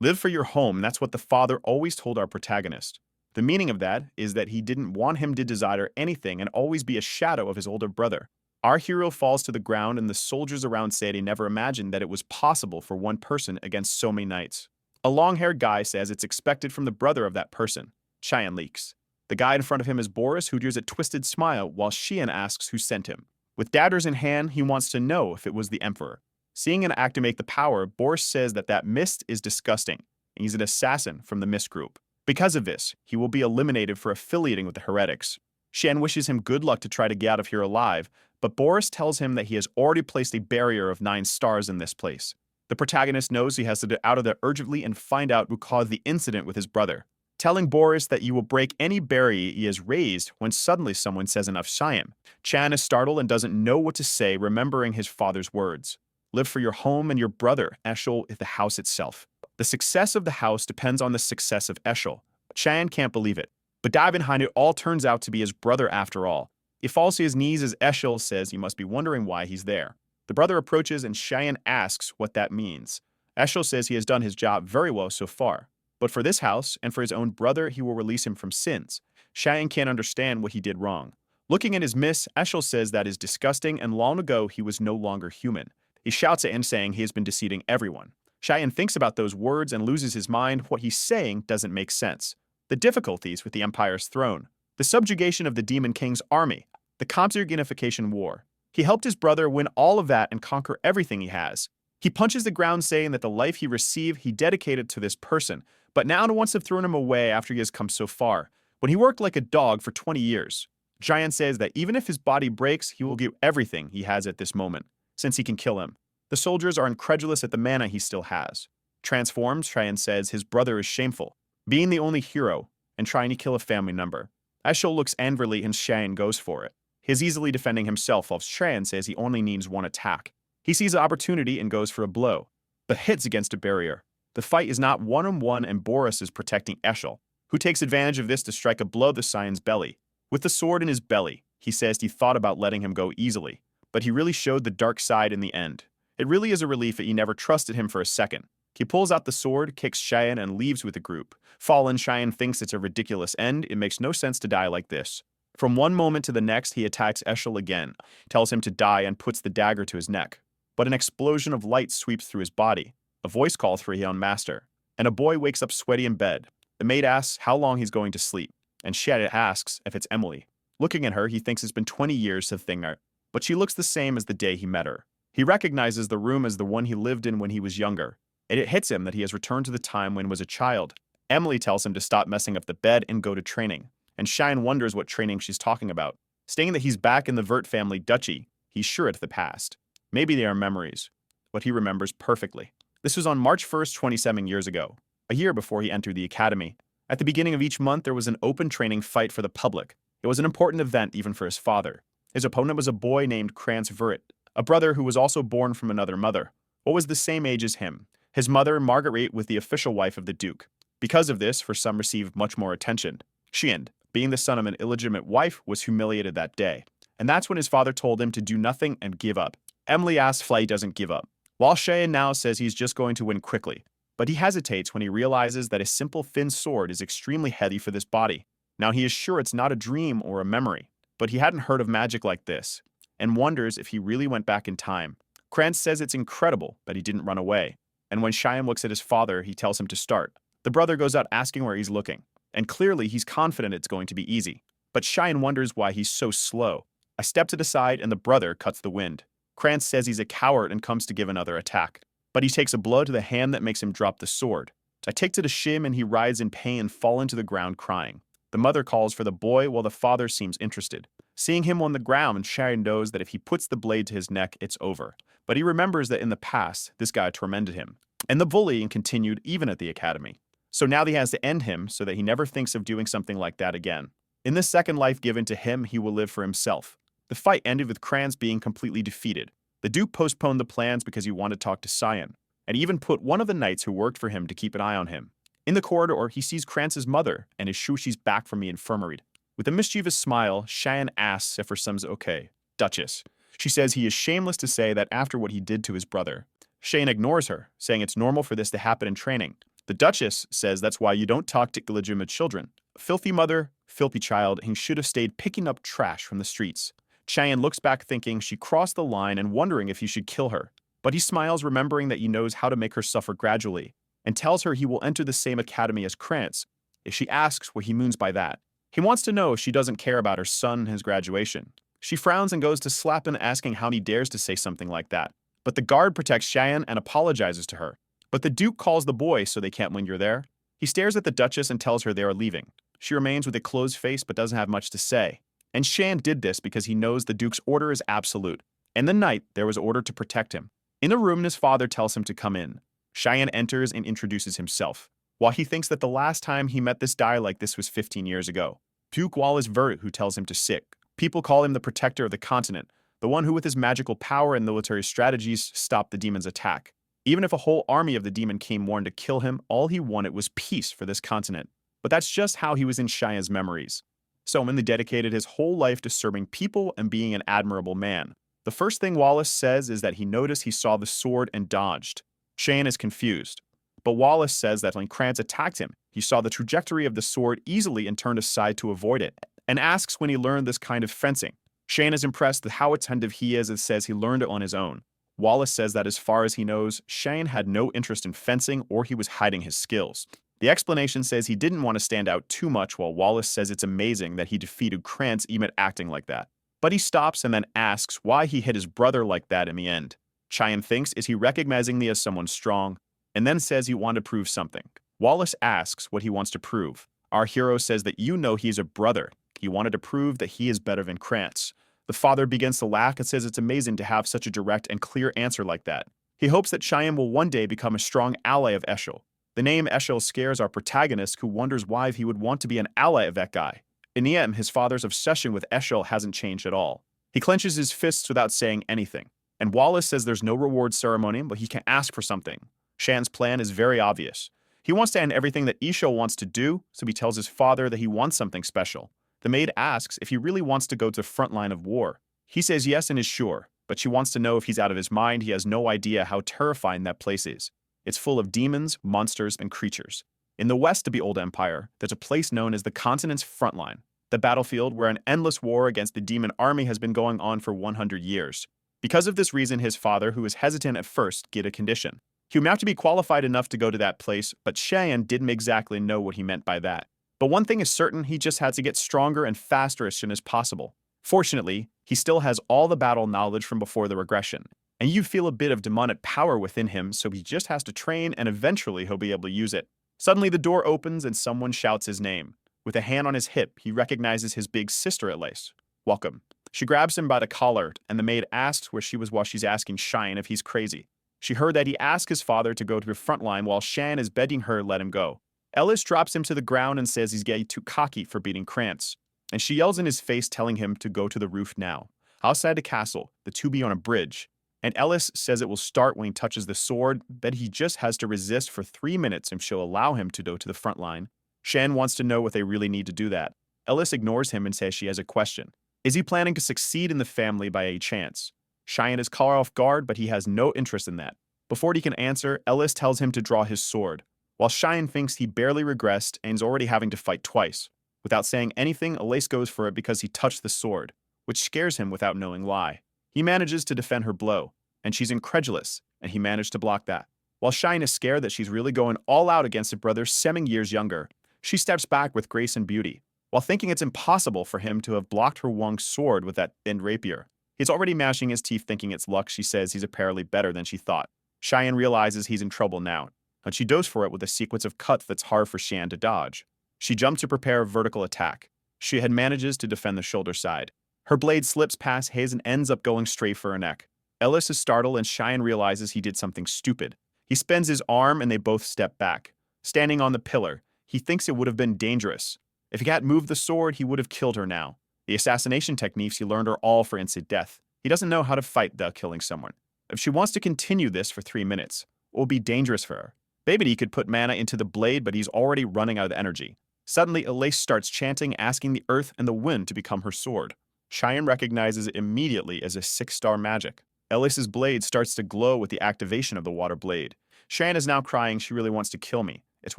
Live for your home, that's what the father always told our protagonist. The meaning of that is that he didn't want him to desire anything and always be a shadow of his older brother. Our hero falls to the ground, and the soldiers around say they never imagined that it was possible for one person against so many knights. A long-haired guy says it's expected from the brother of that person. Cheyenne leaks. The guy in front of him is Boris, who gives a twisted smile while Xian asks who sent him. With daggers in hand, he wants to know if it was the Emperor. Seeing an activate the power, Boris says that mist is disgusting, and he's an assassin from the Mist group. Because of this, he will be eliminated for affiliating with the heretics. Xian wishes him good luck to try to get out of here alive, but Boris tells him that he has already placed a barrier of 9 stars in this place. The protagonist knows he has to get out of there urgently and find out who caused the incident with his brother, telling Boris that you will break any barrier he has raised when suddenly someone says enough Xian. Chan is startled and doesn't know what to say, remembering his father's words. Live for your home and your brother. Eshel is the house itself. The success of the house depends on the success of Eshel. Chan can't believe it, but diving behind it all turns out to be his brother after all. He falls to his knees as Eshel says he must be wondering why he's there. The brother approaches and Cheyenne asks what that means. Eshel says he has done his job very well so far, but for this house and for his own brother he will release him from sins. Cheyenne can't understand what he did wrong. Looking at his miss, Eshel says that is disgusting and long ago he was no longer human. He shouts at him saying he has been deceiving everyone. Cheyenne thinks about those words and loses his mind. What he's saying doesn't make sense. The difficulties with the Empire's throne, the subjugation of the Demon King's army, the Kamsir unification war. He helped his brother win all of that and conquer everything he has. He punches the ground saying that the life he received he dedicated to this person, but now no one's have thrown him away after he has come so far, when he worked like a dog for 20 years. Giant says that even if his body breaks, he will give everything he has at this moment, since he can kill him. The soldiers are incredulous at the mana he still has. Transformed, Cheyenne says his brother is shameful, being the only hero and trying to kill a family member. Eshel looks angrily and Cheyenne goes for it. He is easily defending himself while Cheyenne says he only needs one attack. He sees an opportunity and goes for a blow, but hits against a barrier. The fight is not one-on-one and Boris is protecting Eshel, who takes advantage of this to strike a blow to Cyan's belly. With the sword in his belly, he says he thought about letting him go easily, but he really showed the dark side in the end. It really is a relief that he never trusted him for a second. He pulls out the sword, kicks Cheyenne, and leaves with the group. Fallen, Cheyenne thinks it's a ridiculous end. It makes no sense to die like this. From one moment to the next, he attacks Eshel again, tells him to die, and puts the dagger to his neck. But an explosion of light sweeps through his body. A voice calls for his own master, and a boy wakes up sweaty in bed. The maid asks how long he's going to sleep, and Cheyenne asks if it's Emily. Looking at her, he thinks it's been 20 years since Thinger, but she looks the same as the day he met her. He recognizes the room as the one he lived in when he was younger, and it hits him that he has returned to the time when he was a child. Emily tells him to stop messing up the bed and go to training, and Shine wonders what training she's talking about. Stating that he's back in the Vert family duchy, he's sure it's the past. Maybe they are memories, but he remembers perfectly. This was on March 1st, 27 years ago, a year before he entered the academy. At the beginning of each month, there was an open training fight for the public. It was an important event even for his father. His opponent was a boy named Krantz Vert, a brother who was also born from another mother, but was the same age as him. His mother, Marguerite, was the official wife of the Duke. Because of this, for some received much more attention. Xian, being the son of an illegitimate wife, was humiliated that day. And that's when his father told him to do nothing and give up. Emily asks why he doesn't give up. While Xian now says he's just going to win quickly, but he hesitates when he realizes that a simple thin sword is extremely heavy for this body. Now he is sure it's not a dream or a memory, but he hadn't heard of magic like this, and wonders if he really went back in time. Krantz says it's incredible that he didn't run away, and when Cheyenne looks at his father, he tells him to start. The brother goes out asking where he's looking, and clearly he's confident it's going to be easy. But Cheyenne wonders why he's so slow. A step to the side and the brother cuts the wind. Krantz says he's a coward and comes to give another attack, but he takes a blow to the hand that makes him drop the sword. I take to the shim and he writhes in pain and falls into the ground crying. The mother calls for the boy while the father seems interested. Seeing him on the ground, Cheyenne knows that if he puts the blade to his neck, it's over. But he remembers that in the past, this guy tormented him, and the bullying continued even at the academy. So now he has to end him so that he never thinks of doing something like that again. In this second life given to him, he will live for himself. The fight ended with Krantz being completely defeated. The Duke postponed the plans because he wanted to talk to Cyan, and even put one of the knights who worked for him to keep an eye on him. In the corridor, he sees Krantz's mother and is sure she's back from the infirmary. With a mischievous smile, Cheyenne asks if her son's okay. Duchess. She says he is shameless to say that after what he did to his brother. Cheyenne ignores her, saying it's normal for this to happen in training, The Duchess says that's why you don't talk to illegitimate children. Filthy mother, filthy child, he should have stayed picking up trash from the streets. Cheyenne looks back thinking she crossed the line and wondering if he should kill her. But he smiles, remembering that he knows how to make her suffer gradually, and tells her he will enter the same academy as Krantz if she asks what he means by that. He wants to know if she doesn't care about her son and his graduation. She frowns and goes to slap him, asking how he dares to say something like that. But the guard protects Cheyenne and apologizes to her. But the Duke calls the boy so they can't when you're there. He stares at the Duchess and tells her they are leaving. She remains with a closed face but doesn't have much to say. And Cheyenne did this because he knows the Duke's order is absolute. In the night, there was order to protect him. In the room, his father tells him to come in. Cheyenne enters and introduces himself. While he thinks that the last time he met this guy like this was 15 years ago. Duke Wallace Vert, who tells him to sit. People call him the protector of the continent, the one who with his magical power and military strategies stopped the demon's attack. Even if a whole army of the demon came warned to kill him, all he wanted was peace for this continent. But that's just how he was in Cheyenne's memories. Soman dedicated his whole life to serving people and being an admirable man. The first thing Wallace says is that he noticed he saw the sword and dodged. Cheyenne is confused. But Wallace says that when Krantz attacked him, he saw the trajectory of the sword easily and turned aside to avoid it, and asks when he learned this kind of fencing. Cheyenne is impressed with how attentive he is and says he learned it on his own. Wallace says that as far as he knows, Cheyenne had no interest in fencing or he was hiding his skills. The explanation says he didn't want to stand out too much, while Wallace says it's amazing that he defeated Krantz even acting like that. But he stops and then asks why he hit his brother like that in the end. Cheyenne thinks, is he recognizing me as someone strong? And then says he wanted to prove something. Wallace asks what he wants to prove. Our hero says that you know he's a brother. He wanted to prove that he is better than Krantz. The father begins to laugh and says it's amazing to have such a direct and clear answer like that. He hopes that Cheyenne will one day become a strong ally of Eshel. The name Eshel scares our protagonist, who wonders why he would want to be an ally of that guy. In the end, his father's obsession with Eshel hasn't changed at all. He clenches his fists without saying anything. And Wallace says there's no reward ceremony, but he can ask for something. Cheyenne's plan is very obvious. He wants to end everything that Eshel wants to do, so he tells his father that he wants something special. The maid asks if he really wants to go to the front line of war. He says yes and is sure, but she wants to know if he's out of his mind. He has no idea how terrifying that place is. It's full of demons, monsters, and creatures. In the west of the Old Empire, there's a place known as the continent's frontline, the battlefield where an endless war against the demon army has been going on for 100 years. Because of this reason, his father, who was hesitant at first, get a condition. He would have to be qualified enough to go to that place, but Cheyenne didn't exactly know what he meant by that. But one thing is certain, he just had to get stronger and faster as soon as possible. Fortunately, he still has all the battle knowledge from before the regression, and you feel a bit of demonic power within him, so he just has to train and eventually he'll be able to use it. Suddenly the door opens and someone shouts his name. With a hand on his hip, he recognizes his big sister at least. Welcome. She grabs him by the collar, and the maid asks where she was while she's asking Cheyenne if he's crazy. She heard that he asked his father to go to the front line while Cheyenne is begging her to let him go. Ellis drops him to the ground and says he's getting too cocky for beating Krantz. And she yells in his face, telling him to go to the roof now. Outside the castle, the two be on a bridge. And Ellis says it will start when he touches the sword, but he just has to resist for 3 minutes and she'll allow him to go to the front line. Cheyenne wants to know if they really need to do that. Ellis ignores him and says she has a question. Is he planning to succeed in the family by any chance? Cheyenne is caught off guard, but he has no interest in that. Before he can answer, Ellis tells him to draw his sword. While Cheyenne thinks he barely regressed and is already having to fight twice. Without saying anything, Elise goes for it because he touched the sword, which scares him without knowing why. He manages to defend her blow, and she's incredulous, and he managed to block that. While Cheyenne is scared that she's really going all out against a brother 7 years younger, she steps back with grace and beauty, while thinking it's impossible for him to have blocked her Wong's sword with that thin rapier. He's already gnashing his teeth thinking it's luck. She says he's apparently better than she thought. Cheyenne realizes he's in trouble now, and she goes for it with a sequence of cuts that's hard for Cheyenne to dodge. She jumps to prepare a vertical attack. She manages to defend the shoulder side. Her blade slips past his and ends up going straight for her neck. Ellis is startled and Cheyenne realizes he did something stupid. He spins his arm and they both step back. Standing on the pillar, he thinks it would have been dangerous. If he hadn't moved the sword, he would have killed her now. The assassination techniques he learned are all for instant death. He doesn't know how to fight without killing someone. If she wants to continue this for 3 minutes, it will be dangerous for her. Maybe he could put mana into the blade, but he's already running out of energy. Suddenly, Elise starts chanting, asking the earth and the wind to become her sword. Cheyenne recognizes it immediately as a 6-star magic. Elise's blade starts to glow with the activation of the water blade. Cheyenne is now crying she really wants to kill me. it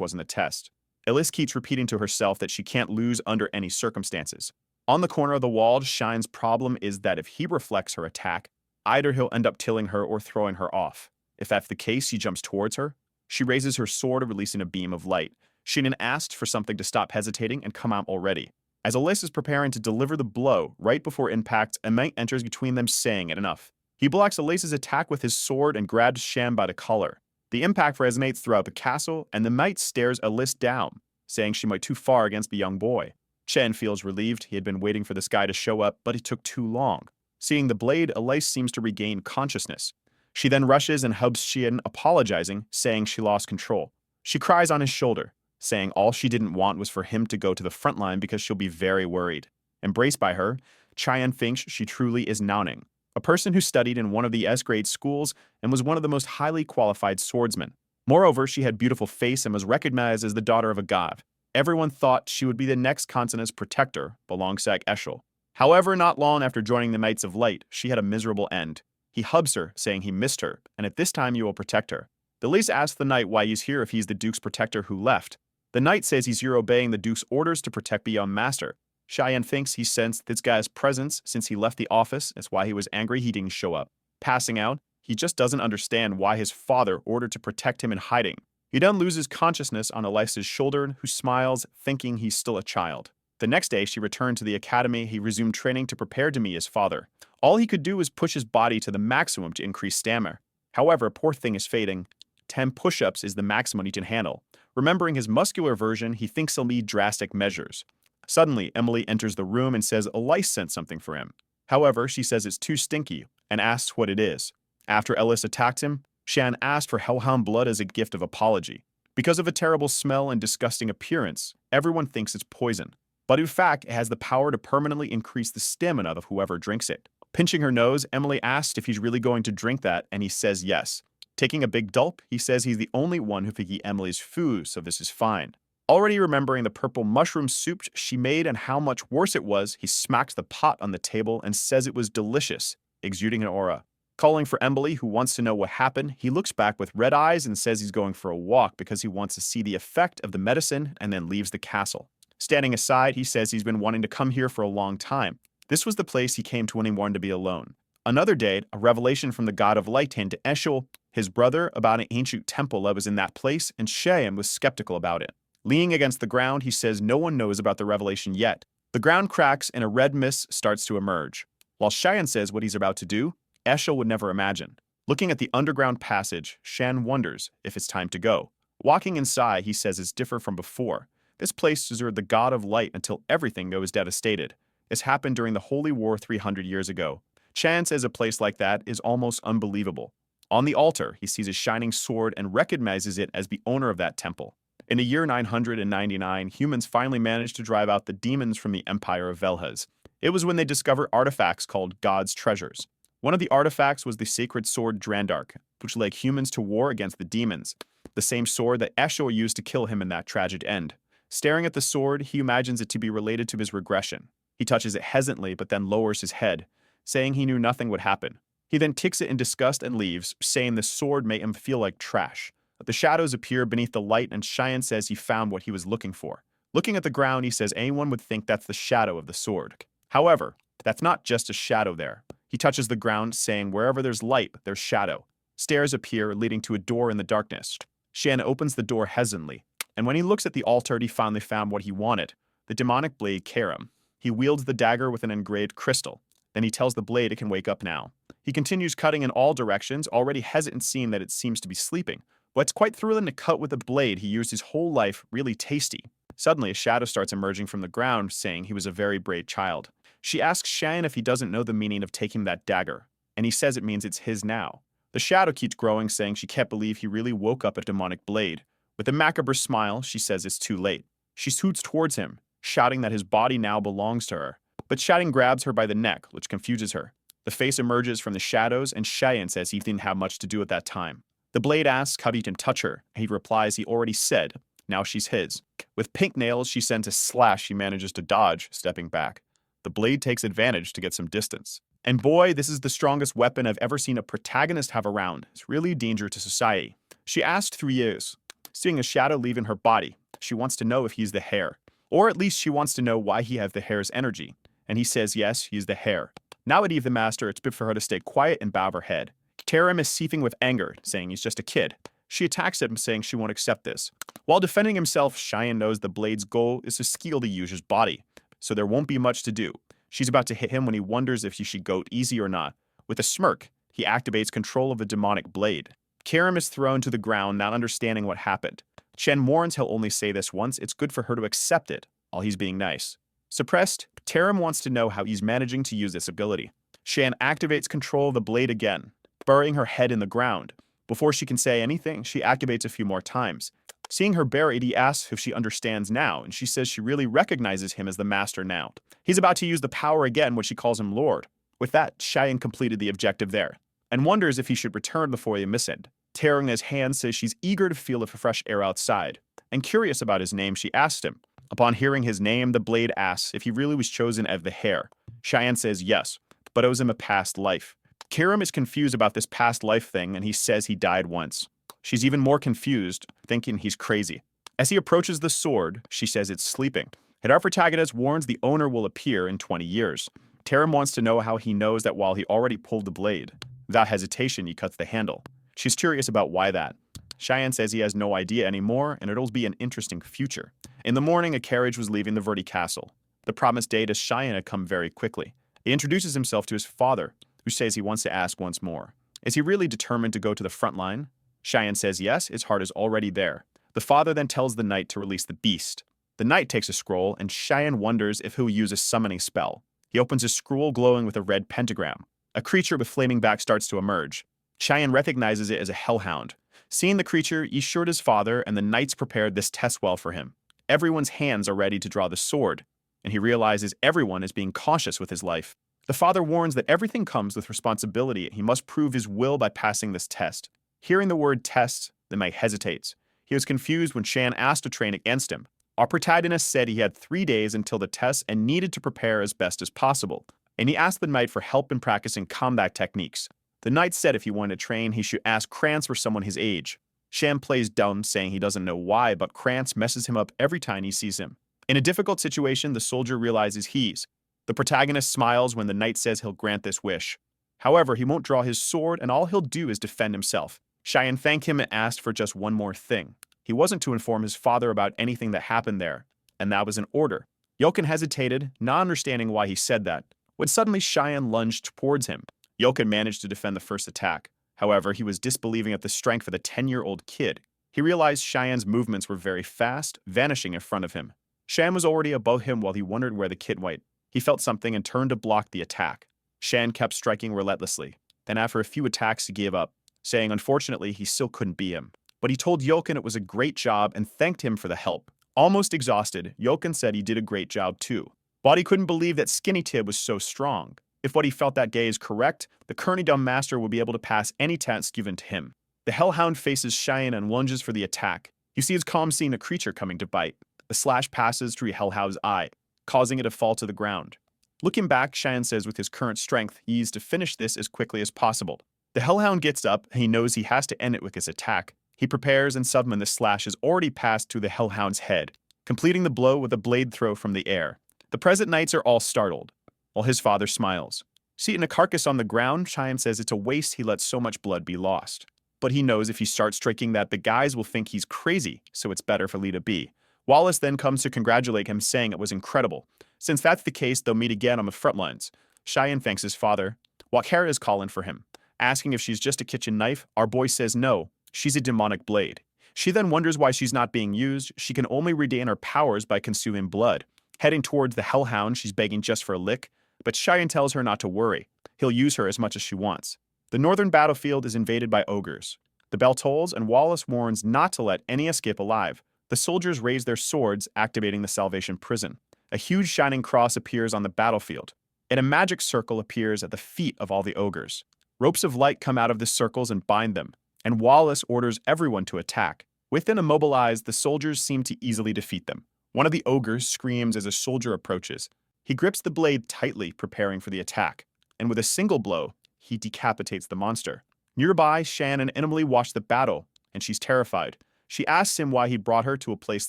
wasn't a test. Elise keeps repeating to herself that she can't lose under any circumstances. On the corner of the wall, Shine's problem is that if he reflects her attack, either he'll end up killing her or throwing her off. If that's the case, he jumps towards her. She raises her sword, releasing a beam of light. Shinan asks for something to stop hesitating and come out already. As Elise is preparing to deliver the blow, right before impact, a knight enters between them, saying it enough. He blocks Elise's attack with his sword and grabs Shan by the collar. The impact resonates throughout the castle, and the knight stares Elise down, saying she might too far against the young boy. Chen feels relieved. He had been waiting for this guy to show up, but it took too long. Seeing the blade, Elise seems to regain consciousness. She then rushes and hugs Xian, apologizing, saying she lost control. She cries on his shoulder, saying all she didn't want was for him to go to the front line because she'll be very worried. Embraced by her, Cheyenne thinks she truly is Naoning, a person who studied in one of the S-grade schools and was one of the most highly qualified swordsmen. Moreover, she had beautiful face and was recognized as the daughter of a god. Everyone thought she would be the next continent's protector, alongside Eshel. However, not long after joining the Knights of Light, she had a miserable end. He hubs her, saying he missed her, and at this time you will protect her. The Lys asks the knight why he's here if he's the Duke's protector who left. The knight says he's here obeying the Duke's orders to protect Beyond Master. Cheyenne thinks he sensed this guy's presence since he left the office. That's why he was angry he didn't show up. Passing out, he just doesn't understand why his father ordered to protect him in hiding. He then loses consciousness on Elise's shoulder, who smiles, thinking he's still a child. The next day, she returned to the academy. He resumed training to prepare to meet his father. All he could do was push his body to the maximum to increase stamina. However, poor thing is fading. 10 push-ups is the maximum he can handle. Remembering his muscular version, he thinks he'll need drastic measures. Suddenly, Emily enters the room and says Elise sent something for him. However, she says it's too stinky and asks what it is. After Elise attacked him, Shan asked for hellhound blood as a gift of apology. Because of a terrible smell and disgusting appearance, everyone thinks it's poison. But in fact, it has the power to permanently increase the stamina of whoever drinks it. Pinching her nose, Emily asks if he's really going to drink that, and he says yes. Taking a big gulp, he says he's the only one who could eat Emily's food, so this is fine. Already remembering the purple mushroom soup she made and how much worse it was, he smacks the pot on the table and says it was delicious, exuding an aura. Calling for Emily, who wants to know what happened, he looks back with red eyes and says he's going for a walk because he wants to see the effect of the medicine and then leaves the castle. Standing aside, he says he's been wanting to come here for a long time. This was the place he came to when he wanted to be alone. Another day, a revelation from the god of light came to Eshel, his brother, about an ancient temple that was in that place, and Cheyenne was skeptical about it. Leaning against the ground, he says no one knows about the revelation yet. The ground cracks and a red mist starts to emerge. While Cheyenne says what he's about to do, Eshel would never imagine. Looking at the underground passage, Shan wonders if it's time to go. Walking inside, he says it's different from before. This place deserted the god of light until everything goes devastated. This happened during the Holy War 300 years ago. Chan says a place like that is almost unbelievable. On the altar, he sees a shining sword and recognizes it as the owner of that temple. In the year 999, humans finally managed to drive out the demons from the Empire of Velhas. It was when they discovered artifacts called God's Treasures. One of the artifacts was the sacred sword Drandark, which led humans to war against the demons, the same sword that Eshel used to kill him in that tragic end. Staring at the sword, he imagines it to be related to his regression. He touches it hesitantly but then lowers his head, saying he knew nothing would happen. He then kicks it in disgust and leaves, saying the sword made him feel like trash. The shadows appear beneath the light and Cheyenne says he found what he was looking for. Looking at the ground, he says anyone would think that's the shadow of the sword. However, that's not just a shadow there. He touches the ground, saying wherever there's light, there's shadow. Stairs appear, leading to a door in the darkness. Shan opens the door hesitantly, and when he looks at the altar, he finally found what he wanted, the demonic blade Karam. He wields the dagger with an engraved crystal. Then he tells the blade it can wake up now. He continues cutting in all directions, already hesitant seeing that it seems to be sleeping. But it's quite thrilling to cut with a blade he used his whole life, really tasty. Suddenly, a shadow starts emerging from the ground, saying he was a very brave child. She asks Cheyenne if he doesn't know the meaning of taking that dagger, and he says it means it's his now. The shadow keeps growing, saying she can't believe he really woke up a demonic blade. With a macabre smile, she says it's too late. She scoots towards him, shouting that his body now belongs to her. But Cheyenne grabs her by the neck, which confuses her. The face emerges from the shadows, and Cheyenne says he didn't have much to do at that time. The blade asks how he can touch her, and he replies he already said, now she's his. With pink nails, she sends a slash he manages to dodge, stepping back. The blade takes advantage to get some distance. And boy, this is the strongest weapon I've ever seen a protagonist have around. It's really a danger to society. She asked 3 years. seeing a shadow leaving her body. She wants to know if he's the hare. Or at least she wants to know why he has the hare's energy. And he says yes, he's the hare. Now at Eve the Master, it's best for her to stay quiet and bow her head. Tarim is seething with anger, saying he's just a kid. She attacks him, saying she won't accept this. While defending himself, Cheyenne knows the blade's goal is to steal the user's body, so there won't be much to do. She's about to hit him when he wonders if she should go easy or not. With a smirk, he activates control of the demonic blade. Karim is thrown to the ground, not understanding what happened. Chen warns he'll only say this once, it's good for her to accept it, while he's being nice. Suppressed, Tarim wants to know how he's managing to use this ability. Shan activates control of the blade again, burying her head in the ground. Before she can say anything, she activates a few more times. Seeing her buried, he asks if she understands now, and she says she really recognizes him as the master now. He's about to use the power again when she calls him Lord. With that, Cheyenne completed the objective there, and wonders if he should return before they miss it. Tearing his hand says she's eager to feel the fresh air outside, and curious about his name, she asked him. Upon hearing his name, the blade asks if he really was chosen as the hare. Cheyenne says yes, but owes him a past life. Karim is confused about this past life thing, and he says he died once. She's even more confused, thinking he's crazy. As he approaches the sword, she says it's sleeping. And our protagonist warns the owner will appear in 20 years. Tarim wants to know how he knows that while he already pulled the blade. Without hesitation, he cuts the handle. She's curious about why that. Cheyenne says he has no idea anymore, and it'll be an interesting future. In the morning, a carriage was leaving the Verde Castle. The promised day to Cheyenne had come very quickly. He introduces himself to his father, who says he wants to ask once more. Is he really determined to go to the front line? Cheyenne says yes, his heart is already there. The father then tells the knight to release the beast. The knight takes a scroll, and Cheyenne wonders if he'll use a summoning spell. He opens a scroll glowing with a red pentagram. A creature with flaming back starts to emerge. Cheyenne recognizes it as a hellhound. Seeing the creature, he assured his father, and the knights prepared this test well for him. Everyone's hands are ready to draw the sword, and he realizes everyone is being cautious with his life. The father warns that everything comes with responsibility, and he must prove his will by passing this test. Hearing the word test, the knight hesitates. He was confused when Shan asked to train against him. Our protagonist said he had 3 days until the test and needed to prepare as best as possible, and he asked the knight for help in practicing combat techniques. The knight said if he wanted to train, he should ask Krantz for someone his age. Shan plays dumb, saying he doesn't know why, but Krantz messes him up every time he sees him. In a difficult situation, the soldier realizes he's. The protagonist smiles when the knight says he'll grant this wish. However, he won't draw his sword, and all he'll do is defend himself. Cheyenne thanked him and asked for just one more thing. He wasn't to inform his father about anything that happened there, and that was an order. Yoken hesitated, not understanding why he said that, when suddenly Cheyenne lunged towards him. Yoken managed to defend the first attack. However, he was disbelieving at the strength of the 10-year-old kid. He realized Cheyenne's movements were very fast, vanishing in front of him. Cheyenne was already above him while he wondered where the kid went. He felt something and turned to block the attack. Cheyenne kept striking relentlessly. Then after a few attacks, he gave up, saying unfortunately he still couldn't beat him. But he told Yoken it was a great job and thanked him for the help. Almost exhausted, Yoken said he did a great job too. But he couldn't believe that Skinny Tib was so strong. If what he felt that day is correct, the Kearney Dumb Master will be able to pass any task given to him. The Hellhound faces Cheyenne and lunges for the attack. You see his calm seeing a creature coming to bite. The slash passes through Hellhound's eye, causing it to fall to the ground. Looking back, Cheyenne says with his current strength, he needs to finish this as quickly as possible. The Hellhound gets up, and he knows he has to end it with his attack. He prepares, and suddenly the slash is already passed through the Hellhound's head, completing the blow with a blade throw from the air. The present knights are all startled, while his father smiles. Seeing a carcass on the ground, Cheyenne says it's a waste he lets so much blood be lost. But he knows if he starts striking that the guys will think he's crazy, so it's better for Lee to be. Wallace then comes to congratulate him, saying it was incredible. Since that's the case, they'll meet again on the front lines. Cheyenne thanks his father. Wakara is calling for him, asking if she's just a kitchen knife. Our boy says no, she's a demonic blade. She then wonders why she's not being used. She can only regain her powers by consuming blood. Heading towards the Hellhound, she's begging just for a lick, but Cheyenne tells her not to worry. He'll use her as much as she wants. The northern battlefield is invaded by ogres. The bell tolls, and Wallace warns not to let any escape alive. The soldiers raise their swords, activating the Salvation Prison. A huge shining cross appears on the battlefield, and a magic circle appears at the feet of all the ogres. Ropes of light come out of the circles and bind them, and Wallace orders everyone to attack. With them immobilized, the soldiers seem to easily defeat them. One of the ogres screams as a soldier approaches. He grips the blade tightly, preparing for the attack, and with a single blow, he decapitates the monster. Nearby, Shan and Emily watch the battle, and she's terrified. She asks him why he brought her to a place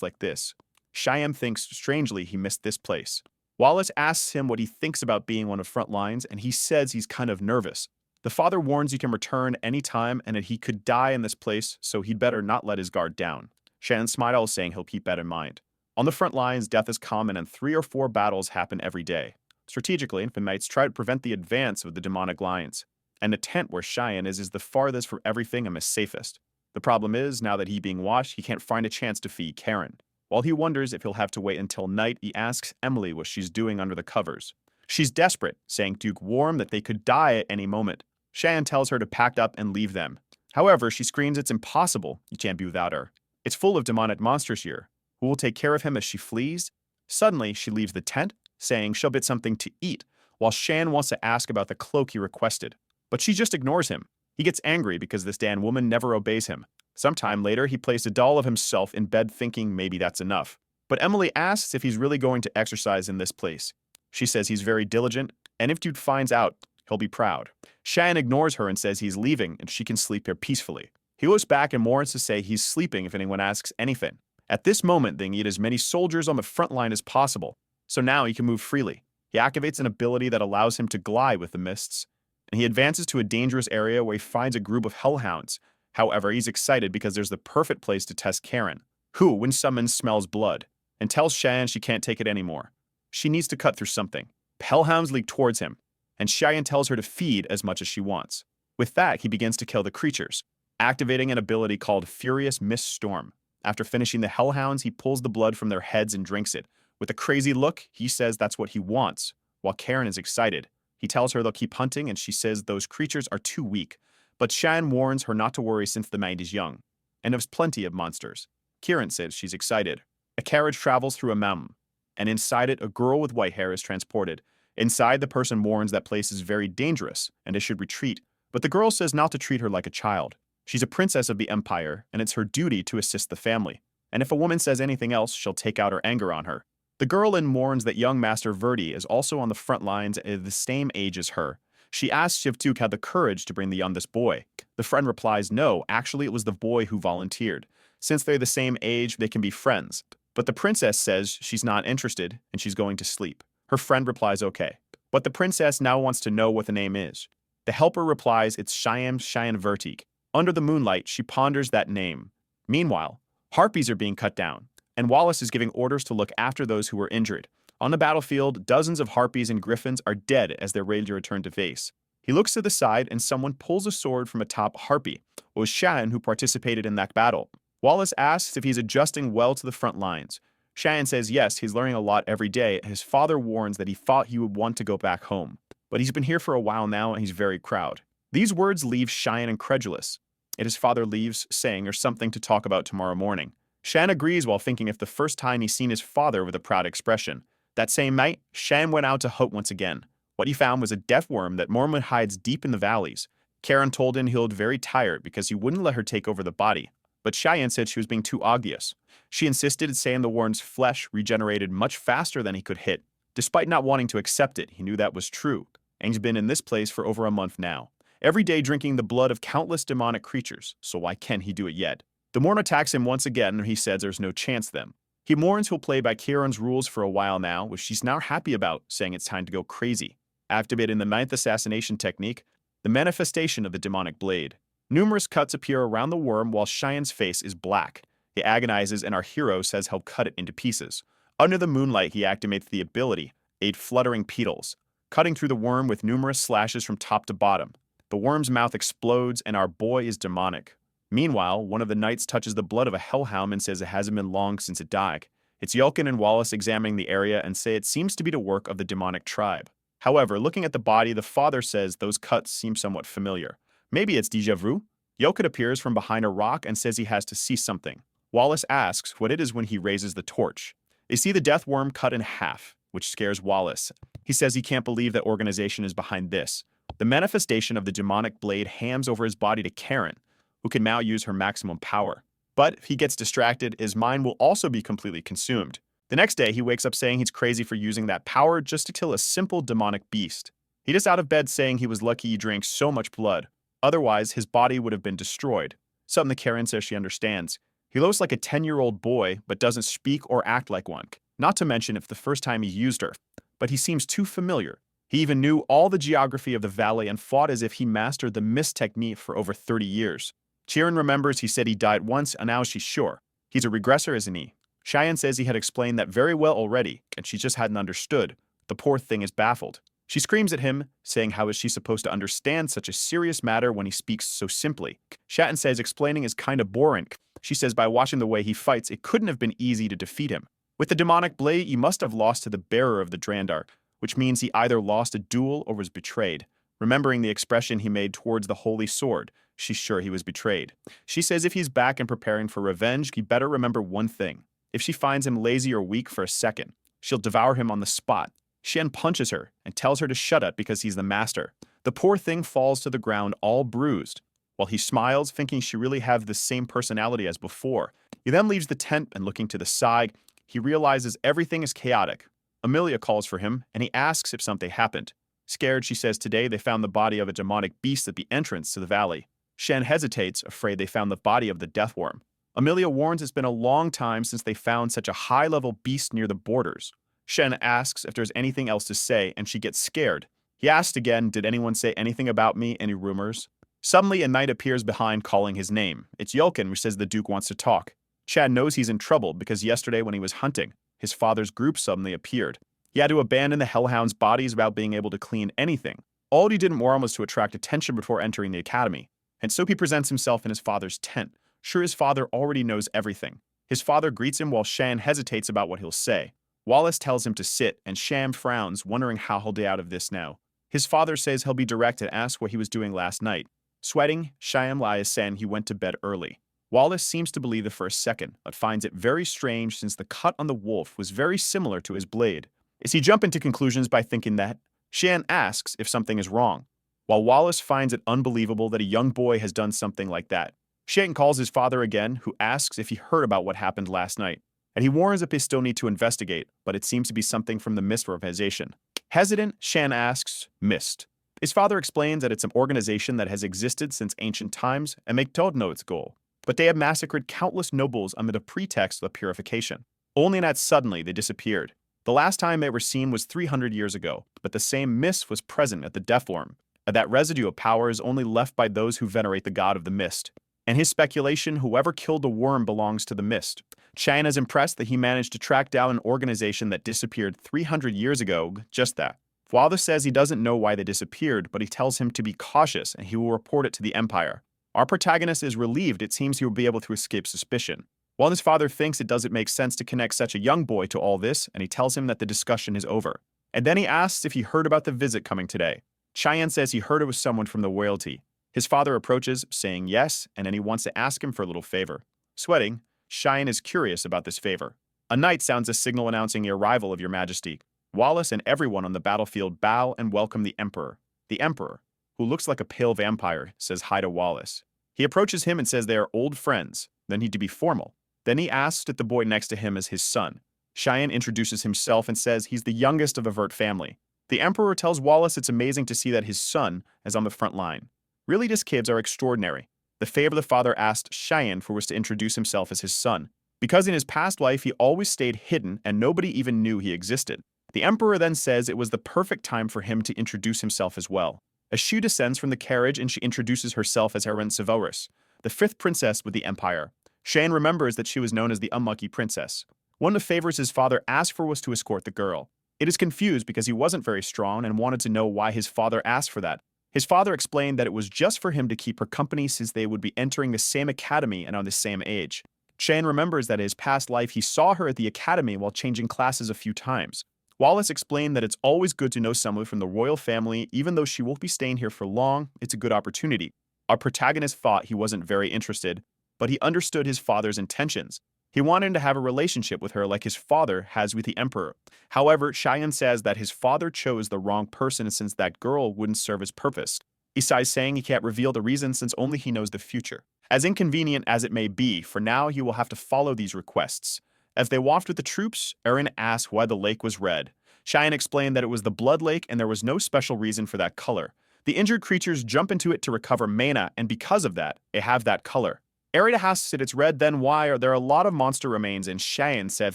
like this. Cheyenne thinks strangely he missed this place. Wallace asks him what he thinks about being on the front lines, and he says he's kind of nervous. The father warns he can return any time and that he could die in this place, so he'd better not let his guard down. Cheyenne smiles, saying he'll keep that in mind. On the front lines, death is common and 3 or 4 battles happen every day. Strategically, the knights try to prevent the advance of the demonic lions, and the tent where Cheyenne is the farthest from everything and the safest. The problem is, now that he's being watched, he can't find a chance to feed Karen. While he wonders if he'll have to wait until night, he asks Emily what she's doing under the covers. She's desperate, saying lukewarm that they could die at any moment. Cheyenne tells her to pack up and leave them. However, she screams it's impossible, he can't be without her. It's full of demonic monsters here. Who will take care of him as she flees? Suddenly, she leaves the tent, saying she'll get something to eat, while Cheyenne wants to ask about the cloak he requested. But she just ignores him. He gets angry because this damn woman never obeys him. Sometime later, he placed a doll of himself in bed thinking maybe that's enough. But Emily asks if he's really going to exercise in this place. She says he's very diligent, and if dude finds out, he'll be proud. Cheyenne ignores her and says he's leaving and she can sleep here peacefully. He goes back and warns to say he's sleeping if anyone asks anything. At this moment, they need as many soldiers on the front line as possible, so now he can move freely. He activates an ability that allows him to glide with the mists, and he advances to a dangerous area where he finds a group of hellhounds. However, he's excited because there's the perfect place to test Karen, who, when summoned, smells blood, and tells Cheyenne she can't take it anymore. She needs to cut through something. Hellhounds leap towards him, and Cheyenne tells her to feed as much as she wants. With that, he begins to kill the creatures, activating an ability called Furious Mist Storm. After finishing the hellhounds, he pulls the blood from their heads and drinks it. With a crazy look, he says that's what he wants, while Karen is excited. He tells her they'll keep hunting, and she says those creatures are too weak. But Cheyenne warns her not to worry since the night is young, and there's plenty of monsters. Karen says she's excited. A carriage travels through a mountain, and inside it, a girl with white hair is transported. Inside, the person warns that place is very dangerous, and they should retreat. But the girl says not to treat her like a child. She's a princess of the empire, and it's her duty to assist the family. And if a woman says anything else, she'll take out her anger on her. The girl then mourns that young Master Verdi is also on the front lines at the same age as her. She asks if Duke had the courage to bring the youngest boy. The friend replies no, actually it was the boy who volunteered. Since they're the same age, they can be friends. But the princess says she's not interested and she's going to sleep. Her friend replies okay. But the princess now wants to know what the name is. The helper replies it's Cheyenne Vertig. Under the moonlight, she ponders that name. Meanwhile, harpies are being cut down, and Wallace is giving orders to look after those who were injured. On the battlefield, dozens of harpies and griffins are dead as they're ready to return to base. He looks to the side and someone pulls a sword from a top harpy. It was Cheyenne who participated in that battle. Wallace asks if he's adjusting well to the front lines. Cheyenne says yes, he's learning a lot every day. His father warns that he thought he would want to go back home. But he's been here for a while now and he's very proud. These words leave Cheyenne incredulous. And his father leaves, saying there's something to talk about tomorrow morning. Cheyenne agrees while thinking if the first time he's seen his father with a proud expression. That same night, Cheyenne went out to hunt once again. What he found was a death worm that normally hides deep in the valleys. Karen told him he looked very tired because he wouldn't let her take over the body. But Cheyenne said she was being too obvious. She insisted, saying the worm's flesh regenerated much faster than he could hit. Despite not wanting to accept it, he knew that was true. And he's been in this place for over a month now. Every day drinking the blood of countless demonic creatures, so why can't he do it yet? The Morn attacks him once again and he says there's no chance then. He mourns he'll play by Kieran's rules for a while now, which she's now happy about, saying it's time to go crazy. Activating the 9th assassination technique, the manifestation of the demonic blade. Numerous cuts appear around the worm while Cheyenne's face is black. He agonizes and our hero says he'll cut it into pieces. Under the moonlight, he activates the ability, 8 fluttering petals, cutting through the worm with numerous slashes from top to bottom. The worm's mouth explodes and our boy is demonic. Meanwhile, one of the knights touches the blood of a hellhound and says it hasn't been long since it died. It's Yelkin and Wallace examining the area and say it seems to be the work of the demonic tribe. However, looking at the body, the father says those cuts seem somewhat familiar. Maybe it's déjà vu? Yelkin appears from behind a rock and says he has to see something. Wallace asks what it is when he raises the torch. They see the death worm cut in half, which scares Wallace. He says he can't believe that organization is behind this. The manifestation of the demonic blade hands over his body to Karen, who can now use her maximum power. But if he gets distracted, his mind will also be completely consumed. The next day, he wakes up saying he's crazy for using that power just to kill a simple demonic beast. He gets out of bed saying he was lucky he drank so much blood. Otherwise, his body would have been destroyed. Something that Karen says she understands. He looks like a 10-year-old boy, but doesn't speak or act like one. Not to mention if the first time he used her. But he seems too familiar. He even knew all the geography of the valley and fought as if he mastered the mist technique for over 30 years. Chiron remembers he said he died once, and now she's sure. He's a regressor, isn't he? Cheyenne says he had explained that very well already, and she just hadn't understood. The poor thing is baffled. She screams at him, saying how is she supposed to understand such a serious matter when he speaks so simply. Shatton says explaining is kind of boring. She says by watching the way he fights, it couldn't have been easy to defeat him. With the demonic blade, you must have lost to the bearer of the Drandar, which means he either lost a duel or was betrayed. Remembering the expression he made towards the holy sword, she's sure he was betrayed. She says if he's back and preparing for revenge, he better remember one thing. If she finds him lazy or weak for a second, she'll devour him on the spot. Shen punches her and tells her to shut up because he's the master. The poor thing falls to the ground all bruised, while he smiles, thinking she really has the same personality as before. He then leaves the tent and looking to the side, he realizes everything is chaotic. Amelia calls for him, and he asks if something happened. Scared, she says today they found the body of a demonic beast at the entrance to the valley. Shen hesitates, afraid they found the body of the deathworm. Amelia warns it's been a long time since they found such a high-level beast near the borders. Shen asks if there's anything else to say, and she gets scared. He asks again, did anyone say anything about me, any rumors? Suddenly, a knight appears behind calling his name. It's Yelkin, who says the Duke wants to talk. Chad knows he's in trouble because yesterday when he was hunting, his father's group suddenly appeared. He had to abandon the Hellhound's bodies without being able to clean anything. All he didn't want was to attract attention before entering the academy. And so he presents himself in his father's tent. Sure, his father already knows everything. His father greets him while Shan hesitates about what he'll say. Wallace tells him to sit, and Sham frowns, wondering how he'll get out of this now. His father says he'll be direct and asks what he was doing last night. Sweating, Shyam lies saying he went to bed early. Wallace seems to believe it for a second, but finds it very strange since the cut on the wolf was very similar to his blade. Is he jumping to conclusions by thinking that? Shan asks if something is wrong, while Wallace finds it unbelievable that a young boy has done something like that. Shan calls his father again, who asks if he heard about what happened last night, and he warns that they still need to investigate, but it seems to be something from the Mist organization. Hesitant, Shan asks, Mist. His father explains that it's an organization that has existed since ancient times and make Todd know its goal. But they have massacred countless nobles amid a pretext of purification. Only that suddenly they disappeared. The last time they were seen was 300 years ago, but the same mist was present at the Deathworm, and that residue of power is only left by those who venerate the god of the mist. In his speculation, whoever killed the worm belongs to the mist. China is impressed that he managed to track down an organization that disappeared 300 years ago, just that. Father says he doesn't know why they disappeared, but he tells him to be cautious and he will report it to the Empire. Our protagonist is relieved it seems he will be able to escape suspicion. While his father thinks it doesn't make sense to connect such a young boy to all this, and he tells him that the discussion is over. And then he asks if he heard about the visit coming today. Cheyenne says he heard it was someone from the royalty. His father approaches, saying yes, and then he wants to ask him for a little favor. Sweating, Cheyenne is curious about this favor. A knight sounds a signal announcing the arrival of your majesty. Wallace and everyone on the battlefield bow and welcome the Emperor. The Emperor, who looks like a pale vampire, says hi to Wallace. He approaches him and says they are old friends, then need to be formal. Then he asks if the boy next to him is his son. Cheyenne introduces himself and says he's the youngest of a Vert family. The Emperor tells Wallace it's amazing to see that his son is on the front line. Really, these kids are extraordinary. The favor the father asked Cheyenne for was to introduce himself as his son, because in his past life he always stayed hidden and nobody even knew he existed. The Emperor then says it was the perfect time for him to introduce himself as well. Ashu descends from the carriage and she introduces herself as Eren Severus, the fifth princess with the Empire. Shane remembers that she was known as the Unlucky Princess. One of the favors his father asked for was to escort the girl. It is confused because he wasn't very strong and wanted to know why his father asked for that. His father explained that it was just for him to keep her company since they would be entering the same academy and are the same age. Shane remembers that in his past life he saw her at the academy while changing classes a few times. Wallace explained that it's always good to know someone from the royal family, even though she won't be staying here for long, it's a good opportunity. Our protagonist thought he wasn't very interested, but he understood his father's intentions. He wanted to have a relationship with her like his father has with the Emperor. However, Cheyenne says that his father chose the wrong person since that girl wouldn't serve his purpose. He sighs saying he can't reveal the reason since only he knows the future. As inconvenient as it may be, for now he will have to follow these requests. As they walked with the troops, Eren asked why the lake was red. Cheyenne explained that it was the blood lake and there was no special reason for that color. The injured creatures jump into it to recover mana, and because of that, they have that color. Arita asks if it's red, then why are there a lot of monster remains, and Cheyenne says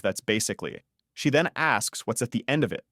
that's basically it. She then asks what's at the end of it.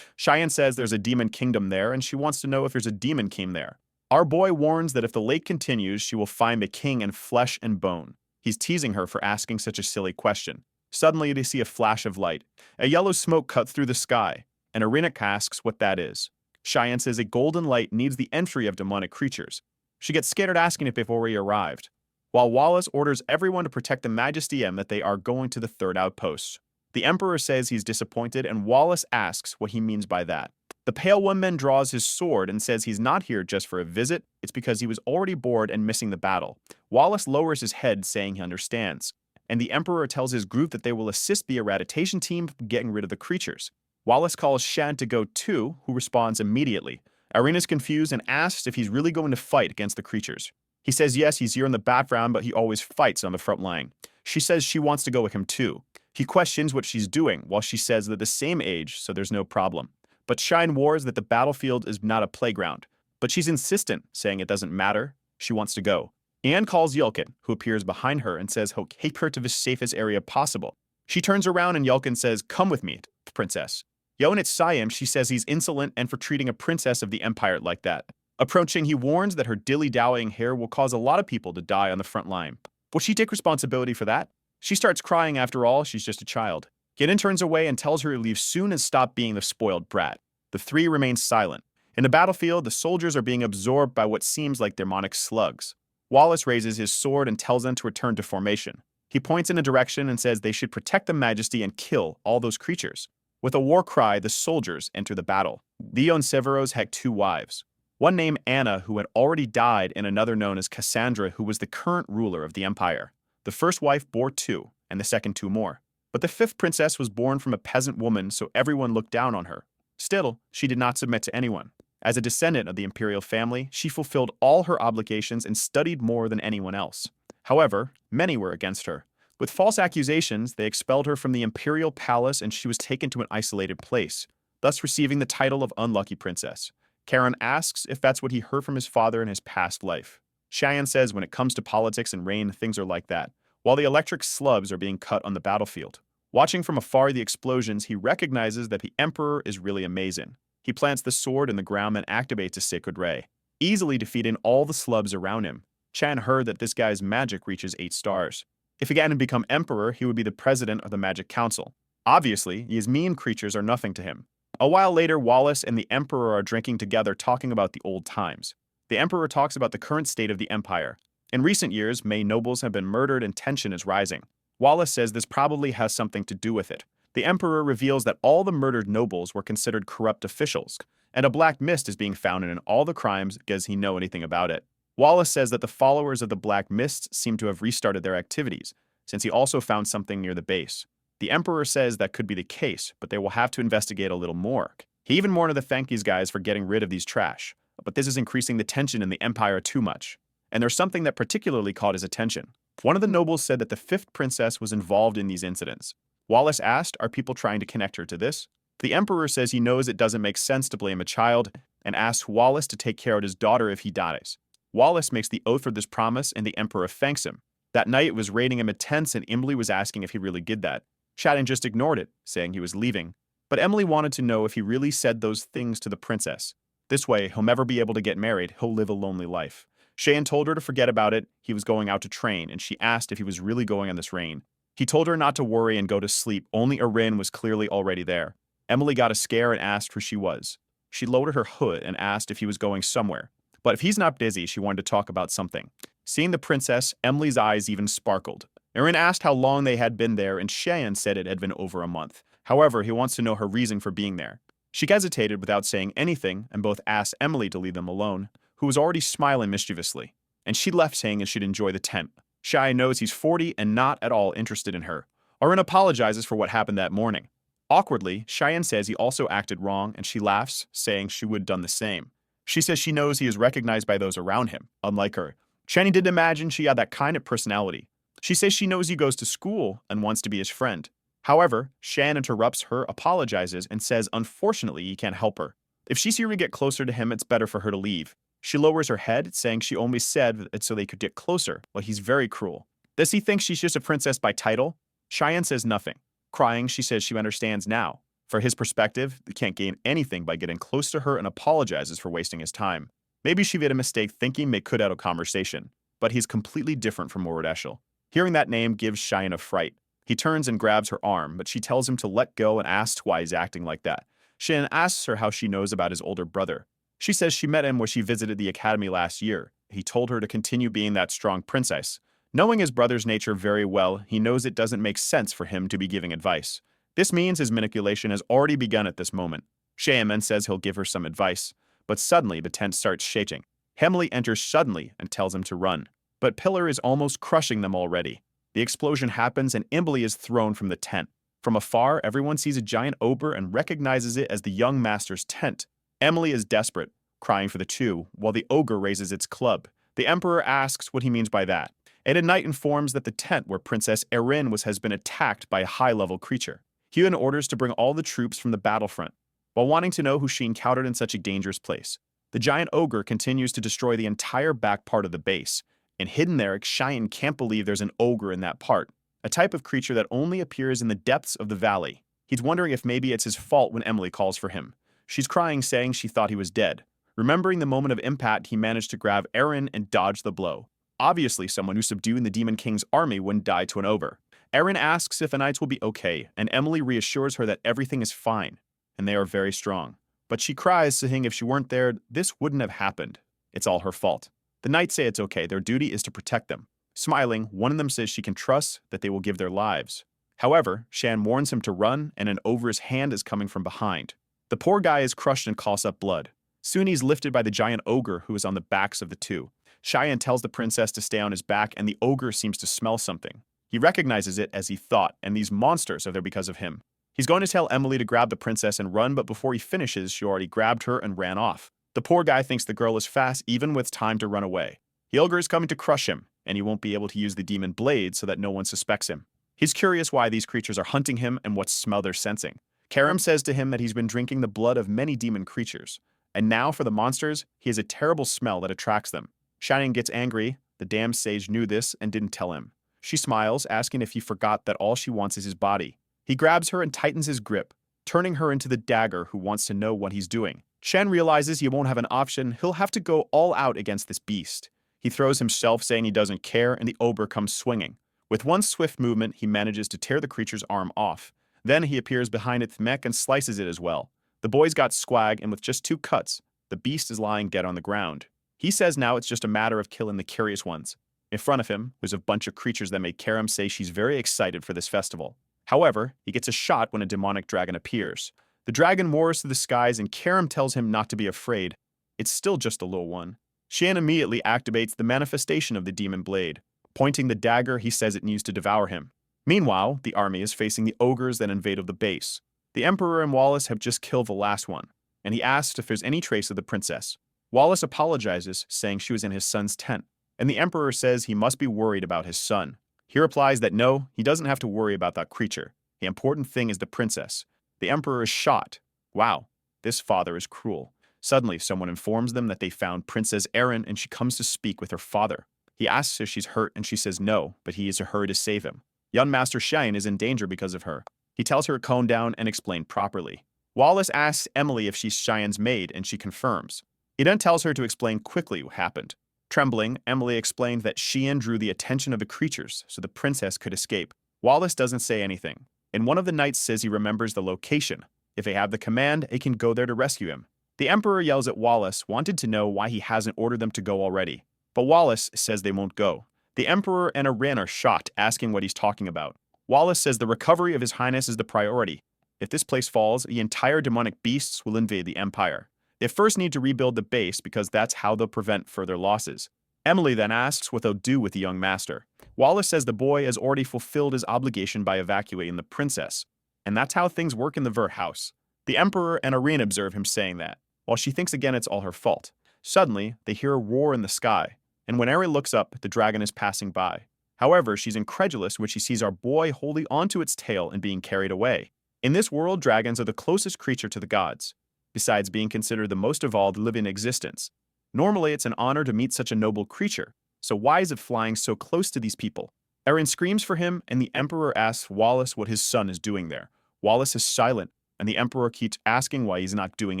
Cheyenne says there's a demon kingdom there, and she wants to know if there's a demon king there. Our boy warns that if the lake continues, she will find the king in flesh and bone. He's teasing her for asking such a silly question. Suddenly, they see a flash of light. A yellow smoke cut through the sky, and Arinak asks what that is. Cheyenne says a golden light needs the entry of demonic creatures. She gets scared asking if they've already arrived, while Wallace orders everyone to protect the Majesty and that they are going to the third outpost. The Emperor says he's disappointed, and Wallace asks what he means by that. The Pale One draws his sword and says he's not here just for a visit, it's because he was already bored and missing the battle. Wallace lowers his head, saying he understands, and the Emperor tells his group that they will assist the eradication team getting rid of the creatures. Wallace calls Shan to go too, who responds immediately. Irina's confused and asks if he's really going to fight against the creatures. He says yes, he's here in the background, but he always fights on the front line. She says she wants to go with him too. He questions what she's doing, while she says they're the same age, so there's no problem. But Shine warns that the battlefield is not a playground. But she's insistent, saying it doesn't matter. She wants to go. Anne calls Yelkin, who appears behind her and says he'll take her to the safest area possible. She turns around and Yelkin says, "Come with me, princess." Yonit Siam, she says he's insolent and for treating a princess of the empire like that. Approaching, he warns that her dilly-dallying hair will cause a lot of people to die on the front line. Will she take responsibility for that? She starts crying after all, she's just a child. Genin turns away and tells her to leave soon and stop being the spoiled brat. The three remain silent. In the battlefield, the soldiers are being absorbed by what seems like demonic slugs. Wallace raises his sword and tells them to return to formation. He points in a direction and says they should protect the Majesty and kill all those creatures. With a war cry, the soldiers enter the battle. Leon Severos had two wives. One named Anna, who had already died, and another known as Cassandra, who was the current ruler of the empire. The first wife bore two, and the second two more. But the fifth princess was born from a peasant woman, so everyone looked down on her. Still, she did not submit to anyone. As a descendant of the imperial family, she fulfilled all her obligations and studied more than anyone else. However, many were against her. With false accusations, they expelled her from the imperial palace and she was taken to an isolated place, thus receiving the title of Unlucky Princess. Karen asks if that's what he heard from his father in his past life. Cheyenne says when it comes to politics and rain, things are like that, while the electric slubs are being cut on the battlefield. Watching from afar the explosions, he recognizes that the Emperor is really amazing. He plants the sword in the ground and activates a sacred ray, easily defeating all the slubs around him. Chan heard that this guy's magic reaches 8 stars. If he hadn't become Emperor, he would be the president of the Magic Council. Obviously, these mean creatures are nothing to him. A while later, Wallace and the Emperor are drinking together talking about the old times. The Emperor talks about the current state of the Empire. In recent years, many nobles have been murdered and tension is rising. Wallace says this probably has something to do with it. The Emperor reveals that all the murdered nobles were considered corrupt officials, and a black mist is being found in all the crimes because he know anything about it. Wallace says that the followers of the Black Mist seem to have restarted their activities, since he also found something near the base. The Emperor says that could be the case, but they will have to investigate a little more. He even warned the Fankies guys for getting rid of these trash, but this is increasing the tension in the Empire too much. And there's something that particularly caught his attention. One of the nobles said that the fifth princess was involved in these incidents. Wallace asked, are people trying to connect her to this? The Emperor says he knows it doesn't make sense to blame a child, and asks Wallace to take care of his daughter if he dies. Wallace makes the oath for this promise, and the Emperor thanks him. That night it was rating him intense, and Emily was asking if he really did that. Chadden just ignored it, saying he was leaving. But Emily wanted to know if he really said those things to the princess. This way, he'll never be able to get married, he'll live a lonely life. Cheyenne told her to forget about it, he was going out to train, and she asked if he was really going on this rain. He told her not to worry and go to sleep, only Arin was clearly already there. Emily got a scare and asked who she was. She lowered her hood and asked if he was going somewhere. But if he's not busy, she wanted to talk about something. Seeing the princess, Emily's eyes even sparkled. Erin asked how long they had been there, and Cheyenne said it had been over a month. However, he wants to know her reason for being there. She hesitated without saying anything, and both asked Emily to leave them alone, who was already smiling mischievously. And she left saying she'd enjoy the tent. Cheyenne knows he's 40 and not at all interested in her. Erin apologizes for what happened that morning. Awkwardly, Cheyenne says he also acted wrong, and she laughs, saying she would have done the same. She says she knows he is recognized by those around him, unlike her. Channy didn't imagine she had that kind of personality. She says she knows he goes to school and wants to be his friend. However, Shan interrupts her, apologizes, and says unfortunately he can't help her. If she's here to get closer to him, it's better for her to leave. She lowers her head, saying she only said it so they could get closer, but he's very cruel. Does he think she's just a princess by title? Cheyenne says nothing. Crying, she says she understands now. For his perspective, he can't gain anything by getting close to her and apologizes for wasting his time. Maybe she made a mistake thinking they could have a conversation, but he's completely different from Mordeshel. Hearing that name gives Cheyenne a fright. He turns and grabs her arm, but she tells him to let go and asks why he's acting like that. Cheyenne asks her how she knows about his older brother. She says she met him when she visited the academy last year. He told her to continue being that strong princess. Knowing his brother's nature very well, he knows it doesn't make sense for him to be giving advice. This means his manipulation has already begun at this moment. Cheyenne says he'll give her some advice, but suddenly the tent starts shaking. Emily enters suddenly and tells him to run, but Pillar is almost crushing them already. The explosion happens and Emily is thrown from the tent. From afar, everyone sees a giant ogre and recognizes it as the young master's tent. Emily is desperate, crying for the two, while the ogre raises its club. The emperor asks what he means by that, and a knight informs that the tent where Princess Erin has been attacked by a high-level creature. He then orders to bring all the troops from the battlefront, while wanting to know who she encountered in such a dangerous place. The giant ogre continues to destroy the entire back part of the base, and hidden there, Cheyenne can't believe there's an ogre in that part, a type of creature that only appears in the depths of the valley. He's wondering if maybe it's his fault when Emily calls for him. She's crying, saying she thought he was dead. Remembering the moment of impact, he managed to grab Erin and dodge the blow. Obviously, someone who subdued the Demon King's army wouldn't die to an ogre. Erin asks if the knights will be okay, and Emily reassures her that everything is fine, and they are very strong. But she cries, saying if she weren't there, this wouldn't have happened. It's all her fault. The knights say it's okay, their duty is to protect them. Smiling, one of them says she can trust that they will give their lives. However, Shan warns him to run, and an ogre's hand is coming from behind. The poor guy is crushed and coughs up blood. Soon he's lifted by the giant ogre who is on the backs of the two. Cheyenne tells the princess to stay on his back, and the ogre seems to smell something. He recognizes it as he thought, and these monsters are there because of him. He's going to tell Emily to grab the princess and run, but before he finishes, she already grabbed her and ran off. The poor guy thinks the girl is fast even with time to run away. The ogre is coming to crush him, and he won't be able to use the demon blade so that no one suspects him. He's curious why these creatures are hunting him and what smell they're sensing. Karam says to him that he's been drinking the blood of many demon creatures, and now for the monsters, he has a terrible smell that attracts them. Cheyenne gets angry. The damned sage knew this and didn't tell him. She smiles, asking if he forgot that all she wants is his body. He grabs her and tightens his grip, turning her into the dagger who wants to know what he's doing. Shen realizes he won't have an option. He'll have to go all out against this beast. He throws himself, saying he doesn't care, and the ogre comes swinging. With one swift movement, he manages to tear the creature's arm off. Then he appears behind its neck and slices it as well. The boys got swag, and with just 2 cuts, the beast is lying dead on the ground. He says now it's just a matter of killing the curious ones. In front of him was a bunch of creatures that made Karam say she's very excited for this festival. However, he gets a shot when a demonic dragon appears. The dragon roars to the skies, and Karam tells him not to be afraid. It's still just a little one. Shan immediately activates the manifestation of the demon blade. Pointing the dagger, he says it needs to devour him. Meanwhile, the army is facing the ogres that invaded the base. The Emperor and Wallace have just killed the last one, and he asks if there's any trace of the princess. Wallace apologizes, saying she was in his son's tent, and the Emperor says he must be worried about his son. He replies that no, he doesn't have to worry about that creature. The important thing is the princess. The Emperor is shocked. Wow, this father is cruel. Suddenly, someone informs them that they found Princess Erin, and she comes to speak with her father. He asks if she's hurt, and she says no, but he is to her to save him. Young Master Cheyenne is in danger because of her. He tells her to calm down and explain properly. Wallace asks Emily if she's Cheyenne's maid, and she confirms. He then tells her to explain quickly what happened. Trembling, Emily explained that Cheyenne drew the attention of the creatures so the princess could escape. Wallace doesn't say anything, and one of the knights says he remembers the location. If they have the command, they can go there to rescue him. The Emperor yells at Wallace, wanted to know why he hasn't ordered them to go already. But Wallace says they won't go. The Emperor and Arin are shocked, asking what he's talking about. Wallace says the recovery of His Highness is the priority. If this place falls, the entire demonic beasts will invade the Empire. They first need to rebuild the base because that's how they'll prevent further losses. Emily then asks what they'll do with the young master. Wallace says the boy has already fulfilled his obligation by evacuating the princess. And that's how things work in the Vert house. The Emperor and Arin observe him saying that, while she thinks again it's all her fault. Suddenly, they hear a roar in the sky, and when Erin looks up, the dragon is passing by. However, she's incredulous when she sees our boy holding onto its tail and being carried away. In this world, dragons are the closest creature to the gods, besides being considered the most evolved living existence. Normally, it's an honor to meet such a noble creature, so why is it flying so close to these people? Eren screams for him, and the Emperor asks Wallace what his son is doing there. Wallace is silent, and the Emperor keeps asking why he's not doing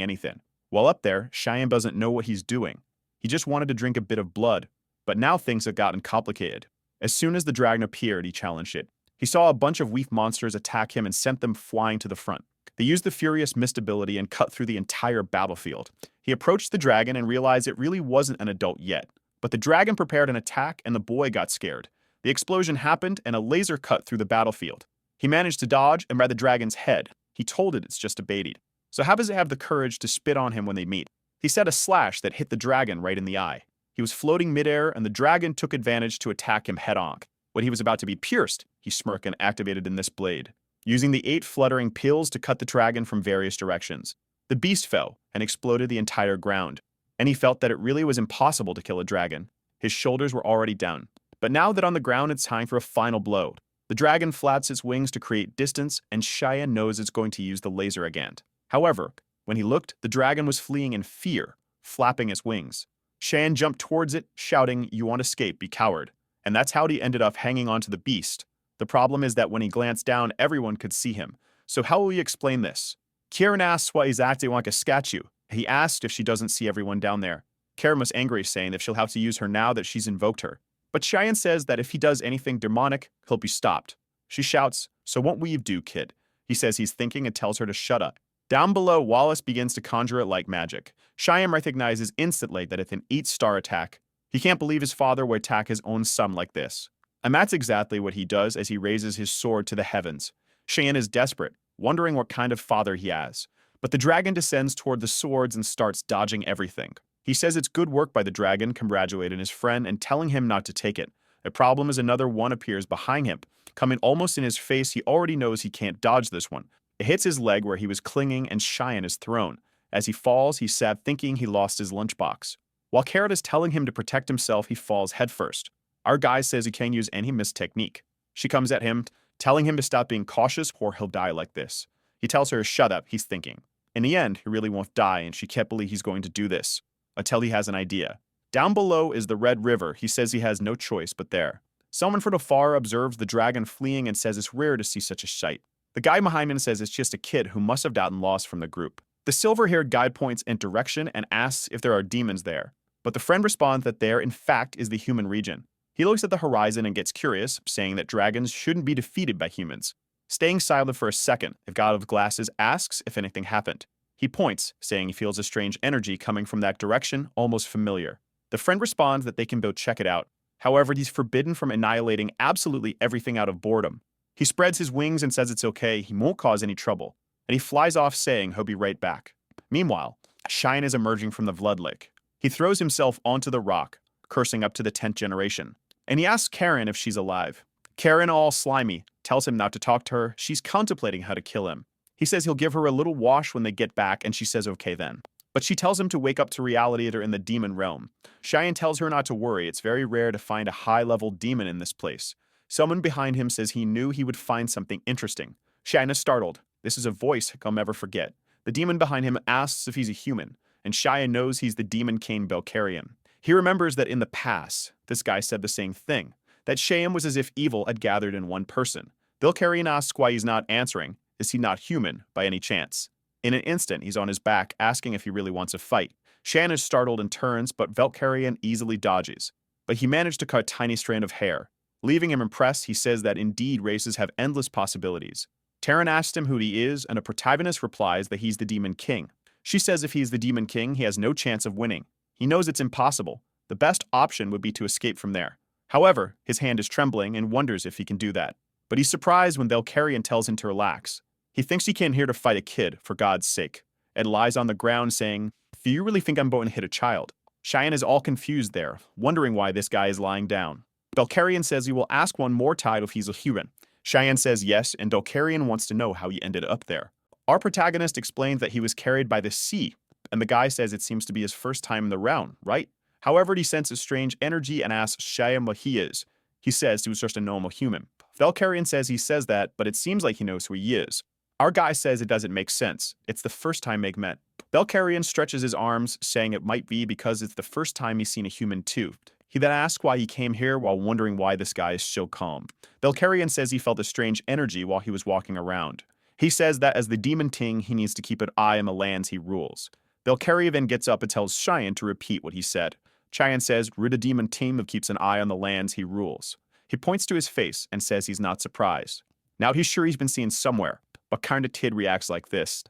anything. While up there, Cheyenne doesn't know what he's doing. He just wanted to drink a bit of blood, but now things have gotten complicated. As soon as the dragon appeared, he challenged it. He saw a bunch of weak monsters attack him and sent them flying to the front. They used the Furious Mist ability and cut through the entire battlefield. He approached the dragon and realized it really wasn't an adult yet. But the dragon prepared an attack and the boy got scared. The explosion happened and a laser cut through the battlefield. He managed to dodge and by the dragon's head. He told it it's just a baited. So how does it have the courage to spit on him when they meet? He set a slash that hit the dragon right in the eye. He was floating midair and the dragon took advantage to attack him head-on. When he was about to be pierced, he smirked and activated in this blade, using the 8 fluttering pills to cut the dragon from various directions. The beast fell and exploded the entire ground, and he felt that it really was impossible to kill a dragon. His shoulders were already down. But now that on the ground, it's time for a final blow. The dragon flaps its wings to create distance, and Cheyenne knows it's going to use the laser again. However, when he looked, the dragon was fleeing in fear, flapping its wings. Cheyenne jumped towards it, shouting, "You want to escape, be coward." And that's how he ended up hanging onto the beast. The problem is that when he glanced down, everyone could see him. So how will we explain this? Kieran asks why he's acting like a statue. He asked if she doesn't see everyone down there. Karen was angry, saying that she'll have to use her now that she's invoked her. But Cheyenne says that if he does anything demonic, he'll be stopped. She shouts, "So what will you do, kid?" He says he's thinking and tells her to shut up. Down below, Wallace begins to conjure it like magic. Cheyenne recognizes instantly that it's an 8-star attack. He can't believe his father would attack his own son like this. And that's exactly what he does as he raises his sword to the heavens. Cheyenne is desperate, wondering what kind of father he has. But the dragon descends toward the swords and starts dodging everything. He says it's good work by the dragon, congratulating his friend and telling him not to take it. The problem is another one appears behind him. Coming almost in his face, he already knows he can't dodge this one. It hits his leg where he was clinging and Cheyenne is thrown. As he falls, he's sad thinking he lost his lunchbox. While Carrot is telling him to protect himself, he falls headfirst. Our guy says he can't use any missed technique. She comes at him, telling him to stop being cautious or he'll die like this. He tells her to shut up, he's thinking. In the end, he really won't die and she can't believe he's going to do this. Until he has an idea. Down below is the Red River. He says he has no choice but there. Someone from afar observes the dragon fleeing and says it's rare to see such a sight. The guy behind him says it's just a kid who must have gotten lost from the group. The silver-haired guy points in direction and asks if there are demons there. But the friend responds that there, in fact, is the human region. He looks at the horizon and gets curious, saying that dragons shouldn't be defeated by humans. Staying silent for a second, the god of glasses asks if anything happened. He points, saying he feels a strange energy coming from that direction, almost familiar. The friend responds that they can go check it out. However, he's forbidden from annihilating absolutely everything out of boredom. He spreads his wings and says it's okay, he won't cause any trouble. And he flies off saying he'll be right back. Meanwhile, Cheyenne is emerging from the Blood Lake. He throws himself onto the rock, cursing up to the 10th generation. And he asks Karen if she's alive. Karen, all slimy, tells him not to talk to her. She's contemplating how to kill him. He says he'll give her a little wash when they get back, and she says okay then. But she tells him to wake up to reality that are in the demon realm. Cheyenne tells her not to worry, it's very rare to find a high-level demon in this place. Someone behind him says he knew he would find something interesting. Cheyenne is startled. This is a voice he'll never forget. The demon behind him asks if he's a human, and Cheyenne knows he's the demon king Belkarian. He remembers that in the past, this guy said the same thing, that Cheyenne was as if evil had gathered in one person. Belkarian asks why he's not answering. Is he not human, by any chance? In an instant, he's on his back, asking if he really wants a fight. Cheyenne is startled and turns, but Belkarian easily dodges. But he managed to cut a tiny strand of hair. Leaving him impressed, he says that indeed races have endless possibilities. Taryn asks him who he is, and a protagonist replies that he's the Demon King. She says if he's the Demon King, he has no chance of winning. He knows it's impossible. The best option would be to escape from there. However, his hand is trembling and wonders if he can do that. But he's surprised when Belkarian tells him to relax. He thinks he came here to fight a kid, for God's sake, and lies on the ground saying, "Do you really think I'm going to hit a child?" Cheyenne is all confused there, wondering why this guy is lying down. Belkarian says he will ask one more time if he's a human. Cheyenne says yes, and Belkarian wants to know how he ended up there. Our protagonist explains that he was carried by the sea, and the guy says it seems to be his first time in the round, right? However, he senses strange energy and asks Cheyenne what he is. He says he was just a normal human. Belkarian says he says that, but it seems like he knows who he is. Our guy says it doesn't make sense. It's the first time they've met. Belkarian stretches his arms, saying it might be because it's the first time he's seen a human too. He then asks why he came here while wondering why this guy is so calm. Belkarian says he felt a strange energy while he was walking around. He says that as the Demon King, he needs to keep an eye on the lands he rules. Belkaria then gets up and tells Cheyenne to repeat what he said. Cheyenne says, "Rid a demon team that keeps an eye on the lands he rules." He points to his face and says he's not surprised. Now he's sure he's been seen somewhere, but kinda Tid reacts like this.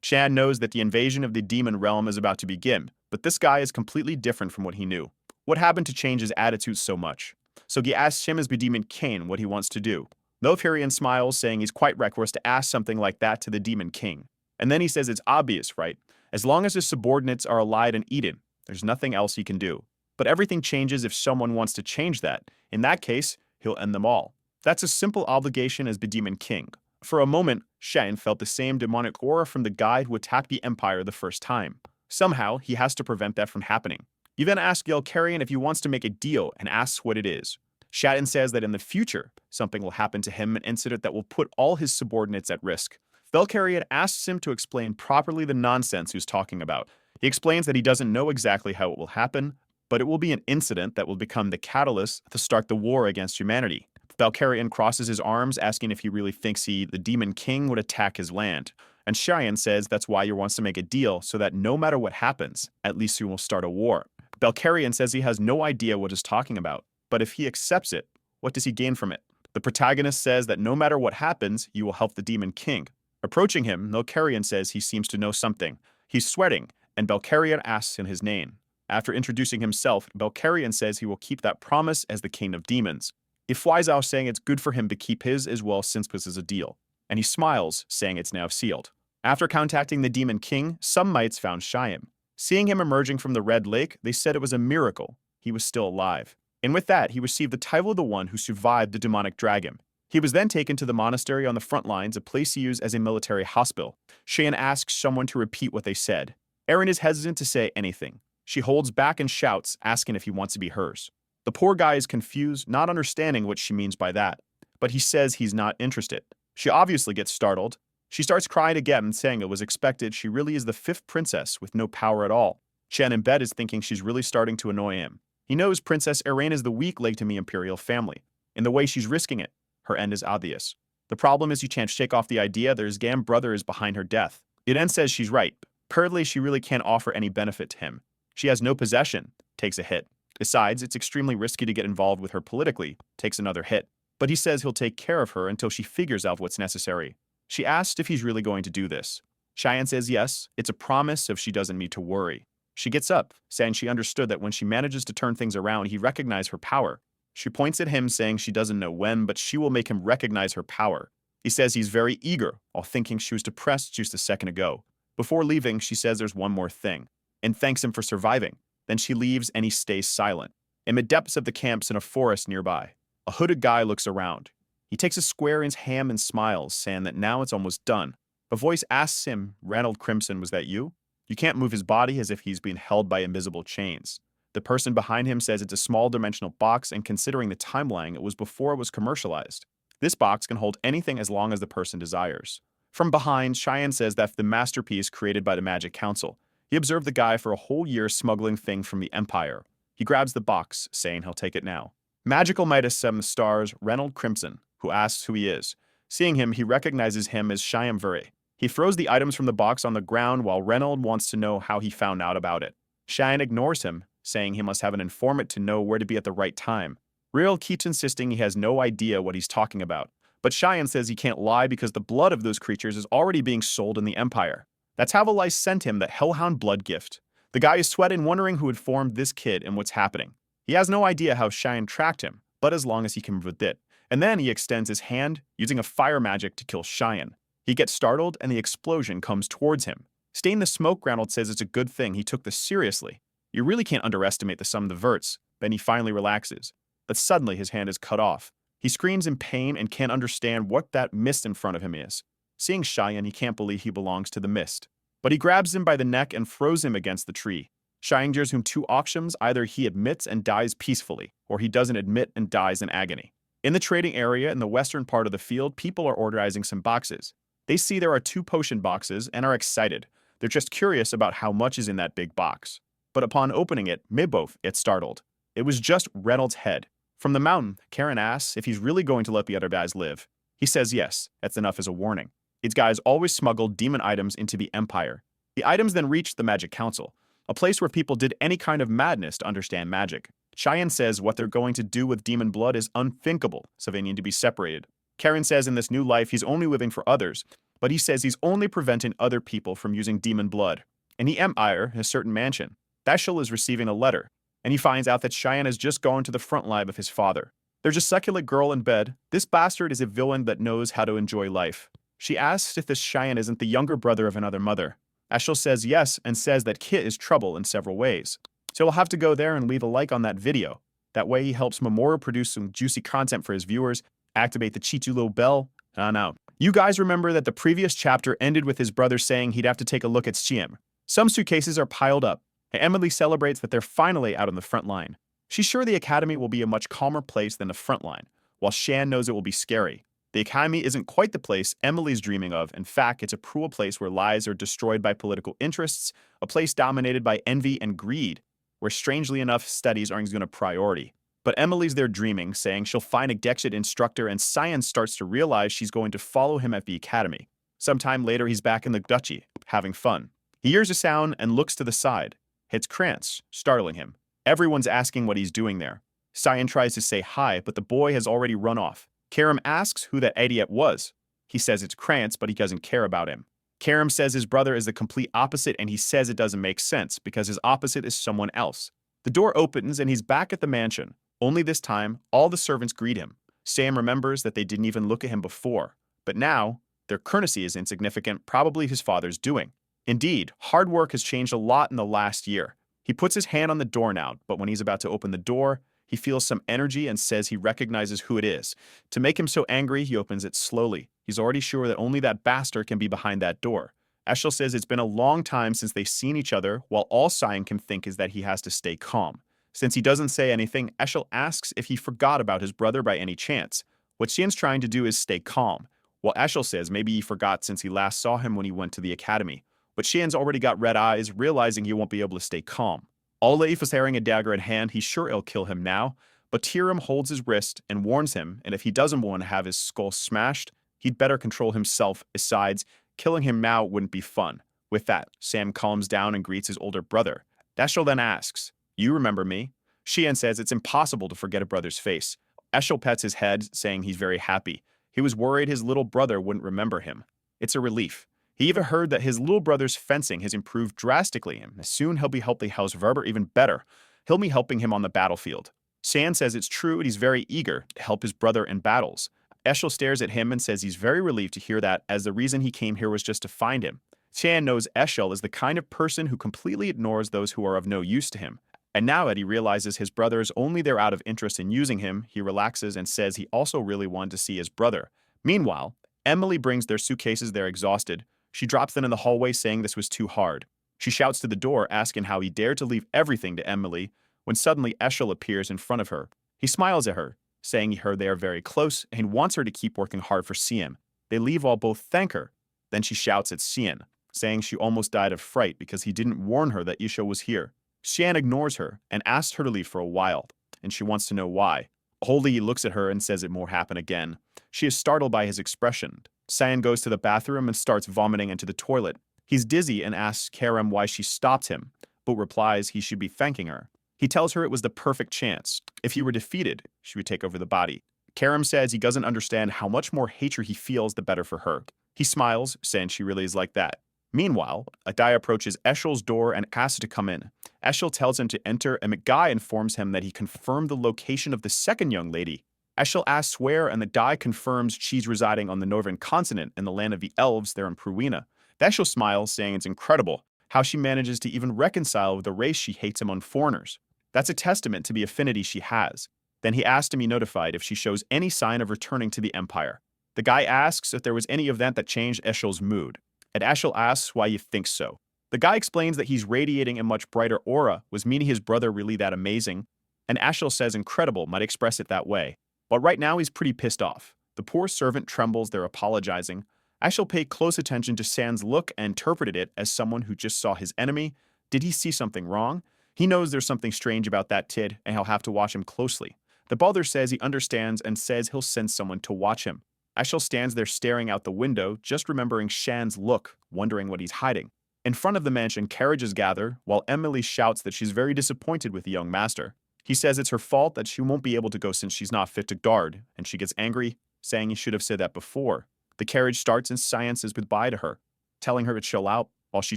Cheyenne knows that the invasion of the demon realm is about to begin, but this guy is completely different from what he knew. What happened to change his attitude so much? So he asks him as Demon Kane what he wants to do. Belkarian smiles, saying he's quite reckless to ask something like that to the Demon King. And then he says it's obvious, right? As long as his subordinates are alive and eaten, there's nothing else he can do. But everything changes if someone wants to change that. In that case, he'll end them all. That's a simple obligation as the Demon King. For a moment, Shen felt the same demonic aura from the guy who attacked the Empire the first time. Somehow, he has to prevent that from happening. You then ask Belkarian if he wants to make a deal and asks what it is. Shatton says that in the future, something will happen to him, an incident that will put all his subordinates at risk. Belkarian asks him to explain properly the nonsense he's talking about. He explains that he doesn't know exactly how it will happen, but it will be an incident that will become the catalyst to start the war against humanity. Belkarian crosses his arms, asking if he really thinks the Demon King, would attack his land. And Cheyenne says that's why he wants to make a deal, so that no matter what happens, at least he will start a war. Belkarian says he has no idea what he's talking about, but if he accepts it, what does he gain from it? The protagonist says that no matter what happens, you will help the Demon King. Approaching him, Belkarian says he seems to know something. He's sweating, and Belkarian asks him his name. After introducing himself, Belkarian says he will keep that promise as the King of Demons. He flies out saying it's good for him to keep his as well since this is a deal. And he smiles, saying it's now sealed. After contacting the Demon King, some mites found Cheyenne. Seeing him emerging from the Red Lake, they said it was a miracle. He was still alive. And with that, he received the title of the one who survived the demonic dragon. He was then taken to the monastery on the front lines, a place he used as a military hospital. Cheyenne asks someone to repeat what they said. Erin is hesitant to say anything. She holds back and shouts, asking if he wants to be hers. The poor guy is confused, not understanding what she means by that. But he says he's not interested. She obviously gets startled. She starts crying again, saying it was expected she really is the fifth princess with no power at all. Chen in bed is thinking she's really starting to annoy him. He knows Princess Erin is the weak leg to the imperial family. In the way she's risking it, her end is obvious. The problem is he can't shake off the idea that his Gam brother is behind her death. It then says she's right. Apparently, she really can't offer any benefit to him. She has no possession, takes a hit. Besides, it's extremely risky to get involved with her politically, takes another hit. But he says he'll take care of her until she figures out what's necessary. She asks if he's really going to do this. Cheyenne says yes, it's a promise if she doesn't need to worry. She gets up, saying she understood that when she manages to turn things around, he recognizes her power. She points at him, saying she doesn't know when, but she will make him recognize her power. He says he's very eager, while thinking she was depressed just a second ago. Before leaving, she says there's one more thing, and thanks him for surviving. Then she leaves and he stays silent. In the depths of the camps in a forest nearby, a hooded guy looks around. He takes a square in his ham and smiles, saying that now it's almost done. A voice asks him, "Ranald Crimson, was that you?" You can't move his body as if he's being held by invisible chains. The person behind him says it's a small dimensional box, and considering the timeline, it was before it was commercialized. This box can hold anything as long as the person desires. From behind, Cheyenne says that's the masterpiece created by the Magic Council. He observed the guy for a whole year smuggling things from the Empire. He grabs the box, saying he'll take it now. Magical Midas Seven Stars, Ranald Crimson, who asks who he is. Seeing him, he recognizes him as Cheyenne Vere. He throws the items from the box on the ground while Ranald wants to know how he found out about it. Cheyenne ignores him, saying he must have an informant to know where to be at the right time. Real keeps insisting he has no idea what he's talking about, but Cheyenne says he can't lie because the blood of those creatures is already being sold in the Empire. That's how the Lice sent him the Hellhound blood gift. The guy is sweating, wondering who had formed this kid and what's happening. He has no idea how Cheyenne tracked him, but as long as he can with it. And then he extends his hand, using a fire magic to kill Cheyenne. He gets startled and the explosion comes towards him. Staying the smoke, Ranald says it's a good thing he took this seriously. You really can't underestimate the sum of the verts. Then he finally relaxes. But suddenly his hand is cut off. He screams in pain and can't understand what that mist in front of him is. Seeing Cheyenne, he can't believe he belongs to the mist. But he grabs him by the neck and throws him against the tree. Cheyenne gives him two options: either he admits and dies peacefully, or he doesn't admit and dies in agony. In the trading area in the western part of the field, people are organizing some boxes. They see there are 2 potion boxes and are excited. They're just curious about how much is in that big box. But upon opening it, they both get startled. It was just Reynolds' head. From the mountain, Karen asks if he's really going to let the other guys live. He says yes, that's enough as a warning. These guys always smuggled demon items into the Empire. The items then reached the Magic Council, a place where people did any kind of madness to understand magic. Cheyenne says what they're going to do with demon blood is unthinkable, so they need to be separated. Karen says in this new life he's only living for others, but he says he's only preventing other people from using demon blood. In the Empire, a certain mansion, Thashel is receiving a letter, and he finds out that Cheyenne has just gone to the front line of his father. There's a succulent girl in bed. This bastard is a villain that knows how to enjoy life. She asks if this Cheyenne isn't the younger brother of another mother. Ashel says yes and says that Kit is trouble in several ways. So we'll have to go there and leave a like on that video. That way he helps Mamoru produce some juicy content for his viewers, activate the Chichu little bell, and out. You guys remember that the previous chapter ended with his brother saying he'd have to take a look at Chiem. Some suitcases are piled up, and Emily celebrates that they're finally out on the front line. She's sure the academy will be a much calmer place than the front line, while Shan knows it will be scary. The academy isn't quite the place Emily's dreaming of. In fact, it's a cruel place where lives are destroyed by political interests, a place dominated by envy and greed, where strangely enough studies aren't given a priority. But Emily's there dreaming, saying she'll find a Gexit instructor, and Cyan starts to realize she's going to follow him at the academy. Sometime later, he's back in the duchy, having fun. He hears a sound and looks to the side. It's Krantz, startling him. Everyone's asking what he's doing there. Cyan tries to say hi, but the boy has already run off. Karam asks who that idiot was. He says it's Krantz, but he doesn't care about him. Karam says his brother is the complete opposite, and he says it doesn't make sense because his opposite is someone else. The door opens and he's back at the mansion. Only this time, all the servants greet him. Sam remembers that they didn't even look at him before. But now, their courtesy is insignificant, probably his father's doing. Indeed, hard work has changed a lot in the last year. He puts his hand on the doorknob, but when he's about to open the door, he feels some energy and says he recognizes who it is. To make him so angry, he opens it slowly. He's already sure that only that bastard can be behind that door. Eshel says it's been a long time since they've seen each other, while all Cyan can think is that he has to stay calm. Since he doesn't say anything, Eshel asks if he forgot about his brother by any chance. What Xian's trying to do is stay calm, while Eshel says maybe he forgot since he last saw him when he went to the academy. But Xian's already got red eyes, realizing he won't be able to stay calm. Olaf is carrying a dagger in hand. He's sure it'll kill him now, but Tiram holds his wrist and warns him, and if he doesn't want to have his skull smashed, he'd better control himself. Besides, killing him now wouldn't be fun. With that, Sam calms down and greets his older brother. Eshel then asks, "You remember me?" Xian says it's impossible to forget a brother's face. Eshel pets his head, saying he's very happy. He was worried his little brother wouldn't remember him. It's a relief. He even heard that his little brother's fencing has improved drastically, and soon he'll be helping House Verber even better. He'll be helping him on the battlefield. Shan says it's true and he's very eager to help his brother in battles. Eshel stares at him and says he's very relieved to hear that, as the reason he came here was just to find him. Shan knows Eshel is the kind of person who completely ignores those who are of no use to him. And now that he realizes his brother is only there out of interest in using him, he relaxes and says he also really wanted to see his brother. Meanwhile, Emily brings their suitcases there exhausted. She drops them in the hallway, saying this was too hard. She shouts to the door, asking how he dared to leave everything to Emily, when suddenly Eshel appears in front of her. He smiles at her, saying he heard they are very close and wants her to keep working hard for Cian. They leave while both thank her. Then she shouts at Cian, saying she almost died of fright because he didn't warn her that Isha was here. Cian ignores her and asks her to leave for a while, and she wants to know why. Holy looks at her and says it won't happen again. She is startled by his expression. Cyan goes to the bathroom and starts vomiting into the toilet. He's dizzy and asks Karam why she stopped him, but replies he should be thanking her. He tells her it was the perfect chance. If he were defeated, she would take over the body. Karam says he doesn't understand how much more hatred he feels, the better for her. He smiles, saying she really is like that. Meanwhile, Adai approaches Eshel's door and asks to come in. Eshel tells him to enter, and McGuy informs him that he confirmed the location of the second young lady. Eshel asks where, and the Dai confirms she's residing on the northern continent in the land of the elves there in Pruina. Eshel smiles, saying it's incredible how she manages to even reconcile with a race she hates among foreigners. That's a testament to the affinity she has. Then he asks to be notified if she shows any sign of returning to the Empire. The guy asks if there was any event that changed Eshel's mood, and Eshel asks why he thinks so. The guy explains that he's radiating a much brighter aura, was meeting his brother really that amazing, and Eshel says incredible might express it that way. But right now he's pretty pissed off. The poor servant trembles, they're apologizing. Eshel paid close attention to Sand's look and interpreted it as someone who just saw his enemy. Did he see something wrong? He knows there's something strange about that kid, and he'll have to watch him closely. The butler says he understands and says he'll send someone to watch him. Ashel stands there staring out the window, just remembering Shan's look, wondering what he's hiding. In front of the mansion, carriages gather, while Emily shouts that she's very disappointed with the young master. He says it's her fault that she won't be able to go since she's not fit to guard, and she gets angry, saying he should have said that before. The carriage starts and Cyan says goodbye to her, telling her to chill out, while she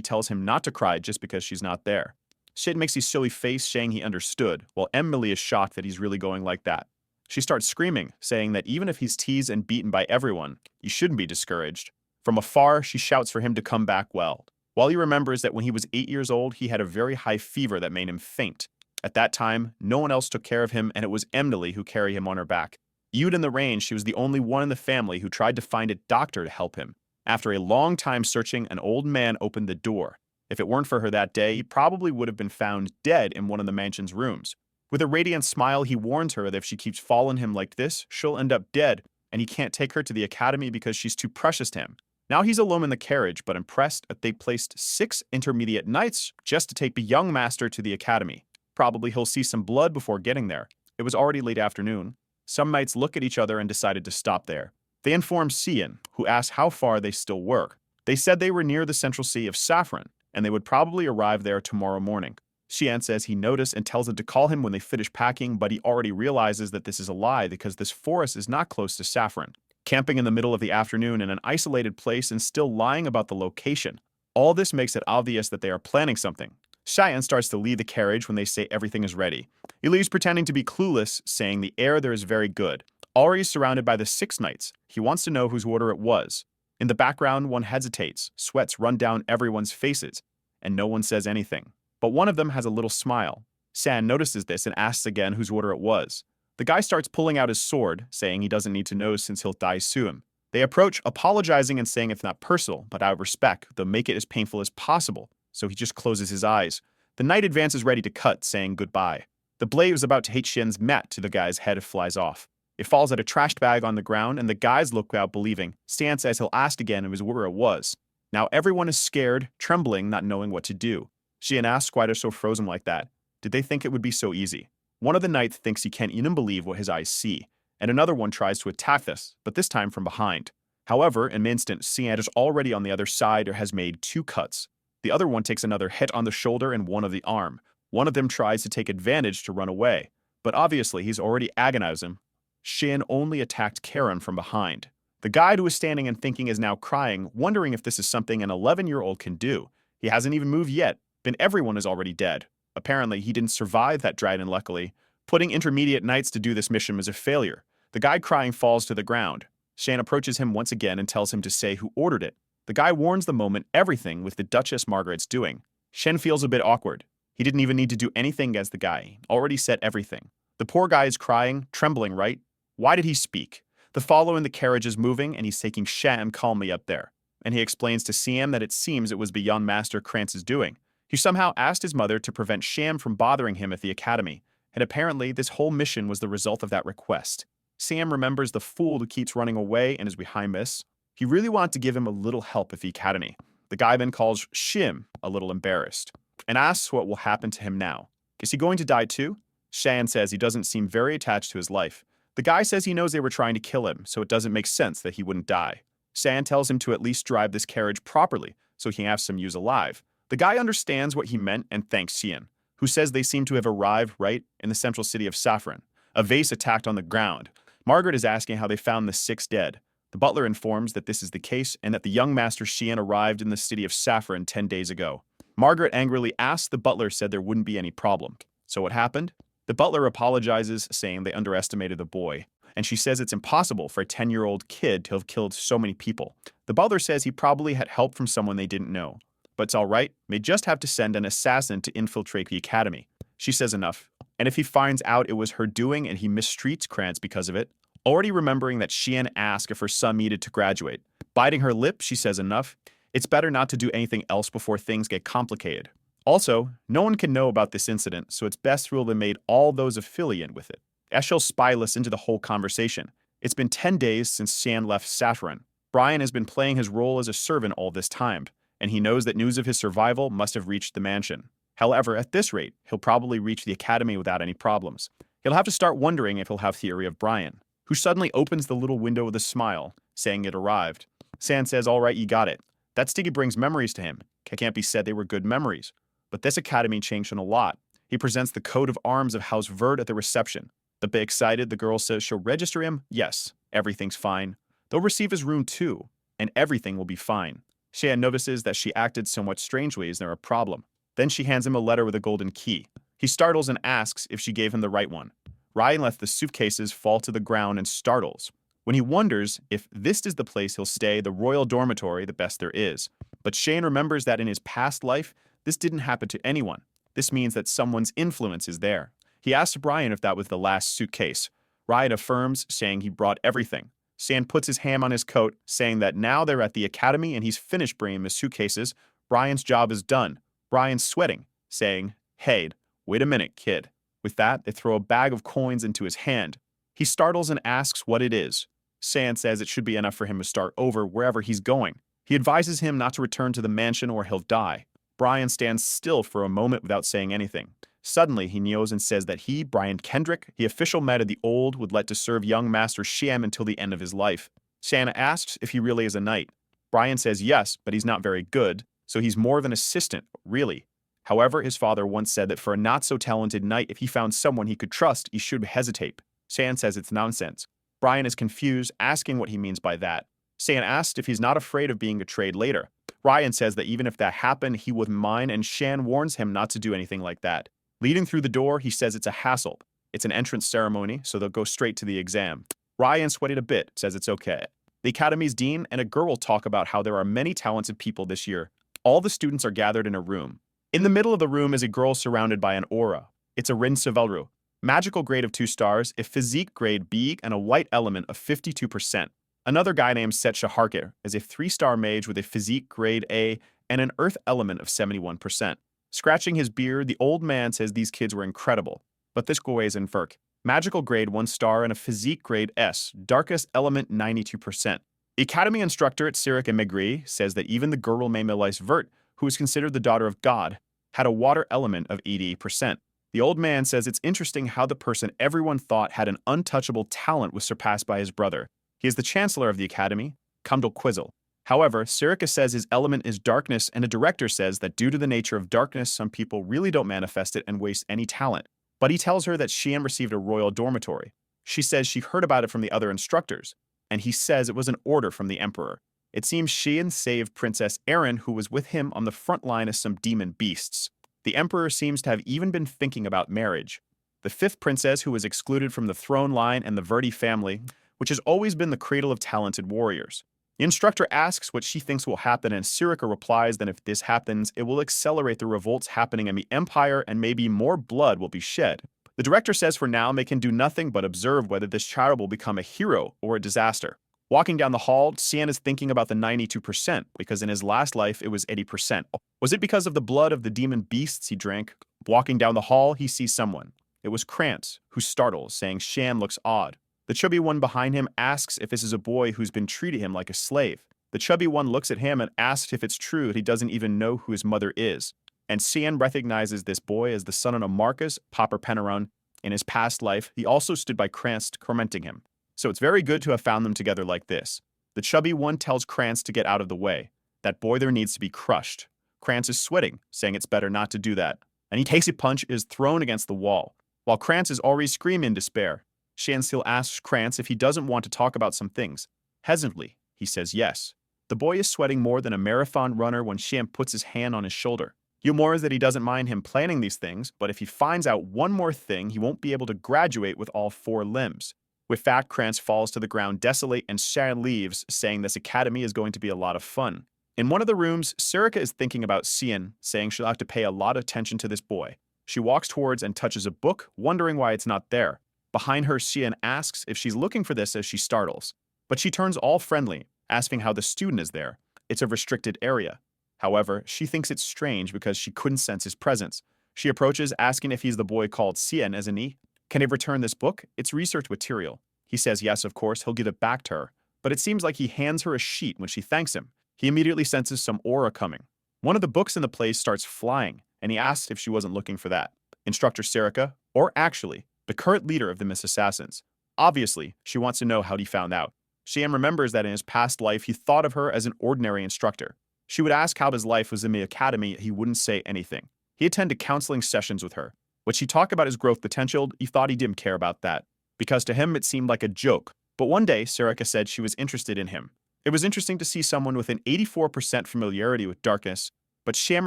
tells him not to cry just because she's not there. Shin makes a silly face, saying he understood, while Emily is shocked that he's really going like that. She starts screaming, saying that even if he's teased and beaten by everyone, he shouldn't be discouraged. From afar, she shouts for him to come back well. While he remembers that when he was 8 years old, he had a very high fever that made him faint. At that time, no one else took care of him, and it was Emily who carried him on her back. Viewed in the rain, she was the only one in the family who tried to find a doctor to help him. After a long time searching, an old man opened the door. If it weren't for her that day, he probably would have been found dead in one of the mansion's rooms. With a radiant smile, he warns her that if she keeps following him like this, she'll end up dead, and he can't take her to the academy because she's too precious to him. Now he's alone in the carriage, but impressed that they placed 6 intermediate knights just to take the young master to the academy. Probably he'll see some blood before getting there. It was already late afternoon. Some knights look at each other and decided to stop there. They inform Cyan, who asked how far they still were. They said they were near the central sea of Saffron, and they would probably arrive there tomorrow morning. Xian says he noticed and tells them to call him when they finish packing, but he already realizes that this is a lie because this forest is not close to Saffron. Camping in the middle of the afternoon in an isolated place and still lying about the location. All this makes it obvious that they are planning something. Xian starts to lead the carriage when they say everything is ready. He leaves pretending to be clueless, saying the air there is very good. Already surrounded by the 6 knights, he wants to know whose order it was. In the background, one hesitates, sweats run down everyone's faces, and no one says anything. But one of them has a little smile. San notices this and asks again whose order it was. The guy starts pulling out his sword, saying he doesn't need to know since he'll die soon. They approach, apologizing and saying it's not personal, but out of respect, they'll make it as painful as possible, so he just closes his eyes. The knight advances ready to cut, saying goodbye. The blade was about to hit Shin's mat till the guy's head flies off. It falls at a trash bag on the ground, and the guys look out believing. Stan says he'll ask again of his where it was. Now everyone is scared, trembling, not knowing what to do. Shin asks why they're so frozen like that. Did they think it would be so easy? One of the knights thinks he can't even believe what his eyes see, and another one tries to attack this, but this time from behind. However, in an instant, Sian is already on the other side or has made 2 cuts. The other one takes another hit on the shoulder and one of the arm. One of them tries to take advantage to run away, but obviously he's already agonized him. Shin only attacked Karen from behind. The guide who is standing and thinking is now crying, wondering if this is something an 11-year-old can do. He hasn't even moved yet, but everyone is already dead. Apparently, he didn't survive that dragon luckily. Putting intermediate knights to do this mission was a failure. The guy crying falls to the ground. Shan approaches him once again and tells him to say who ordered it. The guy warns the moment everything with the Duchess Margaret's doing. Shen feels a bit awkward. He didn't even need to do anything against the guy. Already said everything. The poor guy is crying, trembling, right? Why did he speak? The follow in the carriage is moving, and he's taking Shan calmly up there. And he explains to Siam that it seems it was beyond Master Krantz's doing. He somehow asked his mother to prevent Sham from bothering him at the academy, and apparently this whole mission was the result of that request. Sam remembers the fool who keeps running away and is behind this. He really wanted to give him a little help at the academy. The guy then calls Shim a little embarrassed, and asks what will happen to him now. Is he going to die too? Shan says he doesn't seem very attached to his life. The guy says he knows they were trying to kill him, so it doesn't make sense that he wouldn't die. San tells him to at least drive this carriage properly, so he can have some use alive. The guy understands what he meant and thanks Xian, who says they seem to have arrived right in the central city of Saffron. A vase attacked on the ground. Margaret is asking how they found the 6 dead. The butler informs that this is the case and that the young master Xian arrived in the city of Saffron 10 days ago. Margaret angrily asks the butler said there wouldn't be any problem. So what happened? The butler apologizes, saying they underestimated the boy, and she says it's impossible for a 10-year-old kid to have killed so many people. The butler says he probably had help from someone they didn't know. But it's all right, may just have to send an assassin to infiltrate the academy. She says enough, and if he finds out it was her doing and he mistreats Krantz because of it, already remembering that Xian asked if her son needed to graduate. Biting her lip, she says enough. It's better not to do anything else before things get complicated. Also, no one can know about this incident, so it's best rule they made all those affiliated with it. Eshel spyless into the whole conversation. It's been 10 days since Xian left Saffron. Brian has been playing his role as a servant all this time, and he knows that news of his survival must have reached the mansion. However, at this rate, he'll probably reach the academy without any problems. He'll have to start wondering if he'll have theory of Brian, who suddenly opens the little window with a smile, saying it arrived. San says, "All right, you got it." That sticky brings memories to him. It can't be said they were good memories. But this academy changed him a lot. He presents the coat of arms of House Verd at the reception. The bit excited, the girl says she'll register him. Yes, everything's fine. They'll receive his room too, and everything will be fine. Shan notices that she acted somewhat strangely. Is there a problem? Then she hands him a letter with a golden key. He startles and asks if she gave him the right one. Ryan lets the suitcases fall to the ground and startles. When he wonders if this is the place he'll stay, the royal dormitory, the best there is. But Shane remembers that in his past life, this didn't happen to anyone. This means that someone's influence is there. He asks Brian if that was the last suitcase. Ryan affirms, saying he brought everything. Sand puts his hand on his coat, saying that now they're at the academy and he's finished bringing his suitcases. Brian's job is done. Brian's sweating, saying, "Hey, wait a minute, kid." With that, they throw a bag of coins into his hand. He startles and asks what it is. Sand says it should be enough for him to start over wherever he's going. He advises him not to return to the mansion or he'll die. Brian stands still for a moment without saying anything. Suddenly, he kneels and says that he, Brian Kendrick, the official med of the old, would let to serve young Master Sham until the end of his life. Shanna asks if he really is a knight. Brian says yes, but he's not very good, so he's more of an assistant, really. However, his father once said that for a not-so-talented knight, if he found someone he could trust, he should hesitate. Shan says it's nonsense. Brian is confused, asking what he means by that. Shan asks if he's not afraid of being betrayed later. Ryan says that even if that happened, he wouldn't mind, and Shan warns him not to do anything like that. Leading through the door, he says it's a hassle. It's an entrance ceremony, so they'll go straight to the exam. Ryan sweated a bit, says it's okay. The academy's dean and a girl talk about how there are many talented people this year. All the students are gathered in a room. In the middle of the room is a girl surrounded by an aura. It's a Rin Sevelru. Magical grade of 2 stars, a physique grade B, and a white element of 52%. Another guy named Set Shaharkar is a 3-star mage with a physique grade A and an earth element of 71%. Scratching his beard, the old man says these kids were incredible. But this guy is in Ferk. Magical grade 1 star and a physique grade S, darkest element 92%. The academy instructor at Sirik and Megri says that even the girl Memelis Vert, who is considered the daughter of God, had a water element of 80%. The old man says it's interesting how the person everyone thought had an untouchable talent was surpassed by his brother. He is the chancellor of the academy, Kumdal Quizzle. However, Sirika says his element is darkness, and a director says that due to the nature of darkness, some people really don't manifest it and waste any talent. But he tells her that Xian received a royal dormitory. She says she heard about it from the other instructors, and he says it was an order from the emperor. It seems Xian saved Princess Erin, who was with him on the front line of some demon beasts. The emperor seems to have even been thinking about marriage. The 5th princess, who was excluded from the throne line and the Verdi family, which has always been the cradle of talented warriors. The instructor asks what she thinks will happen, and Sirika replies that if this happens, it will accelerate the revolts happening in the empire and maybe more blood will be shed. The director says for now they can do nothing but observe whether this child will become a hero or a disaster. Walking down the hall, Xian is thinking about the 92%, because in his last life it was 80%. Was it because of the blood of the demon beasts he drank? Walking down the hall, he sees someone. It was Krantz, who startles, saying Shan looks odd. The chubby one behind him asks if this is a boy who's been treating him like a slave. The chubby one looks at him and asks if it's true that he doesn't even know who his mother is. And Xian recognizes this boy as the son of Marcus, Popper Peneron. In his past life, he also stood by Krantz tormenting him. So it's very good to have found them together like this. The chubby one tells Krantz to get out of the way. That boy there needs to be crushed. Krantz is sweating, saying it's better not to do that. And he takes a punch, is thrown against the wall. While Krantz is already screaming in despair, Shan still asks Krantz if he doesn't want to talk about some things. Hesitantly, he says yes. The boy is sweating more than a marathon runner when Shan puts his hand on his shoulder. Humor is that he doesn't mind him planning these things, but if he finds out one more thing, he won't be able to graduate with all 4 limbs. With that, Krantz falls to the ground desolate and Shan leaves, saying this academy is going to be a lot of fun. In one of the rooms, Sirika is thinking about Xian, saying she'll have to pay a lot of attention to this boy. She walks towards and touches a book, wondering why it's not there. Behind her, Xian asks if she's looking for this as she startles. But she turns all friendly, asking how the student is there. It's a restricted area. However, she thinks it's strange because she couldn't sense his presence. She approaches, asking if he's the boy called Xian as an E. Can he return this book? It's research material. He says yes, of course, he'll give it back to her. But it seems like he hands her a sheet when she thanks him. He immediately senses some aura coming. One of the books in the place starts flying, and he asked if she wasn't looking for that. Instructor Serica, or actually, the current leader of the Miss Assassins. Obviously, she wants to know how he found out. Shian remembers that in his past life he thought of her as an ordinary instructor. She would ask how his life was in the academy, he wouldn't say anything. He attended counseling sessions with her. When she talked about his growth potential, he thought he didn't care about that, because to him it seemed like a joke. But one day, Serica said she was interested in him. It was interesting to see someone with an 84% familiarity with darkness, but Sham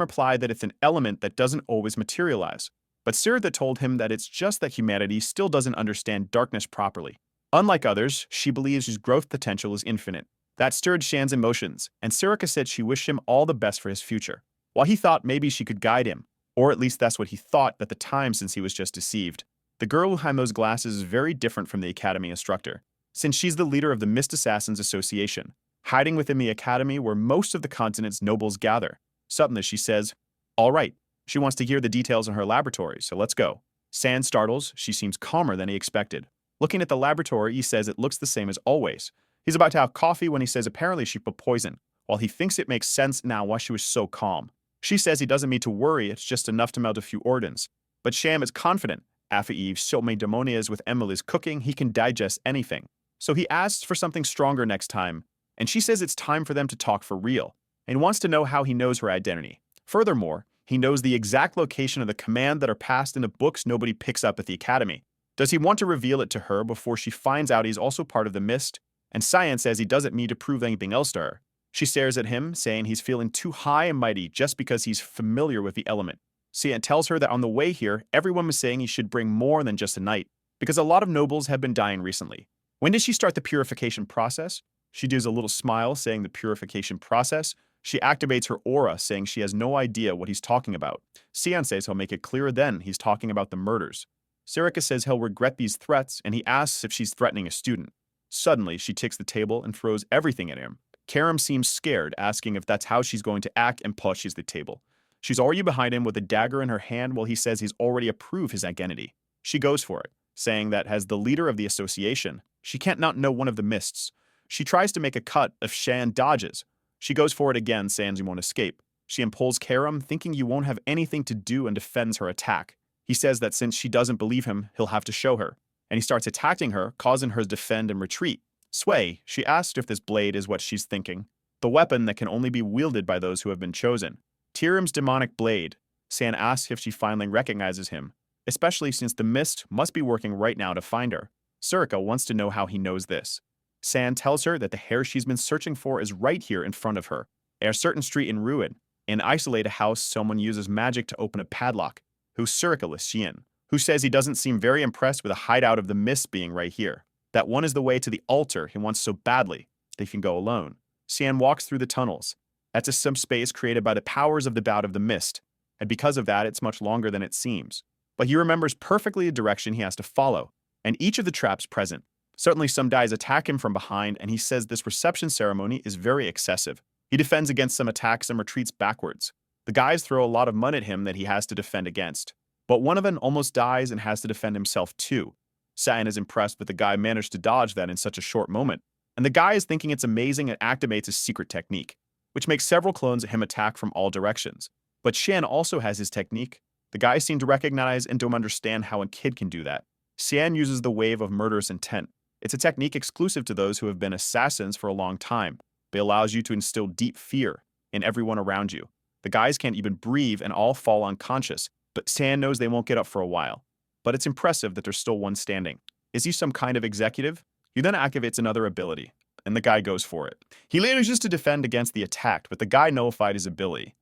replied that it's an element that doesn't always materialize. But Sirda told him that it's just that humanity still doesn't understand darkness properly. Unlike others, she believes his growth potential is infinite. That stirred Shan's emotions, and Sirika said she wished him all the best for his future, while he thought maybe she could guide him, or at least that's what he thought at the time since he was just deceived. The girl behind those glasses is very different from the Academy instructor, since she's the leader of the Mist Assassins Association, hiding within the Academy where most of the continent's nobles gather. Suddenly she says, "All right." She wants to hear the details in her laboratory, so let's go. Sand startles, she seems calmer than he expected. Looking at the laboratory, he says it looks the same as always. He's about to have coffee when he says apparently she put poison, while he thinks it makes sense now why she was so calm. She says he doesn't need to worry, it's just enough to melt a few organs. But Sham is confident. After Eve's so many demonias with Emily's cooking, he can digest anything. So he asks for something stronger next time, and she says it's time for them to talk for real, and wants to know how he knows her identity. Furthermore, he knows the exact location of the command that are passed in the books nobody picks up at the Academy. Does he want to reveal it to her before she finds out he's also part of the Mist? And Cyan says he doesn't need to prove anything else to her. She stares at him, saying he's feeling too high and mighty just because he's familiar with the element. Cyan tells her that on the way here, everyone was saying he should bring more than just a knight, because a lot of nobles have been dying recently. When did she start the purification process? She does a little smile, saying the purification process. She activates her aura, saying she has no idea what he's talking about. Cyan says he'll make it clearer then he's talking about the murders. Serica says he'll regret these threats, and he asks if she's threatening a student. Suddenly, she takes the table and throws everything at him. Karam seems scared, asking if that's how she's going to act, and pushes the table. She's already behind him with a dagger in her hand while he says he's already approved his identity. She goes for it, saying that as the leader of the association, she can't not know one of the Mists. She tries to make a cut if Shan dodges. She goes for it again, saying you won't escape. She impulls Karam, thinking you won't have anything to do, and defends her attack. He says that since she doesn't believe him, he'll have to show her. And he starts attacking her, causing her to defend and retreat. Sway, she asks if this blade is what she's thinking. The weapon that can only be wielded by those who have been chosen. Tiram's demonic blade. San asks if she finally recognizes him, especially since the Mist must be working right now to find her. Surika wants to know how he knows this. San tells her that the hair she's been searching for is right here in front of her. At a certain street in ruin, in an isolated house, someone uses magic to open a padlock, who's Surika Lishian, who says he doesn't seem very impressed with a hideout of the Mist being right here. That one is the way to the altar he wants so badly they can go alone. Sian walks through the tunnels. That's a subspace created by the powers of the Bout of the Mist, and because of that, it's much longer than it seems. But he remembers perfectly the direction he has to follow, and each of the traps present. Certainly some guys attack him from behind, and he says this reception ceremony is very excessive. He defends against some attacks and retreats backwards. The guys throw a lot of mud at him that he has to defend against. But one of them almost dies and has to defend himself too. Satin is impressed that the guy managed to dodge that in such a short moment, and the guy is thinking it's amazing and activates his secret technique, which makes several clones of him attack from all directions. But Shan also has his technique. The guys seem to recognize and don't understand how a kid can do that. Sian uses the wave of murderous intent. It's a technique exclusive to those who have been assassins for a long time. It allows you to instill deep fear in everyone around you. The guys can't even breathe and all fall unconscious, but Sian knows they won't get up for a while. But it's impressive that there's still one standing. Is he some kind of executive? He then activates another ability, and the guy goes for it. He manages to defend against the attack, but the guy nullified his ability.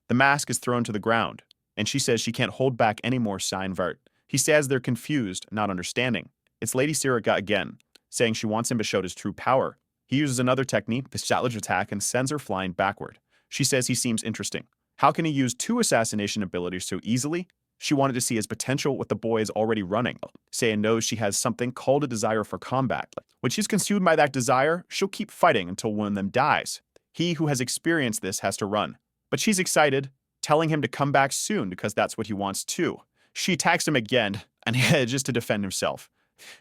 The mask is thrown to the ground, and she says she can't hold back any more Seinvert. He says they're confused, not understanding. It's Lady Sirica again, saying she wants him to show his true power. He uses another technique, the Shatlage attack, and sends her flying backward. She says he seems interesting. How can he use two assassination abilities so easily? She wanted to see his potential what the boy is already running. Seiya knows she has something called a desire for combat. When she's consumed by that desire, she'll keep fighting until one of them dies. He who has experienced this has to run. But she's excited, telling him to come back soon because that's what he wants too. She attacks him again, and just to defend himself.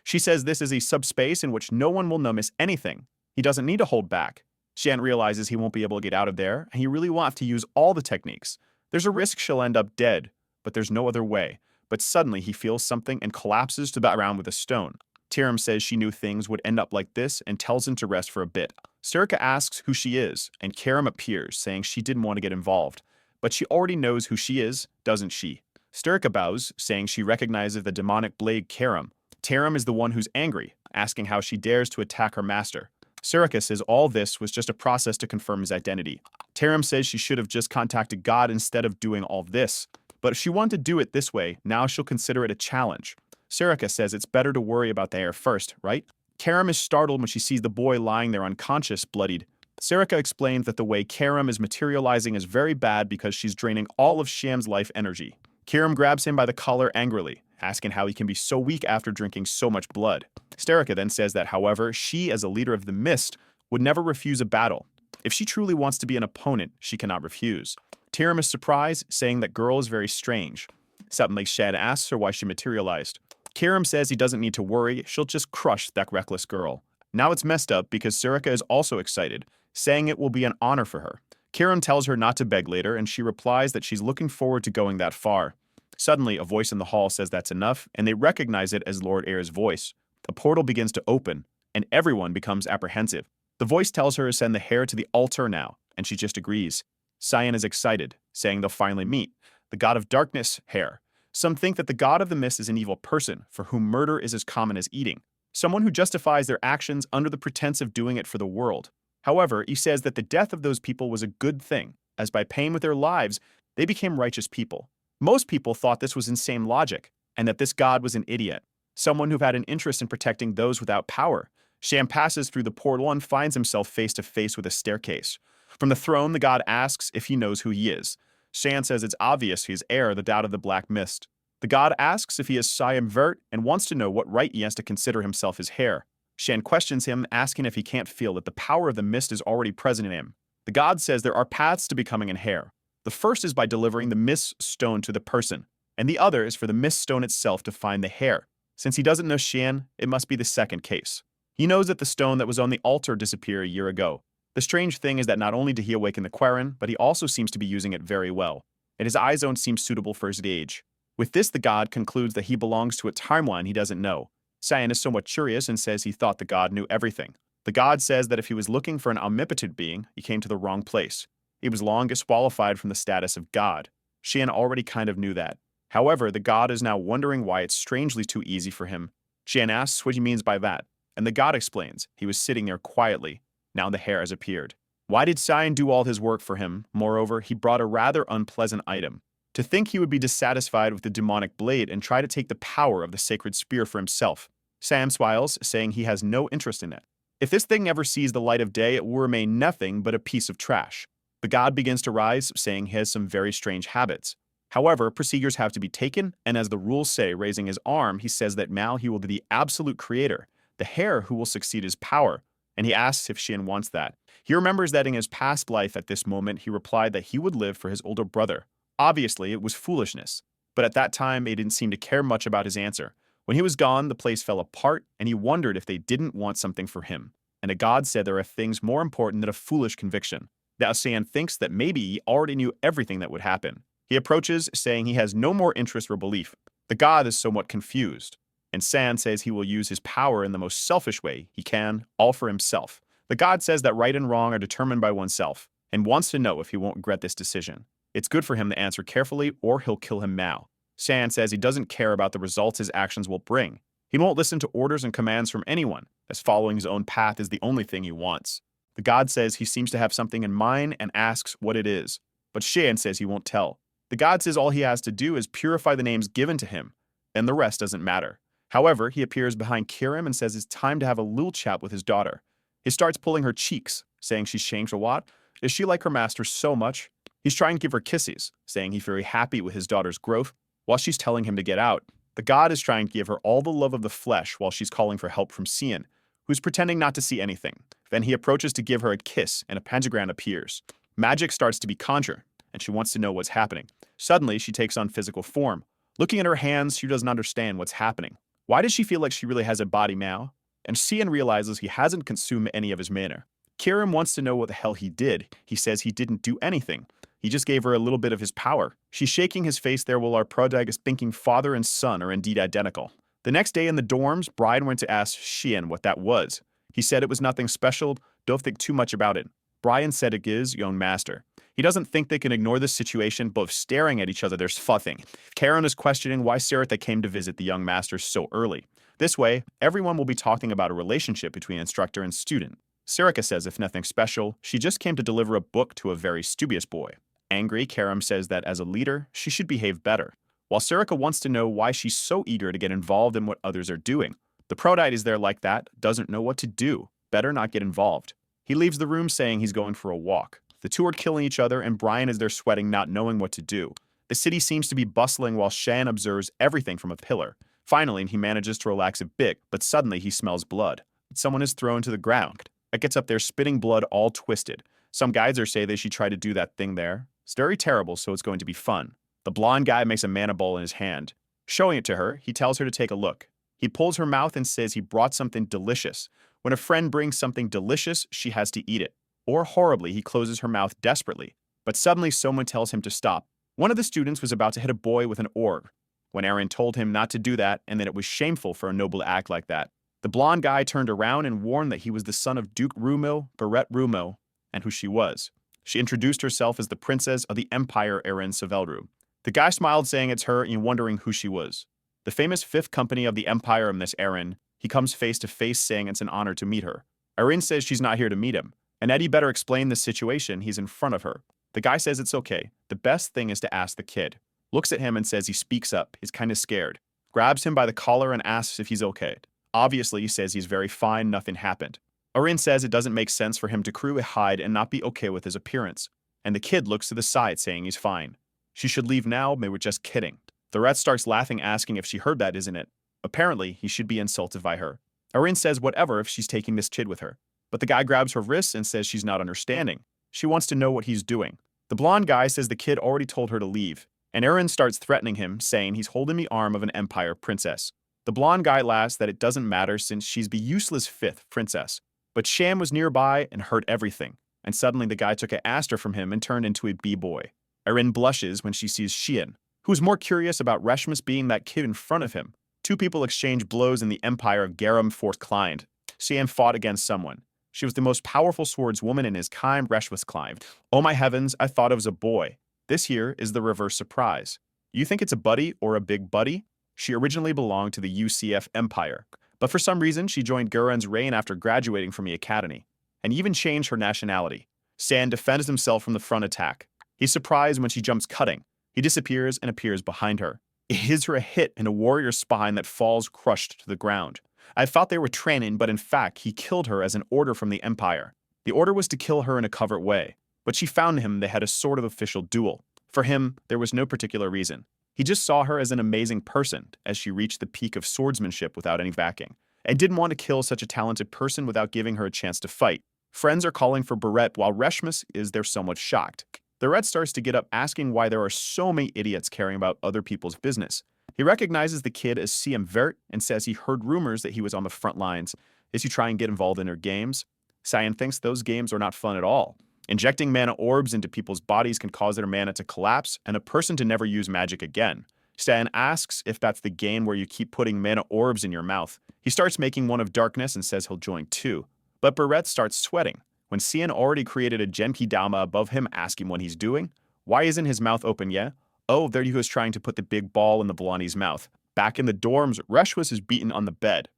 She says this is a subspace in which no one will notice anything. He doesn't need to hold back. Shan realizes he won't be able to get out of there, and he really wants to use all the techniques. There's a risk she'll end up dead, but there's no other way. But suddenly he feels something and collapses to the ground with a stone. Tiram says she knew things would end up like this and tells him to rest for a bit. Sturka asks who she is, and Karam appears, saying she didn't want to get involved. But she already knows who she is, doesn't she? Sturka bows, saying she recognizes the demonic blade Karam. Taram is the one who's angry, asking how she dares to attack her master. Sturka says all this was just a process to confirm his identity. Taram says she should have just contacted God instead of doing all this. But if she wanted to do it this way, now she'll consider it a challenge. Sturka says it's better to worry about the hair first, right? Karam is startled when she sees the boy lying there unconscious, bloodied. Sturka explains that the way Karam is materializing is very bad because she's draining all of Sham's life energy. Karam grabs him by the collar angrily, asking how he can be so weak after drinking so much blood. Sturka then says that, however, she, as a leader of the Mist, would never refuse a battle. If she truly wants to be an opponent, she cannot refuse. Tiram is surprised, saying that girl is very strange. Suddenly, Shan asks her why she materialized. Karam says he doesn't need to worry, she'll just crush that reckless girl. Now it's messed up because Sturka is also excited, saying it will be an honor for her. Karam tells her not to beg later, and she replies that she's looking forward to going that far. Suddenly, a voice in the hall says that's enough, and they recognize it as Lord Air's voice. A portal begins to open, and everyone becomes apprehensive. The voice tells her to send the hair to the altar now, and she just agrees. Cyan is excited, saying they'll finally meet. The god of darkness, Hair. Some think that the god of the mist is an evil person, for whom murder is as common as eating. Someone who justifies their actions under the pretense of doing it for the world. However, he says that the death of those people was a good thing, as by paying with their lives, they became righteous people. Most people thought this was insane logic, and that this god was an idiot. Someone who had an interest in protecting those without power. Sham passes through the portal and finds himself face to face with a staircase. From the throne, the god asks if he knows who he is. Shan says it's obvious he's heir, the dad of the Black Mist. The god asks if he is Siam Vert and wants to know what right he has to consider himself his heir. Shan questions him, asking if he can't feel that the power of the mist is already present in him. The god says there are paths to becoming an heir. The first is by delivering the mist stone to the person, and the other is for the mist stone itself to find the heir. Since he doesn't know Shan, it must be the second case. He knows that the stone that was on the altar disappeared a year ago. The strange thing is that not only did he awaken the Quarren, but he also seems to be using it very well, and his eye zone seems suitable for his age. With this, the god concludes that he belongs to a timeline he doesn't know. Cyan is somewhat curious and says he thought the god knew everything. The god says that if he was looking for an omnipotent being, he came to the wrong place. He was long disqualified from the status of god. Shan already kind of knew that. However, the god is now wondering why it's strangely too easy for him. Shan asks what he means by that, and the god explains he was sitting there quietly. Now the hair has appeared. Why did Cyan do all his work for him? Moreover, he brought a rather unpleasant item. To think he would be dissatisfied with the demonic blade and try to take the power of the sacred spear for himself. Sam smiles, saying he has no interest in it. If this thing ever sees the light of day, it will remain nothing but a piece of trash. The god begins to rise, saying he has some very strange habits. However, procedures have to be taken, and as the rules say, raising his arm, he says that now he will be the absolute creator, the heir who will succeed his power, and he asks if Shin wants that. He remembers that in his past life at this moment, he replied that he would live for his older brother. Obviously, it was foolishness, but at that time, they didn't seem to care much about his answer. When he was gone, the place fell apart, and he wondered if they didn't want something for him. And a god said there are things more important than a foolish conviction. The Asean thinks that maybe he already knew everything that would happen. He approaches, saying he has no more interest or belief. The god is somewhat confused, and San says he will use his power in the most selfish way he can, all for himself. The god says that right and wrong are determined by oneself, and wants to know if he won't regret this decision. It's good for him to answer carefully, or he'll kill him now. San says he doesn't care about the results his actions will bring. He won't listen to orders and commands from anyone, as following his own path is the only thing he wants. The god says he seems to have something in mind and asks what it is, but Shan says he won't tell. The god says all he has to do is purify the names given to him, and the rest doesn't matter. However, he appears behind Kirim and says it's time to have a little chat with his daughter. He starts pulling her cheeks, saying she's changed a lot. Does she like her master so much? He's trying to give her kisses, saying he's very happy with his daughter's growth, while she's telling him to get out. The god is trying to give her all the love of the flesh while she's calling for help from Cian, who's pretending not to see anything. Then he approaches to give her a kiss, and a pentagram appears. Magic starts to be conjured, and she wants to know what's happening. Suddenly, she takes on physical form. Looking at her hands, she doesn't understand what's happening. Why does she feel like she really has a body now? And Cian realizes he hasn't consumed any of his mana. Kirim wants to know what the hell he did. He says he didn't do anything. He just gave her a little bit of his power. She's shaking his face there while our protagonist is thinking father and son are indeed identical. The next day in the dorms, Brian went to ask Xian what that was. He said it was nothing special, don't think too much about it. Brian said it is young master. He doesn't think they can ignore this situation, both staring at each other there's fucking. Karen is questioning why Saratha came to visit the young master so early. This way, everyone will be talking about a relationship between instructor and student. Sarika says if nothing special, she just came to deliver a book to a very studious boy. Angry, Karam says that as a leader, she should behave better. While Sarika wants to know why she's so eager to get involved in what others are doing. The Prodite is there like that, doesn't know what to do, better not get involved. He leaves the room saying he's going for a walk. The two are killing each other and Brian is there sweating not knowing what to do. The city seems to be bustling while Shan observes everything from a pillar. Finally, he manages to relax a bit, but suddenly he smells blood. Someone is thrown to the ground. It gets up there spitting blood all twisted. Some guides are say they should try to do that thing there. It's very terrible, so it's going to be fun. The blonde guy makes a mana bowl in his hand. Showing it to her, he tells her to take a look. He pulls her mouth and says he brought something delicious. When a friend brings something delicious, she has to eat it. Or horribly, he closes her mouth desperately. But suddenly someone tells him to stop. One of the students was about to hit a boy with an orb. When Aaron told him not to do that and that it was shameful for a noble to act like that. The blonde guy turned around and warned that he was the son of Duke Rumo, Barrett Rumo, and who she was. She introduced herself as the princess of the Empire Erin Savelru. The guy smiled saying it's her and wondering who she was. The famous fifth company of the Empire of Miss Erin, he comes face to face saying it's an honor to meet her. Erin says she's not here to meet him, and Eddie better explain the situation, he's in front of her. The guy says it's okay, the best thing is to ask the kid. Looks at him and says he speaks up, he's kinda scared. Grabs him by the collar and asks if he's okay. Obviously, he says he's very fine, nothing happened. Erin says it doesn't make sense for him to crew a hide and not be okay with his appearance. And the kid looks to the side saying he's fine. She should leave now, they were just kidding. The rat starts laughing, asking if she heard that, isn't it? Apparently, he should be insulted by her. Erin says whatever if she's taking this kid with her. But the guy grabs her wrists and says she's not understanding. She wants to know what he's doing. The blonde guy says the kid already told her to leave. And Erin starts threatening him, saying he's holding the arm of an Empire princess. The blonde guy laughs that it doesn't matter since she's the useless fifth princess. But Sham was nearby and heard everything. And suddenly the guy took an aster from him and turned into a b-boy. Erin blushes when she sees Xian, who's more curious about Reshmus being that kid in front of him. Two people exchange blows in the Empire of Garam Fort Climbed. Xian fought against someone. She was the most powerful swordswoman in his kind, Reshmus climbed. Oh my heavens, I thought it was a boy. This here is the reverse surprise. You think it's a buddy or a big buddy? She originally belonged to the UCF Empire, but for some reason she joined Guren's reign after graduating from the academy, and even changed her nationality. San defends himself from the front attack. He's surprised when she jumps cutting. He disappears and appears behind her. It hits her a hit in a warrior's spine that falls crushed to the ground. I thought they were training, but in fact he killed her as an order from the Empire. The order was to kill her in a covert way, but she found him they had a sort of official duel. For him, there was no particular reason. He just saw her as an amazing person as she reached the peak of swordsmanship without any backing, and didn't want to kill such a talented person without giving her a chance to fight. Friends are calling for Barrett while Reshmus is there somewhat shocked. The red starts to get up asking why there are so many idiots caring about other people's business. He recognizes the kid as CM Vert and says he heard rumors that he was on the front lines. Is he trying to get involved in her games? Cyan thinks those games are not fun at all. Injecting mana orbs into people's bodies can cause their mana to collapse and a person to never use magic again. Stan asks if that's the game where you keep putting mana orbs in your mouth. He starts making one of darkness and says he'll join too. But Barrett starts sweating. When Cian already created a Genki Dama above him asking what he's doing, why isn't his mouth open yet? Oh, there he was trying to put the big ball in the Blondie's mouth. Back in the dorms, Reshwas is beaten on the bed.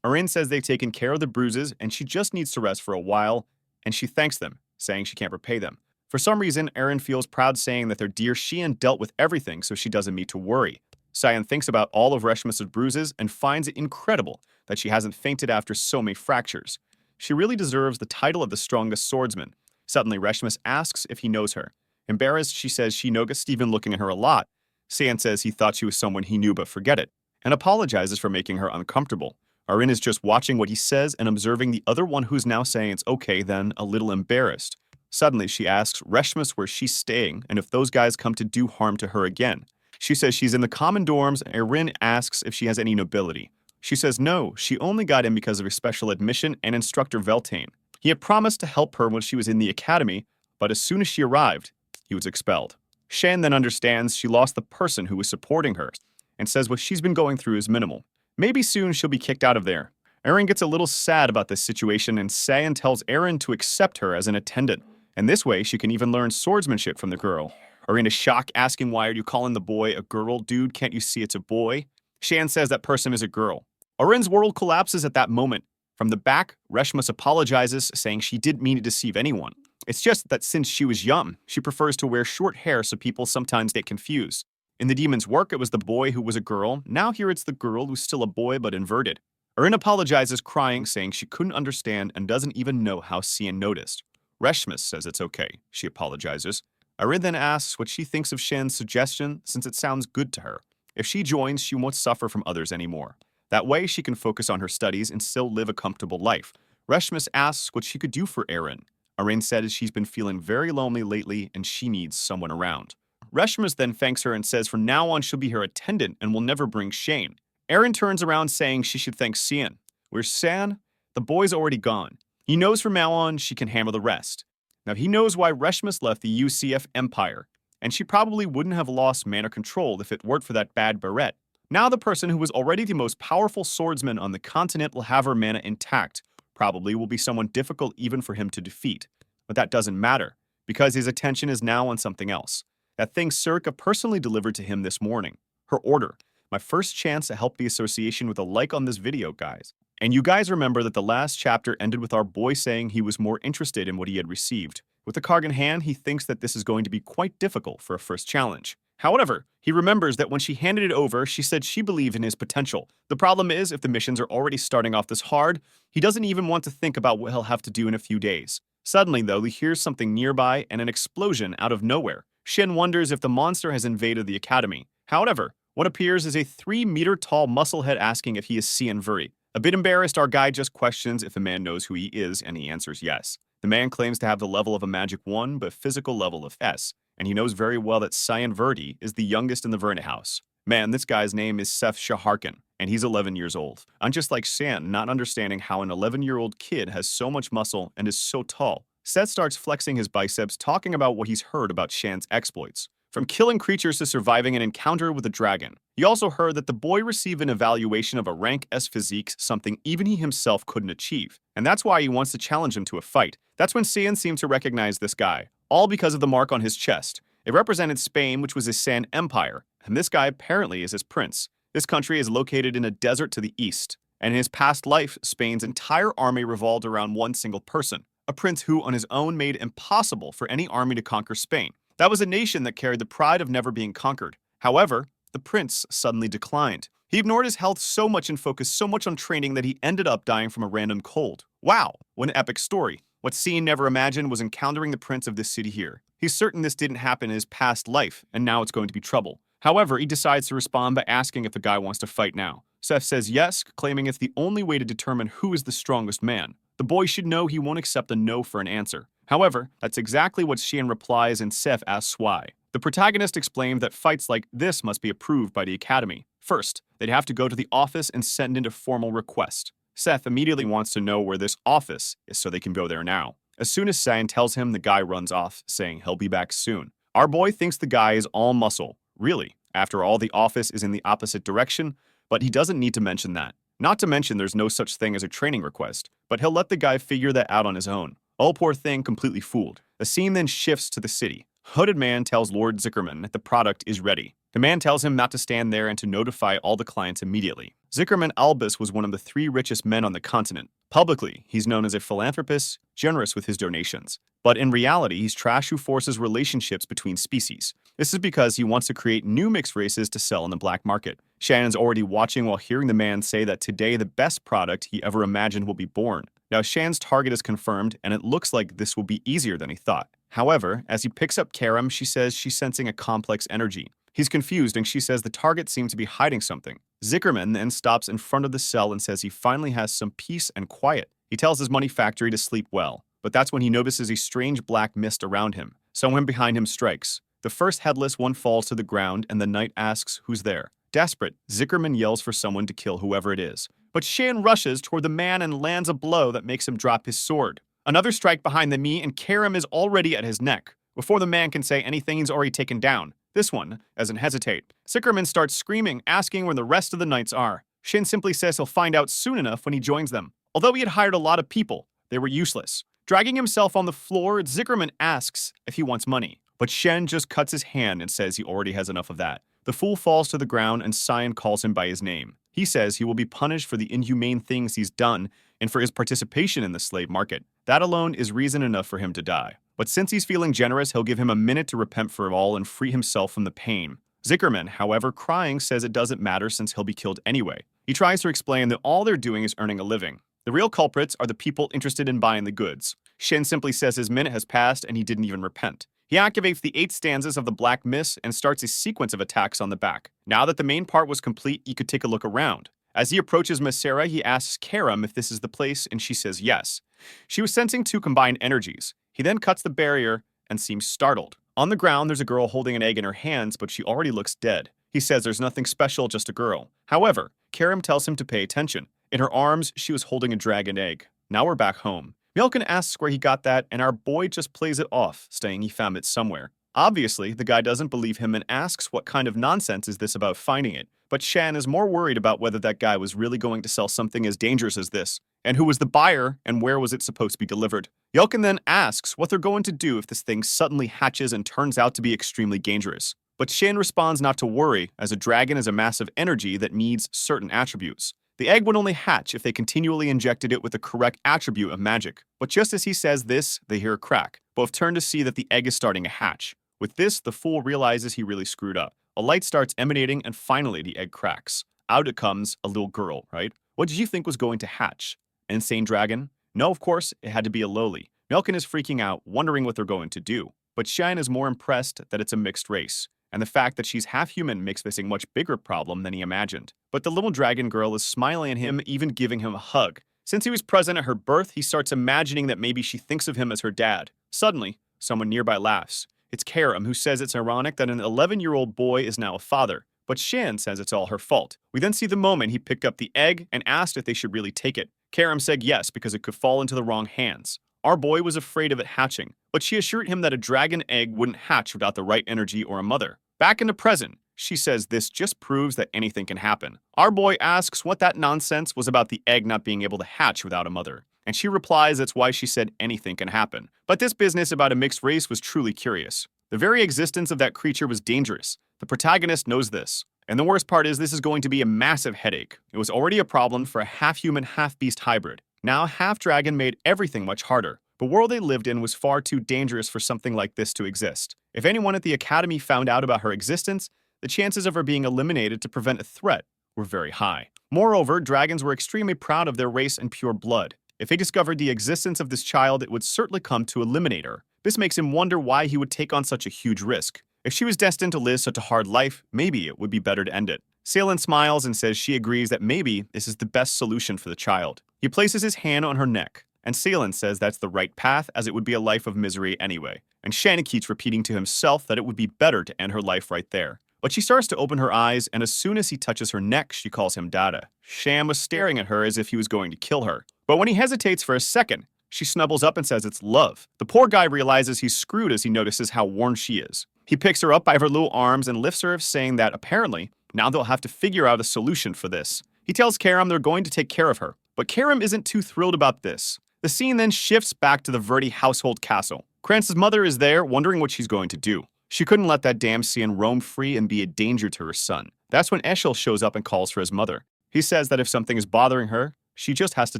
Arin says they've taken care of the bruises and she just needs to rest for a while, and she thanks them, saying she can't repay them. For some reason, Erin feels proud saying that their dear Xian dealt with everything so she doesn't need to worry. Cyan thinks about all of Reshmus' bruises and finds it incredible that she hasn't fainted after so many fractures. She really deserves the title of the strongest swordsman. Suddenly, Reshmus asks if he knows her. Embarrassed, she says she noticed Steven looking at her a lot. Cyan says he thought she was someone he knew but forget it, and apologizes for making her uncomfortable. Arin is just watching what he says and observing the other one who's now saying it's okay, then a little embarrassed. Suddenly, she asks Reshmus where she's staying and if those guys come to do harm to her again. She says she's in the common dorms, and Arin asks if she has any nobility. She says no, she only got in because of her special admission and instructor Veltane. He had promised to help her when she was in the academy, but as soon as she arrived, he was expelled. Shan then understands she lost the person who was supporting her and says what she's been going through is minimal. Maybe soon she'll be kicked out of there. Erin gets a little sad about this situation and Sayan tells Erin to accept her as an attendant. And this way, she can even learn swordsmanship from the girl. Erin is shocked, asking, why are you calling the boy a girl? Dude, can't you see it's a boy? Shan says that person is a girl. Erin's world collapses at that moment. From the back, Reshmus apologizes, saying she didn't mean to deceive anyone. It's just that since she was young, she prefers to wear short hair so people sometimes get confused. In the demon's work, it was the boy who was a girl. Now here it's the girl who's still a boy but inverted. Erin apologizes, crying, saying she couldn't understand and doesn't even know how Sian noticed. Reshmus says it's okay. She apologizes. Erin then asks what she thinks of Shan's suggestion, since it sounds good to her. If she joins, she won't suffer from others anymore. That way, she can focus on her studies and still live a comfortable life. Reshmus asks what she could do for Erin. Erin says she's been feeling very lonely lately and she needs someone around. Reshmus then thanks her and says from now on she'll be her attendant and will never bring Shane. Erin turns around saying she should thank Sian. Where's San? The boy's already gone. He knows from now on she can handle the rest. Now he knows why Reshmus left the UCF Empire, and she probably wouldn't have lost mana control if it weren't for that bad beret. Now the person who was already the most powerful swordsman on the continent will have her mana intact. Probably will be someone difficult even for him to defeat. But that doesn't matter, because his attention is now on something else. That thing Circa personally delivered to him this morning. Her order. My first chance to help the association with a like on this video, guys. And you guys remember that the last chapter ended with our boy saying he was more interested in what he had received. With the card in hand, he thinks that this is going to be quite difficult for a first challenge. However, he remembers that when she handed it over, she said she believed in his potential. The problem is, if the missions are already starting off this hard, he doesn't even want to think about what he'll have to do in a few days. Suddenly, though, he hears something nearby and an explosion out of nowhere. Shin wonders if the monster has invaded the academy. However, what appears is a 3-meter-tall musclehead asking if he is Sian Vuri. A bit embarrassed, our guy just questions if the man knows who he is, and he answers yes. The man claims to have the level of a magic 1, but physical level of S, and he knows very well that Sian Verdi is the youngest in the Verne house. Man, this guy's name is Seth Shaharkin, and he's 11 years old. I'm just like San, not understanding how an 11-year-old kid has so much muscle and is so tall. Seth starts flexing his biceps, talking about what he's heard about Shan's exploits. From killing creatures to surviving an encounter with a dragon. He also heard that the boy received an evaluation of a rank S physique, something even he himself couldn't achieve. And that's why he wants to challenge him to a fight. That's when Sian seemed to recognize this guy, all because of the mark on his chest. It represented Spain, which was his San Empire, and this guy apparently is his prince. This country is located in a desert to the east, and in his past life, Spain's entire army revolved around one single person, a prince who on his own made it impossible for any army to conquer Spain. That was a nation that carried the pride of never being conquered. However, the prince suddenly declined. He ignored his health so much and focused so much on training that he ended up dying from a random cold. Wow, what an epic story. What Sian never imagined was encountering the prince of this city here. He's certain this didn't happen in his past life, and now it's going to be trouble. However, he decides to respond by asking if the guy wants to fight now. Seth says yes, claiming it's the only way to determine who is the strongest man. The boy should know he won't accept a no for an answer. However, that's exactly what Sian replies and Seth asks why. The protagonist explained that fights like this must be approved by the academy. First, they'd have to go to the office and send in a formal request. Seth immediately wants to know where this office is so they can go there now. As soon as Sian tells him, the guy runs off, saying he'll be back soon. Our boy thinks the guy is all muscle. Really? After all, the office is in the opposite direction, but he doesn't need to mention that. Not to mention there's no such thing as a training request, but he'll let the guy figure that out on his own. Oh, poor thing, completely fooled. The scene then shifts to the city. Hooded man tells Lord Zickerman that the product is ready. The man tells him not to stand there and to notify all the clients immediately. Zickerman Albus was one of the 3 richest men on the continent. Publicly, he's known as a philanthropist, generous with his donations. But in reality, he's trash who forces relationships between species. This is because he wants to create new mixed races to sell in the black market. Shannon's already watching while hearing the man say that today the best product he ever imagined will be born. Now Shan's target is confirmed, and it looks like this will be easier than he thought. However, as he picks up Karam, she says she's sensing a complex energy. He's confused, and she says the target seems to be hiding something. Zickerman then stops in front of the cell and says he finally has some peace and quiet. He tells his money factory to sleep well, but that's when he notices a strange black mist around him. Someone behind him strikes. The first headless one falls to the ground, and the knight asks who's there. Desperate, Zickerman yells for someone to kill whoever it is. But Shan rushes toward the man and lands a blow that makes him drop his sword. Another strike behind the knee and Karam is already at his neck. Before the man can say anything, he's already taken down. This one doesn't hesitate. Zickerman starts screaming, asking where the rest of the knights are. Shin simply says he'll find out soon enough when he joins them. Although he had hired a lot of people, they were useless. Dragging himself on the floor, Zickerman asks if he wants money. But Shen just cuts his hand and says he already has enough of that. The fool falls to the ground and Cyan calls him by his name. He says he will be punished for the inhumane things he's done and for his participation in the slave market. That alone is reason enough for him to die. But since he's feeling generous, he'll give him a minute to repent for all and free himself from the pain. Zickerman, however, crying, says it doesn't matter since he'll be killed anyway. He tries to explain that all they're doing is earning a living. The real culprits are the people interested in buying the goods. Shin simply says his minute has passed and he didn't even repent. He activates the 8 stanzas of the Black Mist and starts a sequence of attacks on the back. Now that the main part was complete, he could take a look around. As he approaches Masera, he asks Karam if this is the place, and she says yes. She was sensing 2 combined energies. He then cuts the barrier and seems startled. On the ground, there's a girl holding an egg in her hands, but she already looks dead. He says there's nothing special, just a girl. However, Karam tells him to pay attention. In her arms, she was holding a dragon egg. Now we're back home. Milken asks where he got that, and our boy just plays it off, saying he found it somewhere. Obviously, the guy doesn't believe him and asks what kind of nonsense is this about finding it. But Shan is more worried about whether that guy was really going to sell something as dangerous as this, and who was the buyer, and where was it supposed to be delivered. Yelkin then asks what they're going to do if this thing suddenly hatches and turns out to be extremely dangerous. But Shin responds not to worry, as a dragon is a massive energy that needs certain attributes. The egg would only hatch if they continually injected it with the correct attribute of magic. But just as he says this, they hear a crack. Both turn to see that the egg is starting to hatch. With this, the fool realizes he really screwed up. A light starts emanating and finally the egg cracks. Out it comes a little girl, right? What did you think was going to hatch? Insane dragon? No, of course, it had to be a lowly. Milken is freaking out, wondering what they're going to do. But Shine is more impressed that it's a mixed race. And the fact that she's half human makes this a much bigger problem than he imagined. But the little dragon girl is smiling at him, even giving him a hug. Since he was present at her birth, he starts imagining that maybe she thinks of him as her dad. Suddenly, someone nearby laughs. It's Karam, who says it's ironic that an 11-year-old boy is now a father. But Shan says it's all her fault. We then see the moment he picked up the egg and asked if they should really take it. Karam said yes, because it could fall into the wrong hands. Our boy was afraid of it hatching, but she assured him that a dragon egg wouldn't hatch without the right energy or a mother. Back in the present, she says this just proves that anything can happen. Our boy asks what that nonsense was about the egg not being able to hatch without a mother. And she replies that's why she said anything can happen. But this business about a mixed race was truly curious. The very existence of that creature was dangerous. The protagonist knows this. And the worst part is this is going to be a massive headache. It was already a problem for a half-human, half-beast hybrid. Now half-dragon made everything much harder. The world they lived in was far too dangerous for something like this to exist. If anyone at the academy found out about her existence, the chances of her being eliminated to prevent a threat were very high. Moreover, dragons were extremely proud of their race and pure blood. If they discovered the existence of this child, it would certainly come to eliminate her. This makes him wonder why he would take on such a huge risk. If she was destined to live such a hard life, maybe it would be better to end it. Salen smiles and says she agrees that maybe this is the best solution for the child. He places his hand on her neck, and Salen says that's the right path as it would be a life of misery anyway. And Shannon keeps repeating to himself that it would be better to end her life right there. But she starts to open her eyes, and as soon as he touches her neck, she calls him Dada. Sham was staring at her as if he was going to kill her. But when he hesitates for a second, she snubbles up and says it's love. The poor guy realizes he's screwed as he notices how worn she is. He picks her up by her little arms and lifts her, saying that apparently, now they'll have to figure out a solution for this. He tells Karam they're going to take care of her, but Karam isn't too thrilled about this. The scene then shifts back to the Verdi household castle. Kranz's mother is there, wondering what she's going to do. She couldn't let that damn Cian roam free and be a danger to her son. That's when Eshel shows up and calls for his mother. He says that if something is bothering her, she just has to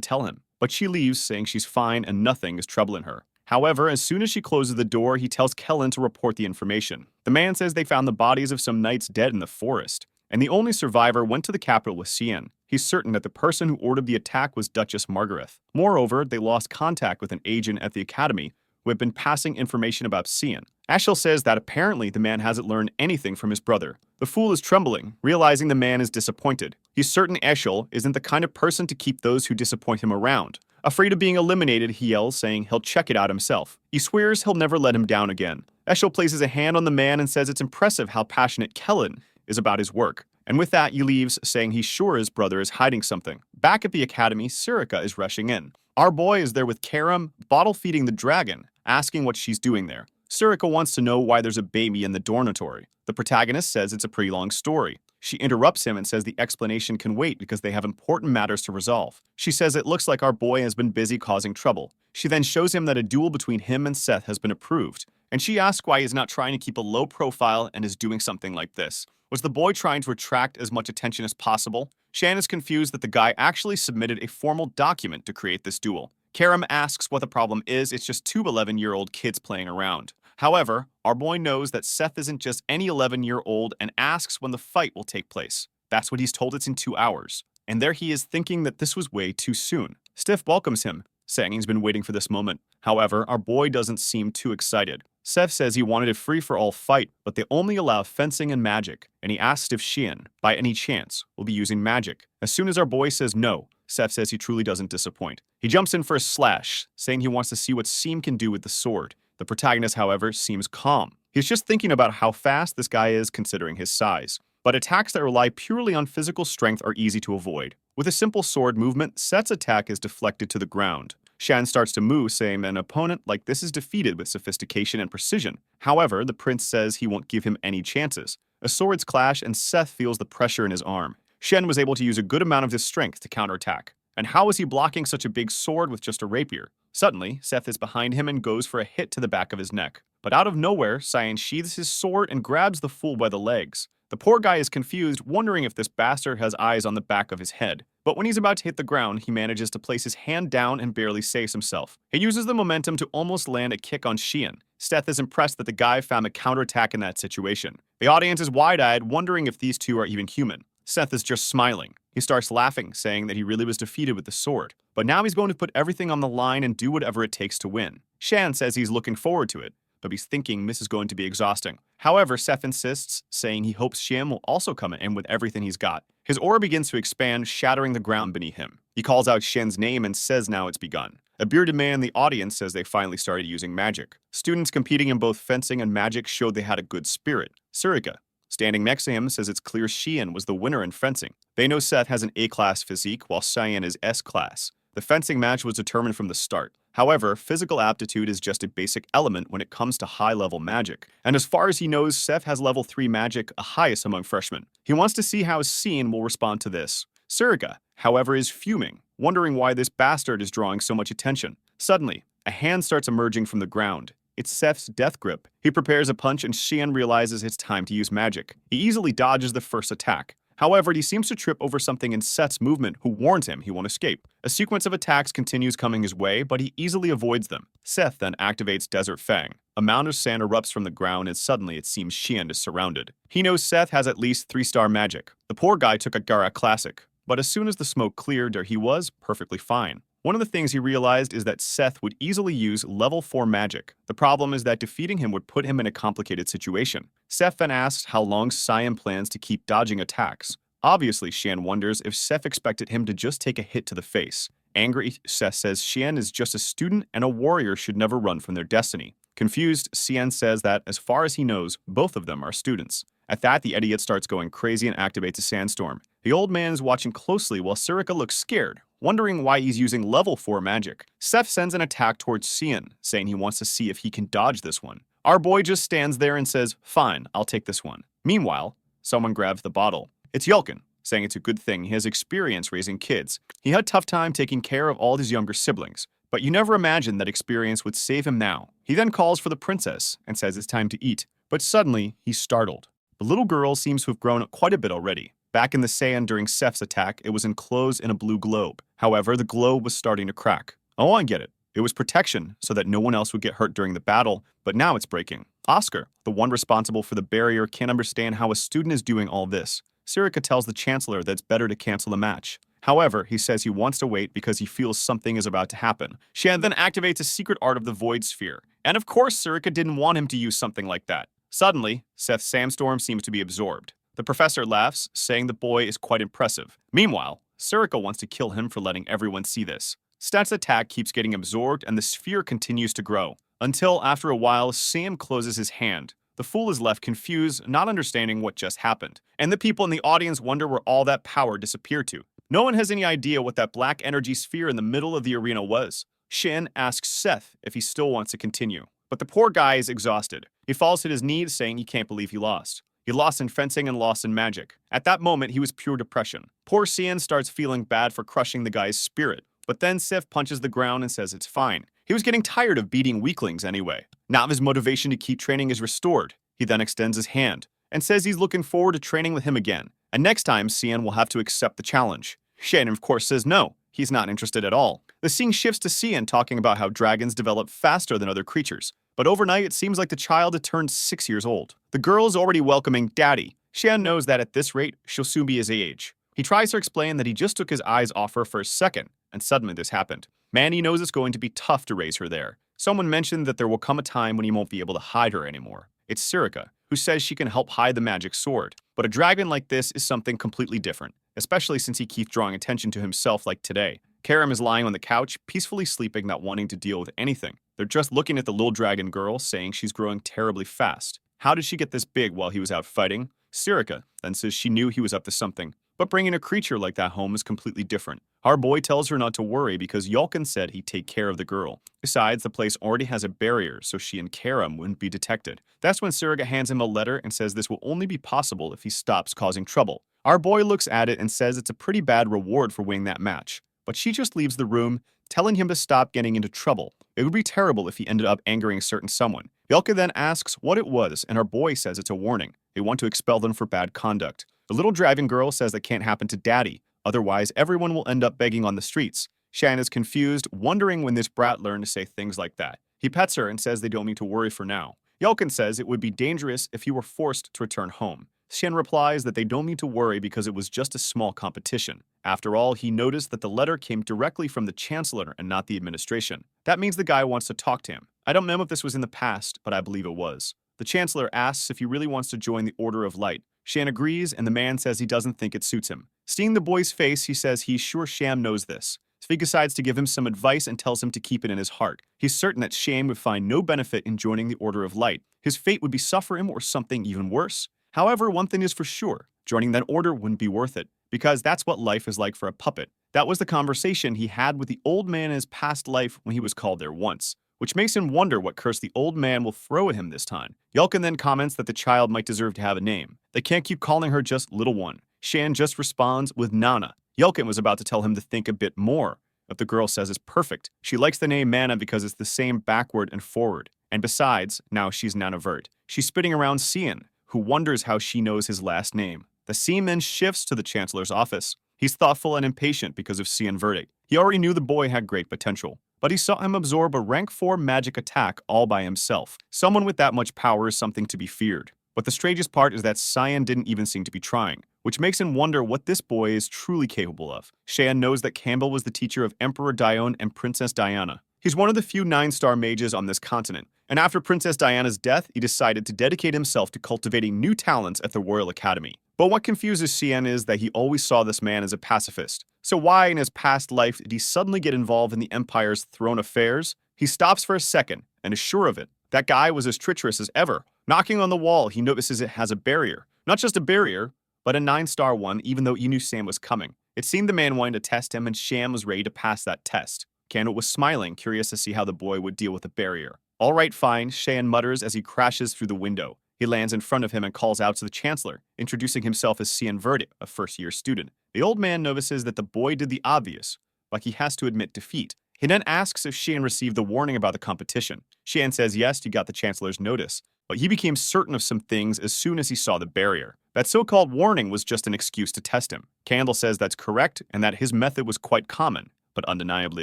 tell him. But she leaves, saying she's fine and nothing is troubling her. However, as soon as she closes the door, he tells Kellen to report the information. The man says they found the bodies of some knights dead in the forest, and the only survivor went to the capital with Cian. He's certain that the person who ordered the attack was Duchess Margareth. Moreover, they lost contact with an agent at the academy who had been passing information about Cian. Ashel says that apparently the man hasn't learned anything from his brother. The fool is trembling, realizing the man is disappointed. He's certain Eshel isn't the kind of person to keep those who disappoint him around. Afraid of being eliminated, he yells, saying he'll check it out himself. He swears he'll never let him down again. Eshel places a hand on the man and says it's impressive how passionate Kellen is about his work. And with that, he leaves, saying he's sure his brother is hiding something. Back at the academy, Sirica is rushing in. Our boy is there with Karam, bottle-feeding the dragon, asking what she's doing there. Sirica wants to know why there's a baby in the dormitory. The protagonist says it's a pretty long story. She interrupts him and says the explanation can wait because they have important matters to resolve. She says it looks like our boy has been busy causing trouble. She then shows him that a duel between him and Seth has been approved, and she asks why he's not trying to keep a low profile and is doing something like this. Was the boy trying to attract as much attention as possible? Shan is confused that the guy actually submitted a formal document to create this duel. Karam asks what the problem is, it's just two 11-year-old kids playing around. However, our boy knows that Seth isn't just any 11-year-old and asks when the fight will take place. That's what he's told, it's in 2 hours. And there he is thinking that this was way too soon. Stiff welcomes him, saying he's been waiting for this moment. However, our boy doesn't seem too excited. Seth says he wanted a free-for-all fight, but they only allow fencing and magic, and he asks if Xian, by any chance, will be using magic. As soon as our boy says no, Seth says he truly doesn't disappoint. He jumps in for a slash, saying he wants to see what Seam can do with the sword. The protagonist, however, seems calm. He's just thinking about how fast this guy is considering his size. But attacks that rely purely on physical strength are easy to avoid. With a simple sword movement, Seth's attack is deflected to the ground. Shan starts to move, saying that an opponent like this is defeated with sophistication and precision. However, the prince says he won't give him any chances. A swords clash and Seth feels the pressure in his arm. Shen was able to use a good amount of his strength to counterattack. And how is he blocking such a big sword with just a rapier? Suddenly, Seth is behind him and goes for a hit to the back of his neck. But out of nowhere, Cyan sheathes his sword and grabs the fool by the legs. The poor guy is confused, wondering if this bastard has eyes on the back of his head. But when he's about to hit the ground, he manages to place his hand down and barely saves himself. He uses the momentum to almost land a kick on Xian. Seth is impressed that the guy found a counterattack in that situation. The audience is wide-eyed, wondering if these two are even human. Seth is just smiling. He starts laughing, saying that he really was defeated with the sword. But now he's going to put everything on the line and do whatever it takes to win. Shan says he's looking forward to it, but he's thinking this is going to be exhausting. However, Seth insists, saying he hopes Xian will also come in with everything he's got. His aura begins to expand, shattering the ground beneath him. He calls out Xian's name and says now it's begun. A bearded man in the audience says they finally started using magic. Students competing in both fencing and magic showed they had a good spirit. Surika, standing next to him, says it's clear Xian was the winner in fencing. They know Seth has an A-class physique, while Cyan is S-class. The fencing match was determined from the start. However, physical aptitude is just a basic element when it comes to high-level magic. And as far as he knows, Seth has level 3 magic, a highest among freshmen. He wants to see how Xian will respond to this. Surika, however, is fuming, wondering why this bastard is drawing so much attention. Suddenly, a hand starts emerging from the ground. It's Seth's death grip. He prepares a punch and Xian realizes it's time to use magic. He easily dodges the first attack. However, he seems to trip over something in Seth's movement, who warns him he won't escape. A sequence of attacks continues coming his way, but he easily avoids them. Seth then activates Desert Fang. A mound of sand erupts from the ground and suddenly it seems Xian is surrounded. He knows Seth has at least 3-star magic. The poor guy took a Gara Classic, but as soon as the smoke cleared, there he was, perfectly fine. One of the things he realized is that Seth would easily use level 4 magic. The problem is that defeating him would put him in a complicated situation. Seth then asks how long Cyan plans to keep dodging attacks. Obviously, Xian wonders if Seth expected him to just take a hit to the face. Angry, Seth says Xian is just a student and a warrior should never run from their destiny. Confused, Xian says that, as far as he knows, both of them are students. At that, the idiot starts going crazy and activates a sandstorm. The old man is watching closely while Surika looks scared, wondering why he's using level 4 magic. Seth sends an attack towards Xian, saying he wants to see if he can dodge this one. Our boy just stands there and says, "Fine, I'll take this one." Meanwhile, someone grabs the bottle. It's Yulkin, saying it's a good thing he has experience raising kids. He had a tough time taking care of all his younger siblings, but you never imagined that experience would save him now. He then calls for the princess and says it's time to eat, but suddenly he's startled. The little girl seems to have grown quite a bit already. Back in the sand during Seth's attack, it was enclosed in a blue globe. However, the globe was starting to crack. Oh, I get it. It was protection so that no one else would get hurt during the battle, but now it's breaking. Oscar, the one responsible for the barrier, can't understand how a student is doing all this. Surika tells the chancellor that it's better to cancel the match. However, he says he wants to wait because he feels something is about to happen. Shan then activates a secret art of the Void Sphere. And of course, Surika didn't want him to use something like that. Suddenly, Seth's sandstorm seems to be absorbed. The professor laughs, saying the boy is quite impressive. Meanwhile, Surika wants to kill him for letting everyone see this. Seth's attack keeps getting absorbed and the sphere continues to grow. Until, after a while, Sam closes his hand. The fool is left confused, not understanding what just happened. And the people in the audience wonder where all that power disappeared to. No one has any idea what that black energy sphere in the middle of the arena was. Shin asks Seth if he still wants to continue. But the poor guy is exhausted. He falls to his knees saying he can't believe he lost. He lost in fencing and lost in magic. At that moment, he was pure depression. Poor Sian starts feeling bad for crushing the guy's spirit. But then Sif punches the ground and says it's fine. He was getting tired of beating weaklings anyway. Now his motivation to keep training is restored. He then extends his hand and says he's looking forward to training with him again. And next time, Sian will have to accept the challenge. Shan, of course, says no. He's not interested at all. The scene shifts to Sian talking about how dragons develop faster than other creatures. But overnight, it seems like the child had turned 6 years old. The girl is already welcoming Daddy. Shan knows that at this rate, she'll soon be his age. He tries to explain that he just took his eyes off her for a second, and suddenly this happened. Manny knows it's going to be tough to raise her there. Someone mentioned that there will come a time when he won't be able to hide her anymore. It's Sirika, who says she can help hide the magic sword. But a dragon like this is something completely different, especially since he keeps drawing attention to himself like today. Karam is lying on the couch, peacefully sleeping, not wanting to deal with anything. They're just looking at the little dragon girl, saying she's growing terribly fast. How did she get this big while he was out fighting? Sirika then says she knew he was up to something. But bringing a creature like that home is completely different. Our boy tells her not to worry because Yolkin said he'd take care of the girl. Besides, the place already has a barrier, so she and Karam wouldn't be detected. That's when Sirika hands him a letter and says this will only be possible if he stops causing trouble. Our boy looks at it and says it's a pretty bad reward for winning that match. But she just leaves the room, telling him to stop getting into trouble. It would be terrible if he ended up angering a certain someone. Yolka then asks what it was, and our boy says it's a warning. They want to expel them for bad conduct. The little dragon girl says that can't happen to Daddy, otherwise everyone will end up begging on the streets. Shan is confused, wondering when this brat learned to say things like that. He pets her and says they don't need to worry for now. Yolkin says it would be dangerous if he were forced to return home. Shan replies that they don't need to worry because it was just a small competition. After all, he noticed that the letter came directly from the Chancellor and not the administration. That means the guy wants to talk to him. I don't know if this was in the past, but I believe it was. The Chancellor asks if he really wants to join the Order of Light. Shan agrees, and the man says he doesn't think it suits him. Seeing the boy's face, he says he's sure Sham knows this. So he decides to give him some advice and tells him to keep it in his heart. He's certain that Sham would find no benefit in joining the Order of Light. His fate would be suffer him or something even worse. However, one thing is for sure, joining that order wouldn't be worth it, because that's what life is like for a puppet. That was the conversation he had with the old man in his past life when he was called there once, which makes him wonder what curse the old man will throw at him this time. Yulkin then comments that the child might deserve to have a name. They can't keep calling her just Little One. Shan just responds with Nana. Yulkin was about to tell him to think a bit more, but the girl says it's perfect. She likes the name Mana because it's the same backward and forward. And besides, now she's Nanavert. She's spitting around Cian, who wonders how she knows his last name. The scene then shifts to the Chancellor's office. He's thoughtful and impatient because of Cian's verdict. He already knew the boy had great potential, but he saw him absorb a rank 4 magic attack all by himself. Someone with that much power is something to be feared. But the strangest part is that Cian didn't even seem to be trying, which makes him wonder what this boy is truly capable of. Shan knows that Campbell was the teacher of Emperor Dione and Princess Diana. He's one of the few 9-star mages on this continent, and after Princess Diana's death, he decided to dedicate himself to cultivating new talents at the Royal Academy. But what confuses Cian is that he always saw this man as a pacifist. So why in his past life did he suddenly get involved in the Empire's throne affairs? He stops for a second and is sure of it. That guy was as treacherous as ever. Knocking on the wall, he notices it has a barrier. Not just a barrier, but a 9-star one, even though he knew Sam was coming. It seemed the man wanted to test him, and Sham was ready to pass that test. Candle was smiling, curious to see how the boy would deal with the barrier. All right, fine, Shan mutters as he crashes through the window. He lands in front of him and calls out to the Chancellor, introducing himself as Cian Verdict, a first-year student. The old man notices that the boy did the obvious, like he has to admit defeat. He then asks if Shan received the warning about the competition. Shan says yes, he got the Chancellor's notice, but he became certain of some things as soon as he saw the barrier. That so-called warning was just an excuse to test him. Candle says that's correct and that his method was quite common, but undeniably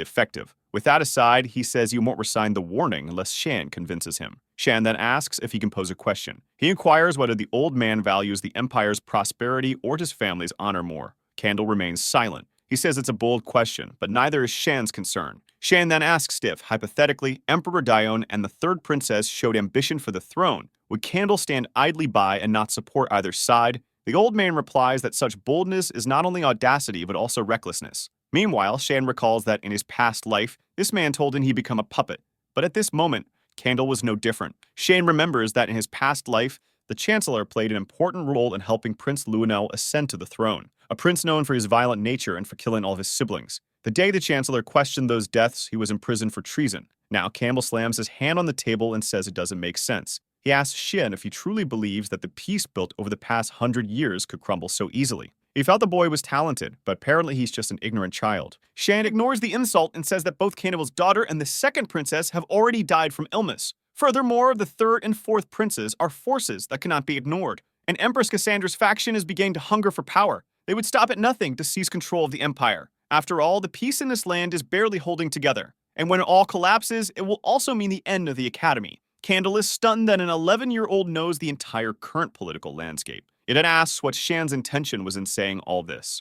effective. With that aside, he says he won't resign the warning unless Shan convinces him. Shan then asks if he can pose a question. He inquires whether the old man values the Empire's prosperity or his family's honor more. Candle remains silent. He says it's a bold question, but neither is Shan's concern. Shan then asks if, hypothetically, Emperor Dione and the third princess showed ambition for the throne. Would Candle stand idly by and not support either side? The old man replies that such boldness is not only audacity, but also recklessness. Meanwhile, Shan recalls that in his past life, this man told him he'd become a puppet. But at this moment, Candle was no different. Shane remembers that in his past life, the Chancellor played an important role in helping Prince Luenel ascend to the throne, a prince known for his violent nature and for killing all of his siblings. The day the Chancellor questioned those deaths, he was imprisoned for treason. Now, Campbell slams his hand on the table and says it doesn't make sense. He asks Shin if he truly believes that the peace built over the past 100 years could crumble so easily. He felt the boy was talented, but apparently he's just an ignorant child. Shan ignores the insult and says that both Cannibal's daughter and the second princess have already died from illness. Furthermore, the third and fourth princes are forces that cannot be ignored. And Empress Cassandra's faction is beginning to hunger for power. They would stop at nothing to seize control of the empire. After all, the peace in this land is barely holding together. And when it all collapses, it will also mean the end of the academy. Candle is stunned that an 11-year-old knows the entire current political landscape. It then asks what Shan's intention was in saying all this.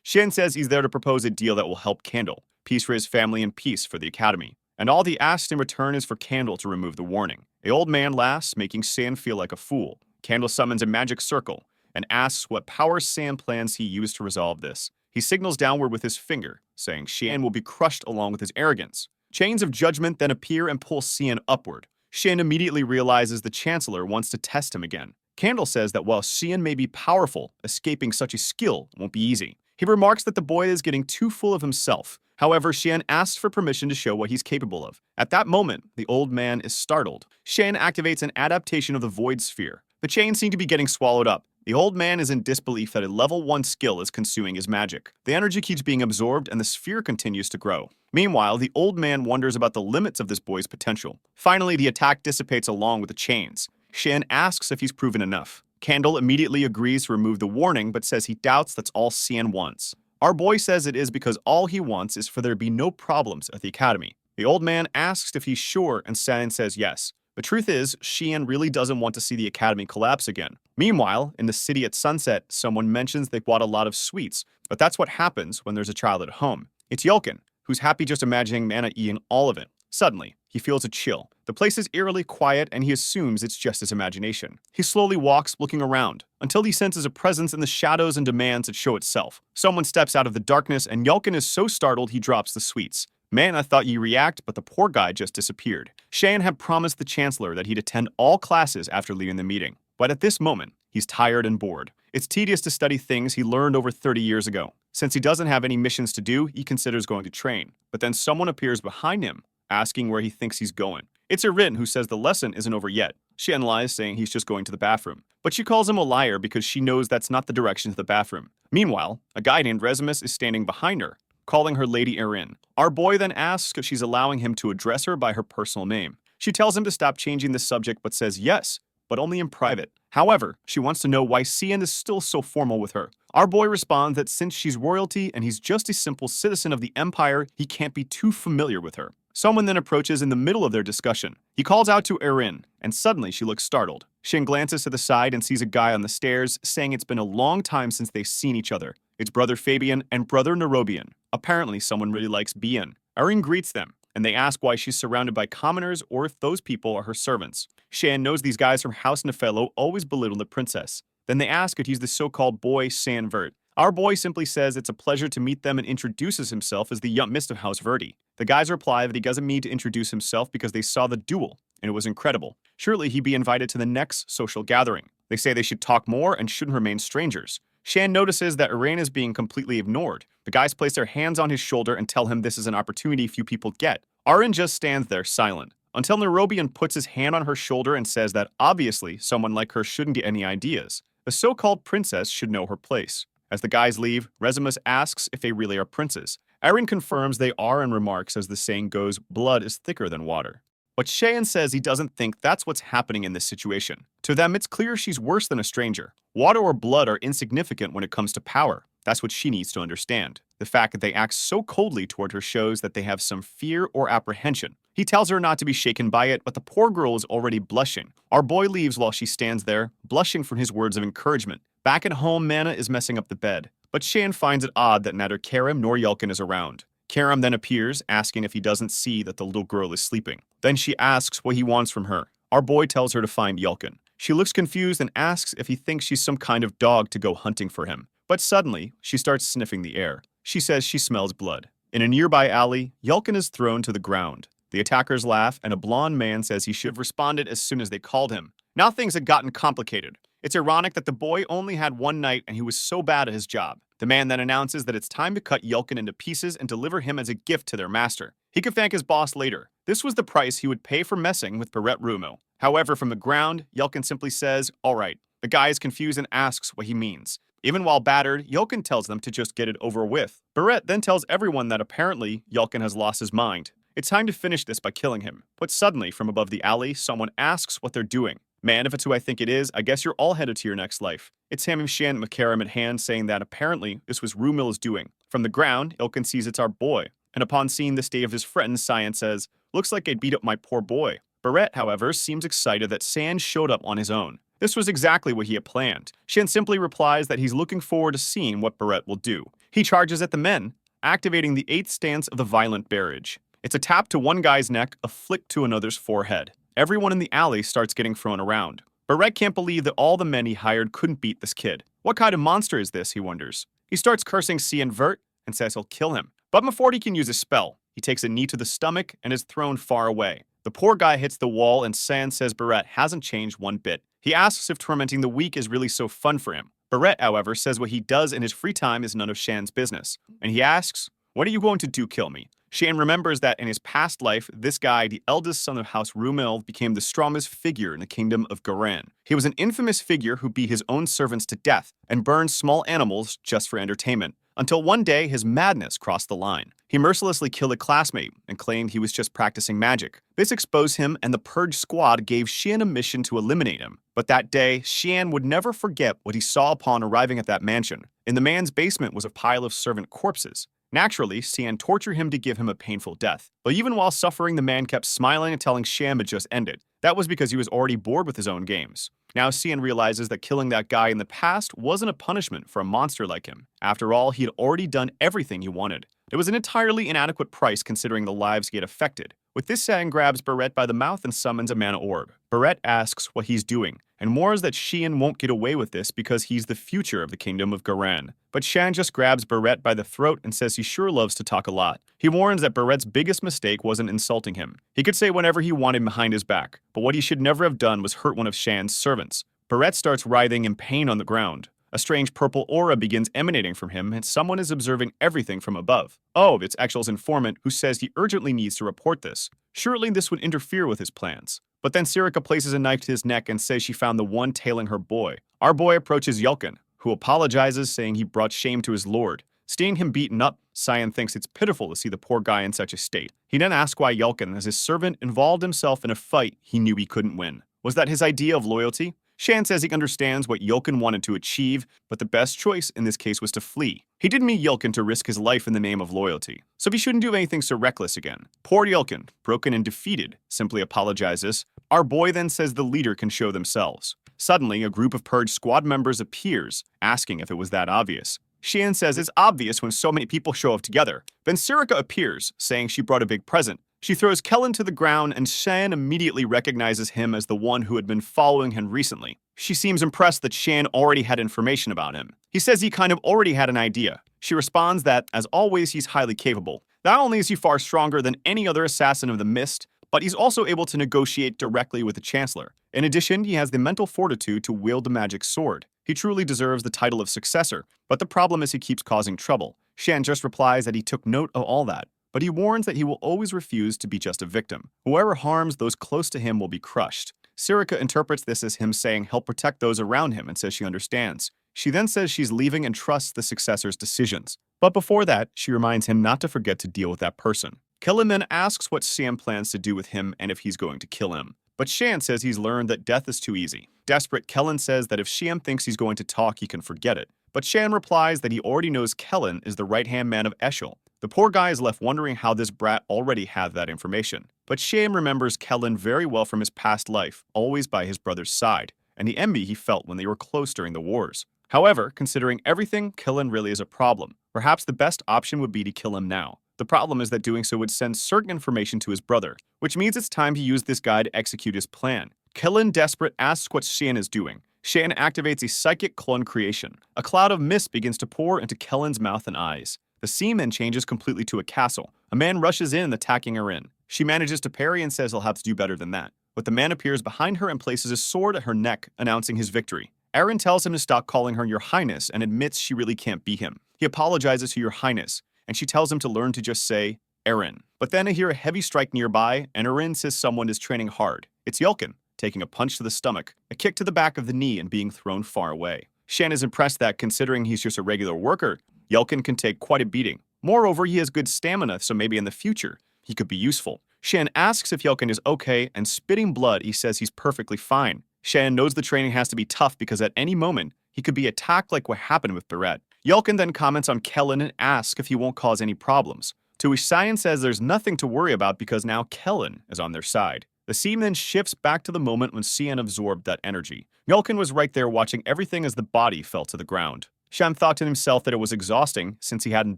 Shan says he's there to propose a deal that will help Candle, peace for his family and peace for the academy. And all he asks in return is for Candle to remove the warning. The old man laughs, making Shan feel like a fool. Candle summons a magic circle and asks what power Shan plans he used to resolve this. He signals downward with his finger, saying Shan will be crushed along with his arrogance. Chains of judgment then appear and pull Shan upward. Shan immediately realizes the Chancellor wants to test him again. Candle says that while Xian may be powerful, escaping such a skill won't be easy. He remarks that the boy is getting too full of himself. However, Xian asks for permission to show what he's capable of. At that moment, the old man is startled. Xian activates an adaptation of the Void Sphere. The chains seem to be getting swallowed up. The old man is in disbelief that a level 1 skill is consuming his magic. The energy keeps being absorbed and the sphere continues to grow. Meanwhile, the old man wonders about the limits of this boy's potential. Finally, the attack dissipates along with the chains. Shan asks if he's proven enough. Candle immediately agrees to remove the warning, but says he doubts that's all Xian wants. Our boy says it is because all he wants is for there to be no problems at the academy. The old man asks if he's sure, and Xian says yes. The truth is, Xian really doesn't want to see the academy collapse again. Meanwhile, in the city at sunset, someone mentions they bought a lot of sweets, but that's what happens when there's a child at home. It's Yelkin, who's happy just imagining Mana eating all of it. Suddenly, he feels a chill. The place is eerily quiet and he assumes it's just his imagination. He slowly walks, looking around, until he senses a presence in the shadows and demands it show itself. Someone steps out of the darkness and Yelkin is so startled he drops the sweets. Man, I thought you'd react, but the poor guy just disappeared. Shan had promised the Chancellor that he'd attend all classes after leaving the meeting. But at this moment, he's tired and bored. It's tedious to study things he learned over 30 years ago. Since he doesn't have any missions to do, he considers going to train. But then someone appears behind him, asking where he thinks he's going. It's Erin who says the lesson isn't over yet. Shan lies, saying he's just going to the bathroom. But she calls him a liar because she knows that's not the direction to the bathroom. Meanwhile, a guy named Resimus is standing behind her, calling her Lady Erin. Our boy then asks if she's allowing him to address her by her personal name. She tells him to stop changing the subject but says yes, but only in private. However, she wants to know why Xian is still so formal with her. Our boy responds that since she's royalty and he's just a simple citizen of the Empire, he can't be too familiar with her. Someone then approaches in the middle of their discussion. He calls out to Erin, and suddenly she looks startled. Shin glances to the side and sees a guy on the stairs, saying it's been a long time since they've seen each other. It's Brother Fabian and Brother Nerobian. Apparently, someone really likes Bian. Erin greets them, and they ask why she's surrounded by commoners or if those people are her servants. Shan knows these guys from House Nefello always belittle the princess. Then they ask if he's the so-called boy San Vert. Our boy simply says it's a pleasure to meet them and introduces himself as the young Mist of House Verdi. The guys reply that he doesn't need to introduce himself because they saw the duel, and it was incredible. Surely he'd be invited to the next social gathering. They say they should talk more and shouldn't remain strangers. Shan notices that Erin is being completely ignored. The guys place their hands on his shoulder and tell him this is an opportunity few people get. Arin just stands there silent, until Nerobian puts his hand on her shoulder and says that obviously someone like her shouldn't get any ideas. The so-called princess should know her place. As the guys leave, Resimus asks if they really are princes. Erin confirms they are and remarks, as the saying goes, blood is thicker than water. But Cheyenne says he doesn't think that's what's happening in this situation. To them, it's clear she's worse than a stranger. Water or blood are insignificant when it comes to power. That's what she needs to understand. The fact that they act so coldly toward her shows that they have some fear or apprehension. He tells her not to be shaken by it, but the poor girl is already blushing. Our boy leaves while she stands there, blushing from his words of encouragement. Back at home, Mana is messing up the bed. But Shan finds it odd that neither Karim nor Yelkin is around. Karim then appears, asking if he doesn't see that the little girl is sleeping. Then she asks what he wants from her. Our boy tells her to find Yelkin. She looks confused and asks if he thinks she's some kind of dog to go hunting for him. But suddenly, she starts sniffing the air. She says she smells blood. In a nearby alley, Yelkin is thrown to the ground. The attackers laugh, and a blonde man says he should have responded as soon as they called him. Now things had gotten complicated. It's ironic that the boy only had one night and he was so bad at his job. The man then announces that it's time to cut Yelkin into pieces and deliver him as a gift to their master. He could thank his boss later. This was the price he would pay for messing with Barrett Rumo. However, from the ground, Yelkin simply says, "All right." The guy is confused and asks what he means. Even while battered, Yelkin tells them to just get it over with. Barrett then tells everyone that apparently Yelkin has lost his mind. It's time to finish this by killing him. But suddenly, from above the alley, someone asks what they're doing. "Man, if it's who I think it is, I guess you're all headed to your next life." It's Hamim Shan McCarram at hand saying that apparently this was Rumil's doing. From the ground, Yelkin sees it's our boy. And upon seeing the state of his friend, Cyan says, "Looks like I beat up my poor boy." Barrett, however, seems excited that San showed up on his own. This was exactly what he had planned. Shan simply replies that he's looking forward to seeing what Barrett will do. He charges at the men, activating the 8th stance of the violent barrage. It's a tap to one guy's neck, a flick to another's forehead. Everyone in the alley starts getting thrown around. Barrett can't believe that all the men he hired couldn't beat this kid. What kind of monster is this, he wonders. He starts cursing Cian Vert and says he'll kill him. But before he can use his spell, he takes a knee to the stomach and is thrown far away. The poor guy hits the wall and San says Barrett hasn't changed one bit. He asks if tormenting the weak is really so fun for him. Barrett, however, says what he does in his free time is none of Shan's business. And he asks, "What are you going to do, kill me?" Shan remembers that in his past life, this guy, the eldest son of House Rumil, became the strongest figure in the kingdom of Garan. He was an infamous figure who beat his own servants to death and burned small animals just for entertainment. Until one day, his madness crossed the line. He mercilessly killed a classmate and claimed he was just practicing magic. This exposed him, and the Purge Squad gave Xian a mission to eliminate him. But that day, Xian would never forget what he saw upon arriving at that mansion. In the man's basement was a pile of servant corpses. Naturally, Xian tortured him to give him a painful death. But even while suffering, the man kept smiling and telling Xian it just ended. That was because he was already bored with his own games. Now Xian realizes that killing that guy in the past wasn't a punishment for a monster like him. After all, he had already done everything he wanted. It was an entirely inadequate price considering the lives he had affected. With this, Xian grabs Barrett by the mouth and summons a mana orb. Barrett asks what he's doing, and warns that Xian won't get away with this because he's the future of the kingdom of Garan. But Shan just grabs Barrett by the throat and says he sure loves to talk a lot. He warns that Barrett's biggest mistake wasn't insulting him. He could say whatever he wanted behind his back, but what he should never have done was hurt one of Shan's servants. Barrett starts writhing in pain on the ground. A strange purple aura begins emanating from him, and someone is observing everything from above. Oh, it's Exhal's informant, who says he urgently needs to report this. Surely this would interfere with his plans. But then Sirika places a knife to his neck and says she found the one tailing her boy. Our boy approaches Yelkin, who apologizes, saying he brought shame to his lord. Seeing him beaten up, Cyan thinks it's pitiful to see the poor guy in such a state. He then asks why Yelkin, as his servant, involved himself in a fight he knew he couldn't win. Was that his idea of loyalty? Shan says he understands what Yelkin wanted to achieve, but the best choice in this case was to flee. He didn't meet Yelkin to risk his life in the name of loyalty, so he shouldn't do anything so reckless again. Poor Yelkin, broken and defeated, simply apologizes. Our boy then says the leader can show themselves. Suddenly, a group of Purge Squad members appears, asking if it was that obvious. Shan says it's obvious when so many people show up together. Then Sirika appears, saying she brought a big present. She throws Kellen to the ground, and Shan immediately recognizes him as the one who had been following him recently. She seems impressed that Shan already had information about him. He says he kind of already had an idea. She responds that, as always, he's highly capable. Not only is he far stronger than any other assassin of the Mist, but he's also able to negotiate directly with the Chancellor. In addition, he has the mental fortitude to wield the magic sword. He truly deserves the title of successor, but the problem is he keeps causing trouble. Shan just replies that he took note of all that, but he warns that he will always refuse to be just a victim. Whoever harms those close to him will be crushed. Sirika interprets this as him saying he'll protect those around him and says she understands. She then says she's leaving and trusts the successor's decisions. But before that, she reminds him not to forget to deal with that person. Kellen then asks what Sam plans to do with him and if he's going to kill him. But Shan says he's learned that death is too easy. Desperate, Kellen says that if Shan thinks he's going to talk, he can forget it. But Shan replies that he already knows Kellen is the right-hand man of Eshel. The poor guy is left wondering how this brat already had that information. But Shan remembers Kellen very well from his past life, always by his brother's side, and the envy he felt when they were close during the wars. However, considering everything, Kellen really is a problem. Perhaps the best option would be to kill him now. The problem is that doing so would send certain information to his brother, which means it's time to use this guy to execute his plan. Kellen, desperate, asks what Shan is doing. Shan activates a psychic clone creation. A cloud of mist begins to pour into Kellen's mouth and eyes. The scene then changes completely to a castle. A man rushes in, attacking her in. She manages to parry and says he'll have to do better than that. But the man appears behind her and places a sword at her neck, announcing his victory. Eren tells him to stop calling her Your Highness and admits she really can't beat him. He apologizes to Your Highness, and she tells him to learn to just say, Eren. But then I hear a heavy strike nearby, and Eren says someone is training hard. It's Yelkin, taking a punch to the stomach, a kick to the back of the knee, and being thrown far away. Shan is impressed that, considering he's just a regular worker, Yelkin can take quite a beating. Moreover, he has good stamina, so maybe in the future, he could be useful. Shan asks if Yelkin is okay, and spitting blood, he says he's perfectly fine. Shan knows the training has to be tough because at any moment, he could be attacked like what happened with Barrett. Yelkin then comments on Kellen and asks if he won't cause any problems, to which Cyan says there's nothing to worry about because now Kellen is on their side. The scene then shifts back to the moment when Cyan absorbed that energy. Yelkin was right there watching everything as the body fell to the ground. Shan thought to himself that it was exhausting since he hadn't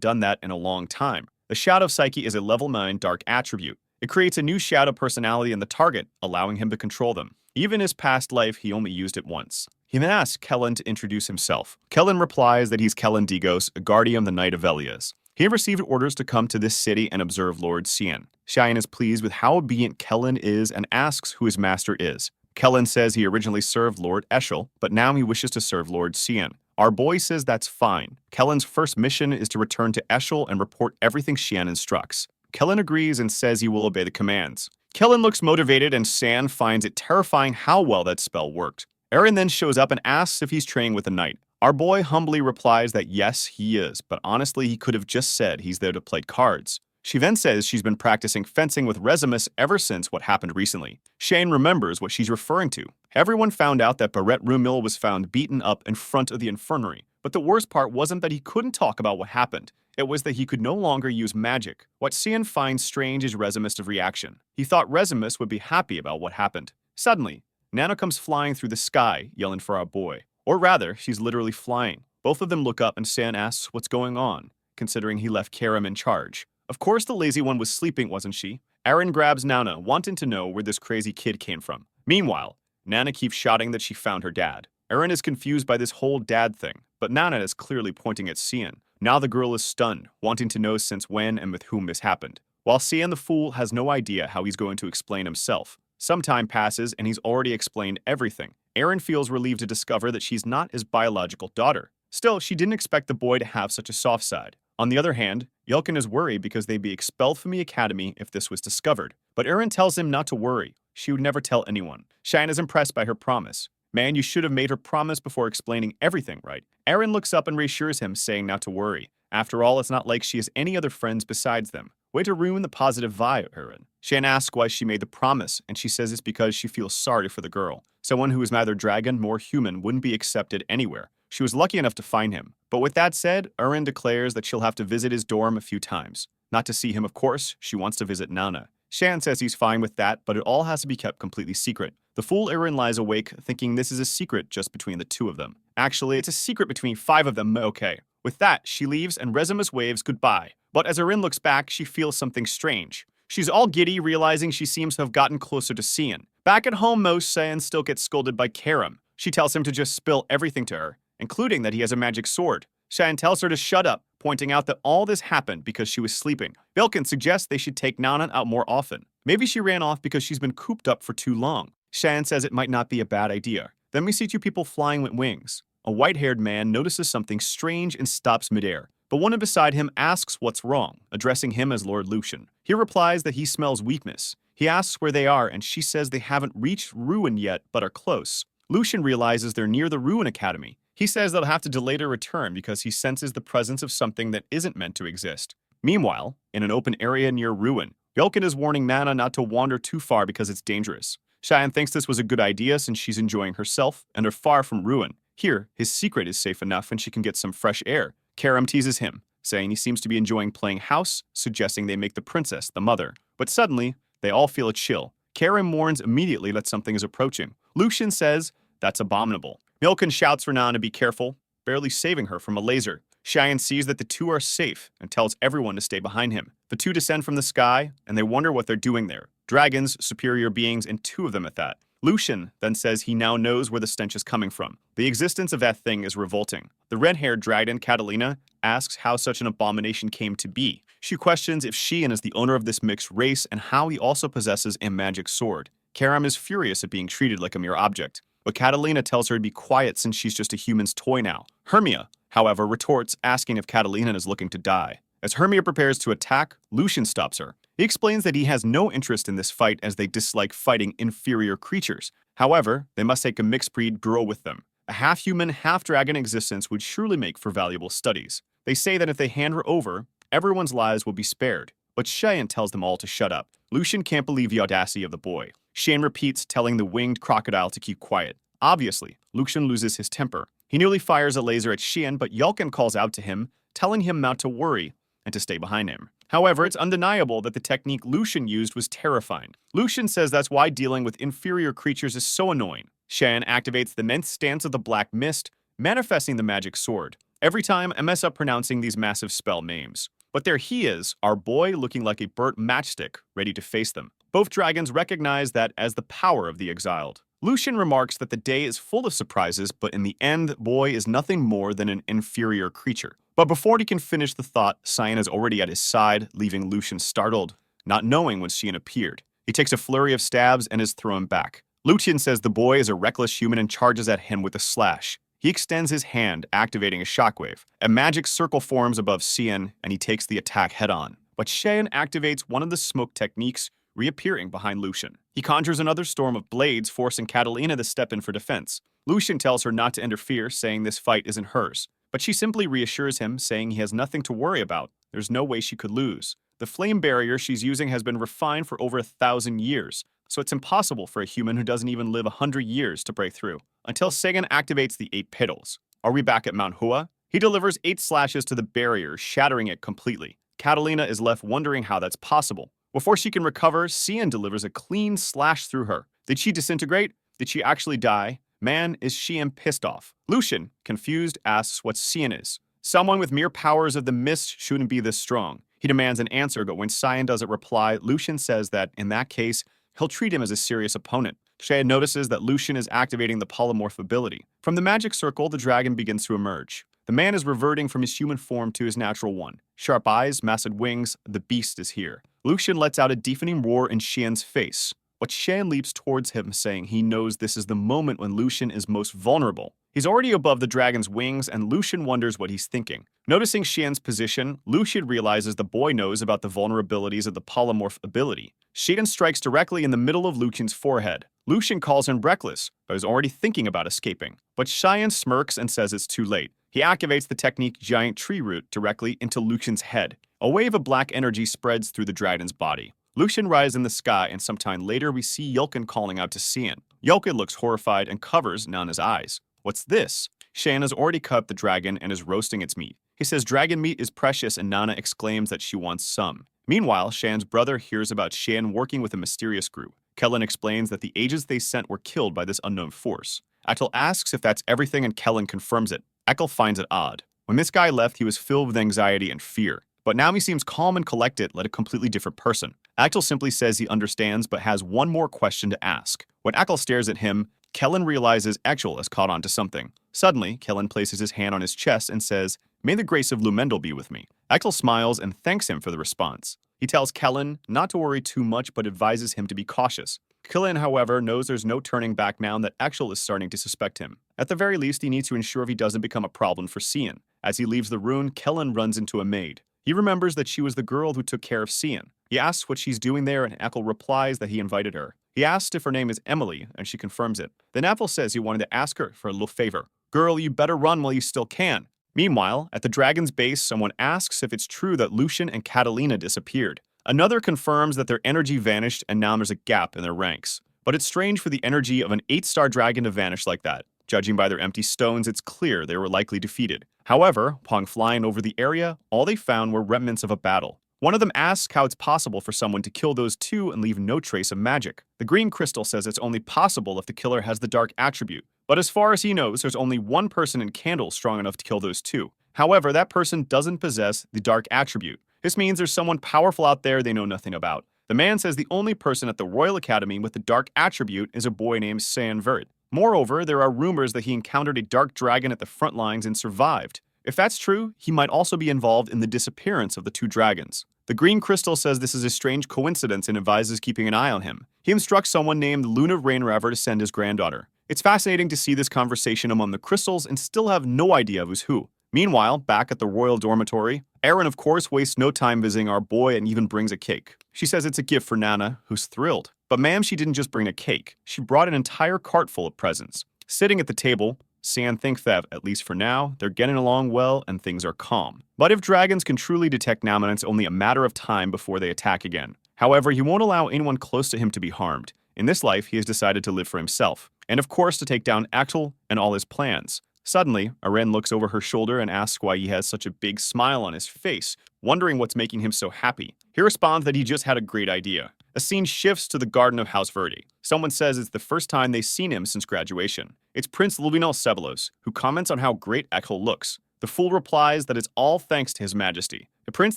done that in a long time. The Shadow Psyche is a level 9 dark attribute. It creates a new shadow personality in the target, allowing him to control them. Even in his past life, he only used it once. He then asks Kellen to introduce himself. Kellen replies that he's Kellen Digos, a guardian of the Knight of Elias. He received orders to come to this city and observe Lord Cyan. Cheyenne is pleased with how obedient Kellen is and asks who his master is. Kellen says he originally served Lord Eshel, but now he wishes to serve Lord Cyan. Our boy says that's fine. Kellen's first mission is to return to Eshel and report everything Cyan instructs. Kellen agrees and says he will obey the commands. Kellen looks motivated and Cyan finds it terrifying how well that spell worked. Eren then shows up and asks if he's training with a knight. Our boy humbly replies that yes, he is, but honestly he could have just said he's there to play cards. She then says she's been practicing fencing with Resimus ever since what happened recently. Shane remembers what she's referring to. Everyone found out that Barrett Rumil was found beaten up in front of the infirmary, but the worst part wasn't that he couldn't talk about what happened. It was that he could no longer use magic. What Cyan finds strange is Resimus' reaction. He thought Resimus would be happy about what happened. Suddenly, Nana comes flying through the sky, yelling for our boy. Or rather, she's literally flying. Both of them look up and Cyan asks what's going on, considering he left Karam in charge. Of course the lazy one was sleeping, wasn't she? Eren grabs Nana, wanting to know where this crazy kid came from. Meanwhile, Nana keeps shouting that she found her dad. Eren is confused by this whole dad thing, but Nana is clearly pointing at Cyan. Now the girl is stunned, wanting to know since when and with whom this happened. While Cyan the fool has no idea how he's going to explain himself. Some time passes and he's already explained everything. Eren feels relieved to discover that she's not his biological daughter. Still, she didn't expect the boy to have such a soft side. On the other hand, Yelkin is worried because they'd be expelled from the academy if this was discovered. But Eren tells him not to worry. She would never tell anyone. Cheyenne is impressed by her promise. Man, you should have made her promise before explaining everything, right? Eren looks up and reassures him, saying not to worry. After all, it's not like she has any other friends besides them. Way to ruin the positive vibe, Eren. Shan asks why she made the promise, and she says it's because she feels sorry for the girl. Someone who is neither dragon nor human wouldn't be accepted anywhere. She was lucky enough to find him. But with that said, Eren declares that she'll have to visit his dorm a few times. Not to see him, of course, she wants to visit Nana. Shan says he's fine with that, but it all has to be kept completely secret. The fool Eren lies awake, thinking this is a secret just between the two of them. Actually, it's a secret between 5 of them, okay. With that, she leaves and Resimus waves goodbye. But as Eren looks back, she feels something strange. She's all giddy, realizing she seems to have gotten closer to Cyan. Back at home, Cyan still gets scolded by Karam. She tells him to just spill everything to her, including that he has a magic sword. Cyan tells her to shut up, pointing out that all this happened because she was sleeping. Belkin suggests they should take Nana out more often. Maybe she ran off because she's been cooped up for too long. Cyan says it might not be a bad idea. Then we see 2 people flying with wings. A white-haired man notices something strange and stops midair. But one beside him asks what's wrong, addressing him as Lord Lucian. He replies that he smells weakness. He asks where they are, and she says they haven't reached Ruin yet, but are close. Lucian realizes they're near the Ruin Academy. He says they'll have to delay their return because he senses the presence of something that isn't meant to exist. Meanwhile, in an open area near Ruin, Belkin is warning Nana not to wander too far because it's dangerous. Cheyenne thinks this was a good idea since she's enjoying herself and are far from Ruin. Here, his secret is safe enough and she can get some fresh air. Karam teases him, saying he seems to be enjoying playing house, suggesting they make the princess the mother. But suddenly, they all feel a chill. Karam warns immediately that something is approaching. Lucian says, that's abominable. Milken shouts for Nana to be careful, barely saving her from a laser. Cheyenne sees that the 2 are safe and tells everyone to stay behind him. The 2 descend from the sky, and they wonder what they're doing there. Dragons, superior beings, and 2 of them at that. Lucian then says he now knows where the stench is coming from. The existence of that thing is revolting. The red-haired dragon, Catalina, asks how such an abomination came to be. She questions if Xian is the owner of this mixed race and how he also possesses a magic sword. Karam is furious at being treated like a mere object, but Catalina tells her to be quiet since she's just a human's toy now. Hermia, however, retorts, asking if Catalina is looking to die. As Hermia prepares to attack, Lucian stops her. He explains that he has no interest in this fight as they dislike fighting inferior creatures. However, they must take a mixed breed girl with them. A half-human, half-dragon existence would surely make for valuable studies. They say that if they hand her over, everyone's lives will be spared. But Cheyenne tells them all to shut up. Lucian can't believe the audacity of the boy. Cheyenne repeats, telling the winged crocodile to keep quiet. Obviously, Lucian loses his temper. He nearly fires a laser at Cheyenne, but Yulkin calls out to him, telling him not to worry and to stay behind him. However, it's undeniable that the technique Lucian used was terrifying. Lucian says that's why dealing with inferior creatures is so annoying. Cheyenne activates the immense stance of the Black Mist, manifesting the magic sword. Every time, I mess up pronouncing these massive spell names. But there he is, our boy looking like a burnt matchstick, ready to face them. Both dragons recognize that as the power of the exiled. Lucian remarks that the day is full of surprises, but in the end, boy is nothing more than an inferior creature. But before he can finish the thought, Cyan is already at his side, leaving Lucian startled, not knowing when Xian appeared. He takes a flurry of stabs and is thrown back. Lucian says the boy is a reckless human and charges at him with a slash. He extends his hand, activating a shockwave. A magic circle forms above Xian, and he takes the attack head-on. But Xian activates one of the smoke techniques, reappearing behind Lucian. He conjures another storm of blades, forcing Catalina to step in for defense. Lucian tells her not to interfere, saying this fight isn't hers. But she simply reassures him, saying he has nothing to worry about. There's no way she could lose. The flame barrier she's using has been refined for over 1,000 years, so it's impossible for a human who doesn't even live 100 years to break through. Until Sagan activates the 8 petals. Are we back at Manhwa? He delivers 8 slashes to the barrier, shattering it completely. Catalina is left wondering how that's possible. Before she can recover, Xian delivers a clean slash through her. Did she disintegrate? Did she actually die? Man, is Xian pissed off. Lucian, confused, asks what Xian is. Someone with mere powers of the mist shouldn't be this strong. He demands an answer, but when Xian doesn't reply, Lucian says that, in that case, he'll treat him as a serious opponent. Xian notices that Lucian is activating the polymorph ability. From the magic circle, the dragon begins to emerge. The man is reverting from his human form to his natural one. Sharp eyes, massive wings, the beast is here. Lucian lets out a deafening roar in Xian's face, but Xian leaps towards him, saying he knows this is the moment when Lucian is most vulnerable. He's already above the dragon's wings, and Lucian wonders what he's thinking. Noticing Xian's position, Lucian realizes the boy knows about the vulnerabilities of the polymorph ability. Xian strikes directly in the middle of Lucian's forehead. Lucian calls him reckless, but is already thinking about escaping. But Xian smirks and says it's too late. He activates the technique Giant Tree Root directly into Lucian's head. A wave of black energy spreads through the dragon's body. Lucian rises in the sky, and sometime later we see Yulkin calling out to Xian. Yulkin looks horrified and covers Nana's eyes. What's this? Xian has already cut the dragon and is roasting its meat. He says dragon meat is precious, and Nana exclaims that she wants some. Meanwhile, Xian's brother hears about Xian working with a mysterious group. Kellen explains that the agents they sent were killed by this unknown force. Eckel asks if that's everything, and Kellen confirms it. Eckel finds it odd. When this guy left, he was filled with anxiety and fear. But now he seems calm and collected, like a completely different person. Eckel simply says he understands, but has one more question to ask. When Eckel stares at him, Kellen realizes Eckel has caught on to something. Suddenly, Kellen places his hand on his chest and says, "May the grace of Lumendel be with me." Eckel smiles and thanks him for the response. He tells Kellen not to worry too much, but advises him to be cautious. Kellen, however, knows there's no turning back now that Eckel is starting to suspect him. At the very least, he needs to ensure he doesn't become a problem for Xian. As he leaves the room, Kellen runs into a maid. He remembers that she was the girl who took care of Xian. He asks what she's doing there, and Eckel replies that he invited her. He asks if her name is Emily, and she confirms it. Then Eckel says he wanted to ask her for a little favor. "Girl, you better run while you still can." Meanwhile, at the dragon's base, someone asks if it's true that Lucian and Catalina disappeared. Another confirms that their energy vanished, and now there's a gap in their ranks. But it's strange for the energy of an 8-star dragon to vanish like that. Judging by their empty stones, it's clear they were likely defeated. However, upon flying over the area, all they found were remnants of a battle. One of them asks how it's possible for someone to kill those two and leave no trace of magic. The green crystal says it's only possible if the killer has the dark attribute. But as far as he knows, there's only one person in Candle strong enough to kill those two. However, that person doesn't possess the dark attribute. This means there's someone powerful out there they know nothing about. The man says the only person at the Royal Academy with the dark attribute is a boy named San Vert. Moreover, there are rumors that he encountered a dark dragon at the front lines and survived. If that's true, he might also be involved in the disappearance of the two dragons. The green crystal says this is a strange coincidence and advises keeping an eye on him. He instructs someone named Luna Rainriver to send his granddaughter. It's fascinating to see this conversation among the crystals and still have no idea who's who. Meanwhile, back at the royal dormitory, Erin of course wastes no time visiting our boy and even brings a cake. She says it's a gift for Nana, who's thrilled. But ma'am, she didn't just bring a cake. She brought an entire cart full of presents. Sitting at the table, San thinks that, at least for now, they're getting along well and things are calm. But if dragons can truly detect now, then it's only a matter of time before they attack again. However, he won't allow anyone close to him to be harmed. In this life, he has decided to live for himself, and of course to take down Axel and all his plans. Suddenly, Aren looks over her shoulder and asks why he has such a big smile on his face, wondering what's making him so happy. He responds that he just had a great idea. A scene shifts to the garden of House Verde. Someone says it's the first time they've seen him since graduation. It's Prince Luminal Sebelos, who comments on how great Axel looks. The fool replies that it's all thanks to his majesty. The prince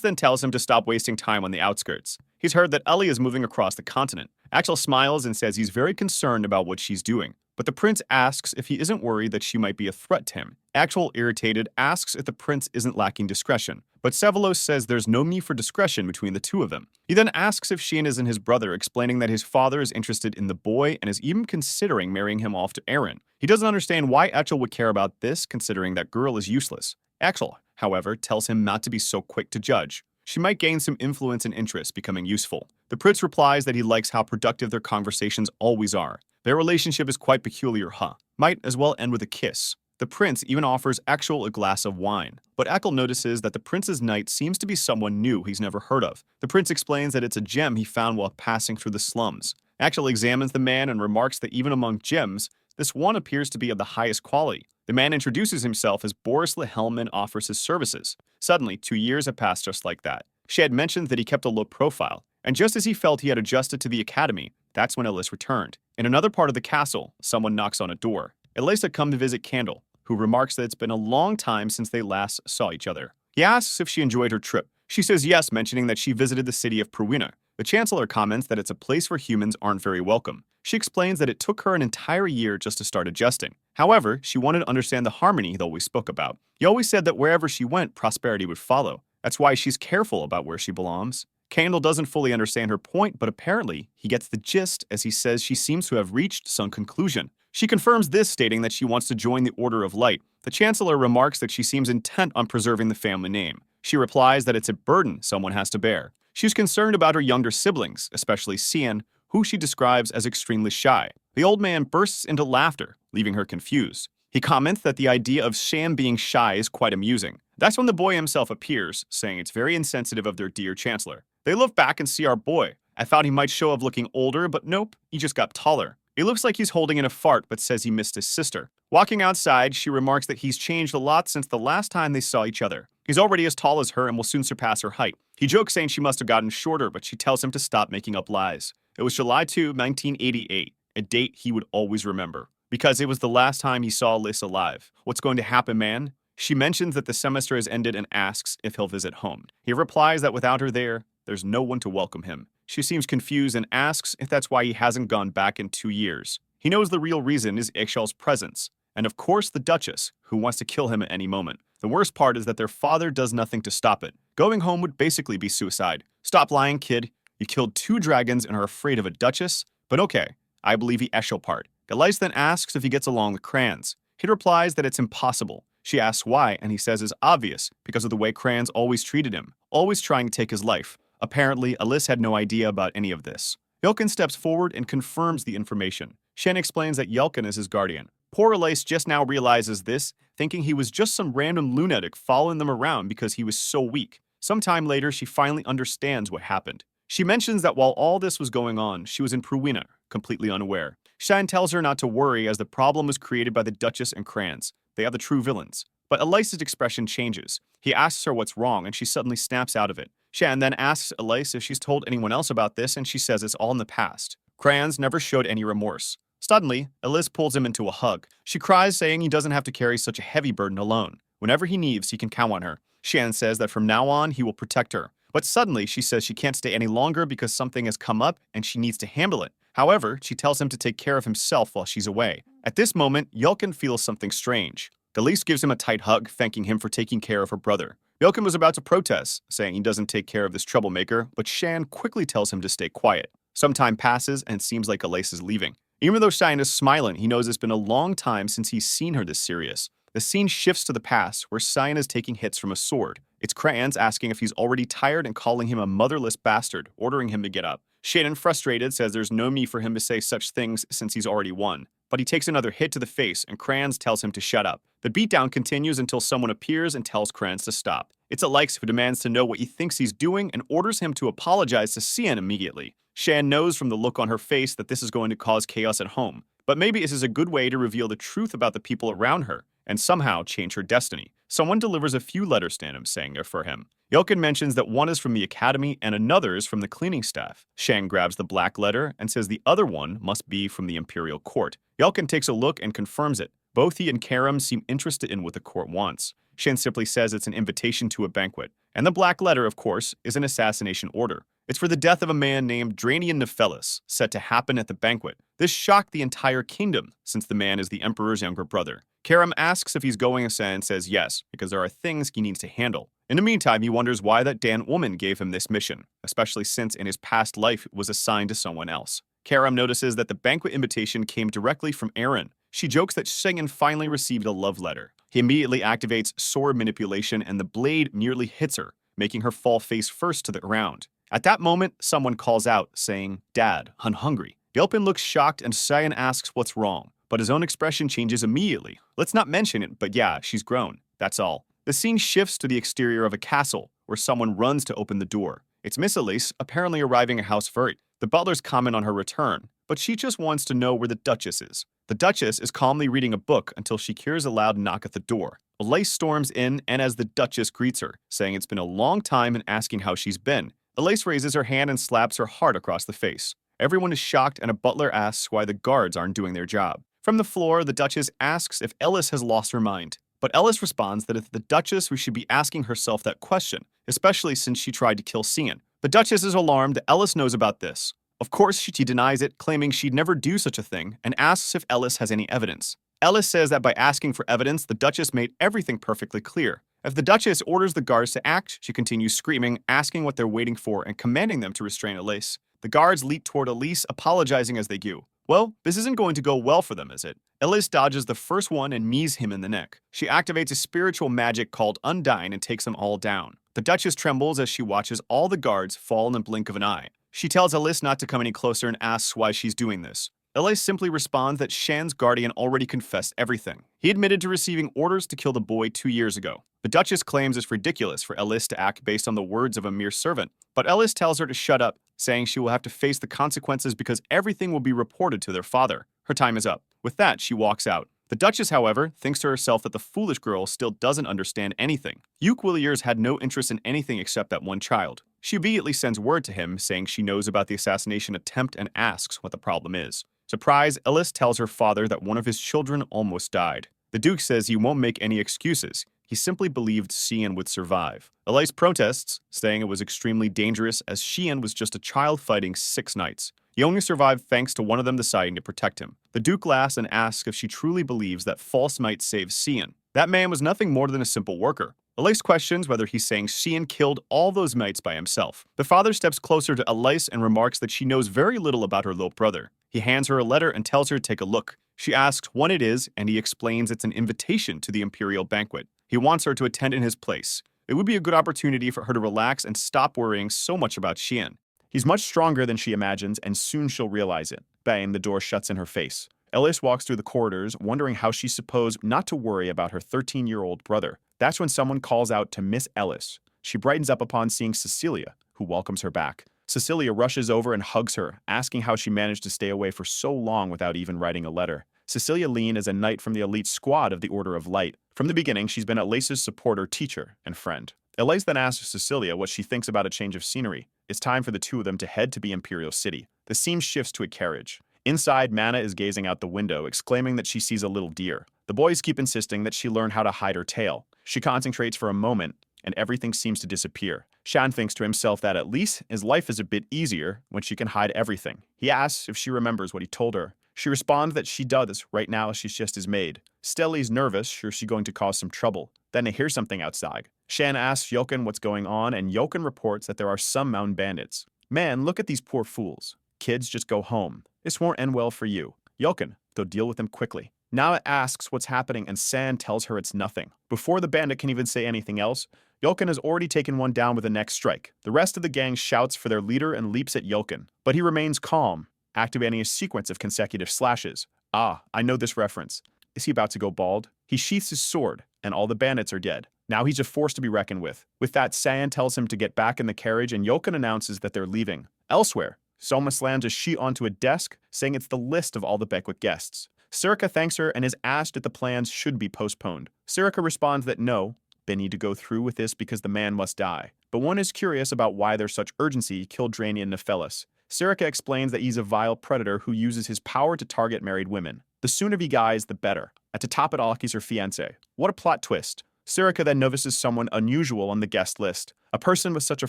then tells him to stop wasting time on the outskirts. He's heard that Ellie is moving across the continent. Axel smiles and says he's very concerned about what she's doing. But the prince asks if he isn't worried that she might be a threat to him. Axel, irritated, asks if the prince isn't lacking discretion. But Sebelos says there's no need for discretion between the two of them. He then asks if Shein isn't his brother, explaining that his father is interested in the boy and is even considering marrying him off to Eren. He doesn't understand why Axel would care about this, considering that girl is useless. Axel, however, tells him not to be so quick to judge. She might gain some influence and interest, becoming useful. The prince replies that he likes how productive their conversations always are. Their relationship is quite peculiar, huh? Might as well end with a kiss. The prince even offers Axel a glass of wine. But Axel notices that the prince's knight seems to be someone new he's never heard of. The prince explains that it's a gem he found while passing through the slums. Axel examines the man and remarks that even among gems, this one appears to be of the highest quality. The man introduces himself as Boris Lehelman offers his services. Suddenly, 2 years have passed just like that. She had mentioned that he kept a low profile, and just as he felt he had adjusted to the academy, that's when Elise returned. In another part of the castle, someone knocks on a door. Elise had come to visit Candle, who remarks that it's been a long time since they last saw each other. He asks if she enjoyed her trip. She says yes, mentioning that she visited the city of Pruina. The Chancellor comments that it's a place where humans aren't very welcome. She explains that it took her an entire year just to start adjusting. However, she wanted to understand the harmony they always spoke about. He always said that wherever she went, prosperity would follow. That's why she's careful about where she belongs. Candle doesn't fully understand her point, but apparently he gets the gist as he says she seems to have reached some conclusion. She confirms this, stating that she wants to join the Order of Light. The Chancellor remarks that she seems intent on preserving the family name. She replies that it's a burden someone has to bear. She's concerned about her younger siblings, especially Cian, who she describes as extremely shy. The old man bursts into laughter, leaving her confused. He comments that the idea of Sham being shy is quite amusing. That's when the boy himself appears, saying it's very insensitive of their dear Chancellor. They look back and see our boy. I thought he might show of looking older, but nope, he just got taller. He looks like he's holding in a fart, but says he missed his sister. Walking outside, she remarks that he's changed a lot since the last time they saw each other. He's already as tall as her and will soon surpass her height. He jokes saying she must have gotten shorter, but she tells him to stop making up lies. It was July 2, 1988, a date he would always remember, because it was the last time he saw Liz alive. What's going to happen, man? She mentions that the semester has ended and asks if he'll visit home. He replies that without her there, there's no one to welcome him. She seems confused and asks if that's why he hasn't gone back in 2 years. He knows the real reason is Eggshel's presence, and of course the Duchess, who wants to kill him at any moment. The worst part is that their father does nothing to stop it. Going home would basically be suicide. Stop lying, kid. You killed 2 dragons and are afraid of a Duchess? But okay, I believe the Eschel part. Galice then asks if he gets along with Crans. He replies that it's impossible. She asks why, and he says it's obvious, because of the way Crans always treated him, always trying to take his life. Apparently, Alice had no idea about any of this. Yelkin steps forward and confirms the information. Shen explains that Yelkin is his guardian. Poor Alice just now realizes this, thinking he was just some random lunatic following them around because he was so weak. Sometime later, she finally understands what happened. She mentions that while all this was going on, she was in Pruina, completely unaware. Shan tells her not to worry as the problem was created by the Duchess and Crans. They are the true villains. But Elise's expression changes. He asks her what's wrong, and she suddenly snaps out of it. Shan then asks Elise if she's told anyone else about this, and she says it's all in the past. Crans never showed any remorse. Suddenly, Elise pulls him into a hug. She cries, saying he doesn't have to carry such a heavy burden alone. Whenever he needs, he can count on her. Shan says that from now on, he will protect her. But suddenly, she says she can't stay any longer because something has come up and she needs to handle it. However, she tells him to take care of himself while she's away. At this moment, Yelkin feels something strange. Elise gives him a tight hug, thanking him for taking care of her brother. Yelkin was about to protest, saying he doesn't take care of this troublemaker, but Shan quickly tells him to stay quiet. Some time passes, and it seems like Elise is leaving. Even though Shan is smiling, he knows it's been a long time since he's seen her this serious. The scene shifts to the past, where Cyan is taking hits from a sword. It's Crayons asking if he's already tired and calling him a motherless bastard, ordering him to get up. Shannon, frustrated, says there's no need for him to say such things since he's already won. But he takes another hit to the face, and Crayons tells him to shut up. The beatdown continues until someone appears and tells Crayons to stop. It's Alex who demands to know what he thinks he's doing and orders him to apologize to Cyan immediately. Shan knows from the look on her face that this is going to cause chaos at home, but maybe this is a good way to reveal the truth about the people around her and somehow change her destiny. Someone delivers a few letters to him saying they're for him. Yelkin mentions that one is from the academy and another is from the cleaning staff. Shang grabs the black letter and says the other one must be from the imperial court. Yelkin takes a look and confirms it. Both he and Karam seem interested in what the court wants. Shan simply says it's an invitation to a banquet. And the black letter, of course, is an assassination order. It's for the death of a man named Dranian Nephelis, set to happen at the banquet. This shocked the entire kingdom, since the man is the emperor's younger brother. Karam asks if he's going and says yes, because there are things he needs to handle. In the meantime, he wonders why that Dan woman gave him this mission, especially since in his past life it was assigned to someone else. Karam notices that the banquet invitation came directly from Aaron. She jokes that Shingen finally received a love letter. He immediately activates sword manipulation and the blade nearly hits her, making her fall face first to the ground. At that moment, someone calls out, saying, "Dad, I'm hungry." Yelpin looks shocked and Cyan asks what's wrong, but his own expression changes immediately. Let's not mention it, but yeah, she's grown. That's all. The scene shifts to the exterior of a castle, where someone runs to open the door. It's Miss Elise, apparently arriving at House Vert. The butlers comment on her return, but she just wants to know where the Duchess is. The Duchess is calmly reading a book until she hears a loud knock at the door. Elise storms in, and as the Duchess greets her, saying it's been a long time and asking how she's been, Elise raises her hand and slaps her hard across the face. Everyone is shocked, and a butler asks why the guards aren't doing their job. From the floor, the Duchess asks if Ellis has lost her mind. But Ellis responds that it's the Duchess who should be asking herself that question, especially since she tried to kill Cian. The Duchess is alarmed that Ellis knows about this. Of course, she denies it, claiming she'd never do such a thing, and asks if Ellis has any evidence. Ellis says that by asking for evidence, the Duchess made everything perfectly clear. If the Duchess orders the guards to act, she continues screaming, asking what they're waiting for and commanding them to restrain Elise. The guards leap toward Elise, apologizing as they go. Well, this isn't going to go well for them, is it? Elise dodges the first one and knees him in the neck. She activates a spiritual magic called Undyne and takes them all down. The Duchess trembles as she watches all the guards fall in the blink of an eye. She tells Elise not to come any closer and asks why she's doing this. Elise simply responds that Shan's guardian already confessed everything. He admitted to receiving orders to kill the boy 2 years ago. The Duchess claims it's ridiculous for Elise to act based on the words of a mere servant, but Elise tells her to shut up, saying she will have to face the consequences because everything will be reported to their father. Her time is up. With that, she walks out. The Duchess, however, thinks to herself that the foolish girl still doesn't understand anything. Uke Williers had no interest in anything except that one child. She immediately sends word to him, saying she knows about the assassination attempt and asks what the problem is. Surprised, Ellis tells her father that one of his children almost died. The Duke says he won't make any excuses. He simply believed Cian would survive. Elise protests, saying it was extremely dangerous as Cian was just a child fighting 6 knights. He only survived thanks to one of them deciding to protect him. The Duke laughs and asks if she truly believes that False might save Cian. That man was nothing more than a simple worker. Elise questions whether he's saying Cian killed all those knights by himself. The father steps closer to Elise and remarks that she knows very little about her little brother. He hands her a letter and tells her to take a look. She asks what it is, and he explains it's an invitation to the imperial banquet. He wants her to attend in his place. It would be a good opportunity for her to relax and stop worrying so much about Cian. He's much stronger than she imagines, and soon she'll realize it. Bang, the door shuts in her face. Elise walks through the corridors, wondering how she's supposed not to worry about her 13-year-old brother. That's when someone calls out to Miss Ellis. She brightens up upon seeing Cecilia, who welcomes her back. Cecilia rushes over and hugs her, asking how she managed to stay away for so long without even writing a letter. Cecilia Lean is a knight from the elite squad of the Order of Light. From the beginning, she's been Elise's supporter, teacher, and friend. Elise then asks Cecilia what she thinks about a change of scenery. It's time for the two of them to head to the Imperial City. The scene shifts to a carriage. Inside, Mana is gazing out the window, exclaiming that she sees a little deer. The boys keep insisting that she learn how to hide her tail. She concentrates for a moment, and everything seems to disappear. Shan thinks to himself that at least his life is a bit easier when she can hide everything. He asks if she remembers what he told her. She responds that she does right now, she's just his maid. Stelly's nervous, sure she's going to cause some trouble. Then they hear something outside. Shan asks Yoken what's going on, and Yoken reports that there are some mountain bandits. Man, look at these poor fools. Kids, just go home. This won't end well for you. Yoken, they'll deal with them quickly. Now it asks what's happening, and San tells her it's nothing. Before the bandit can even say anything else, Yoken has already taken one down with a next strike. The rest of the gang shouts for their leader and leaps at Yoken, but he remains calm, activating a sequence of consecutive slashes. Ah, I know this reference. Is he about to go bald? He sheaths his sword, and all the bandits are dead. Now he's a force to be reckoned with. With that, San tells him to get back in the carriage, and Yoken announces that they're leaving. Elsewhere, Soma slams a sheet onto a desk, saying it's the list of all the banquet guests. Surica thanks her and is asked if the plans should be postponed. Surica responds that no, they need to go through with this because the man must die. But one is curious about why there's such urgency to kill Drania Nephelis. Surica explains that he's a vile predator who uses his power to target married women. The sooner he dies, the better. And to top it all, he's her fiancé. What a plot twist. Surica then notices someone unusual on the guest list, a person with such a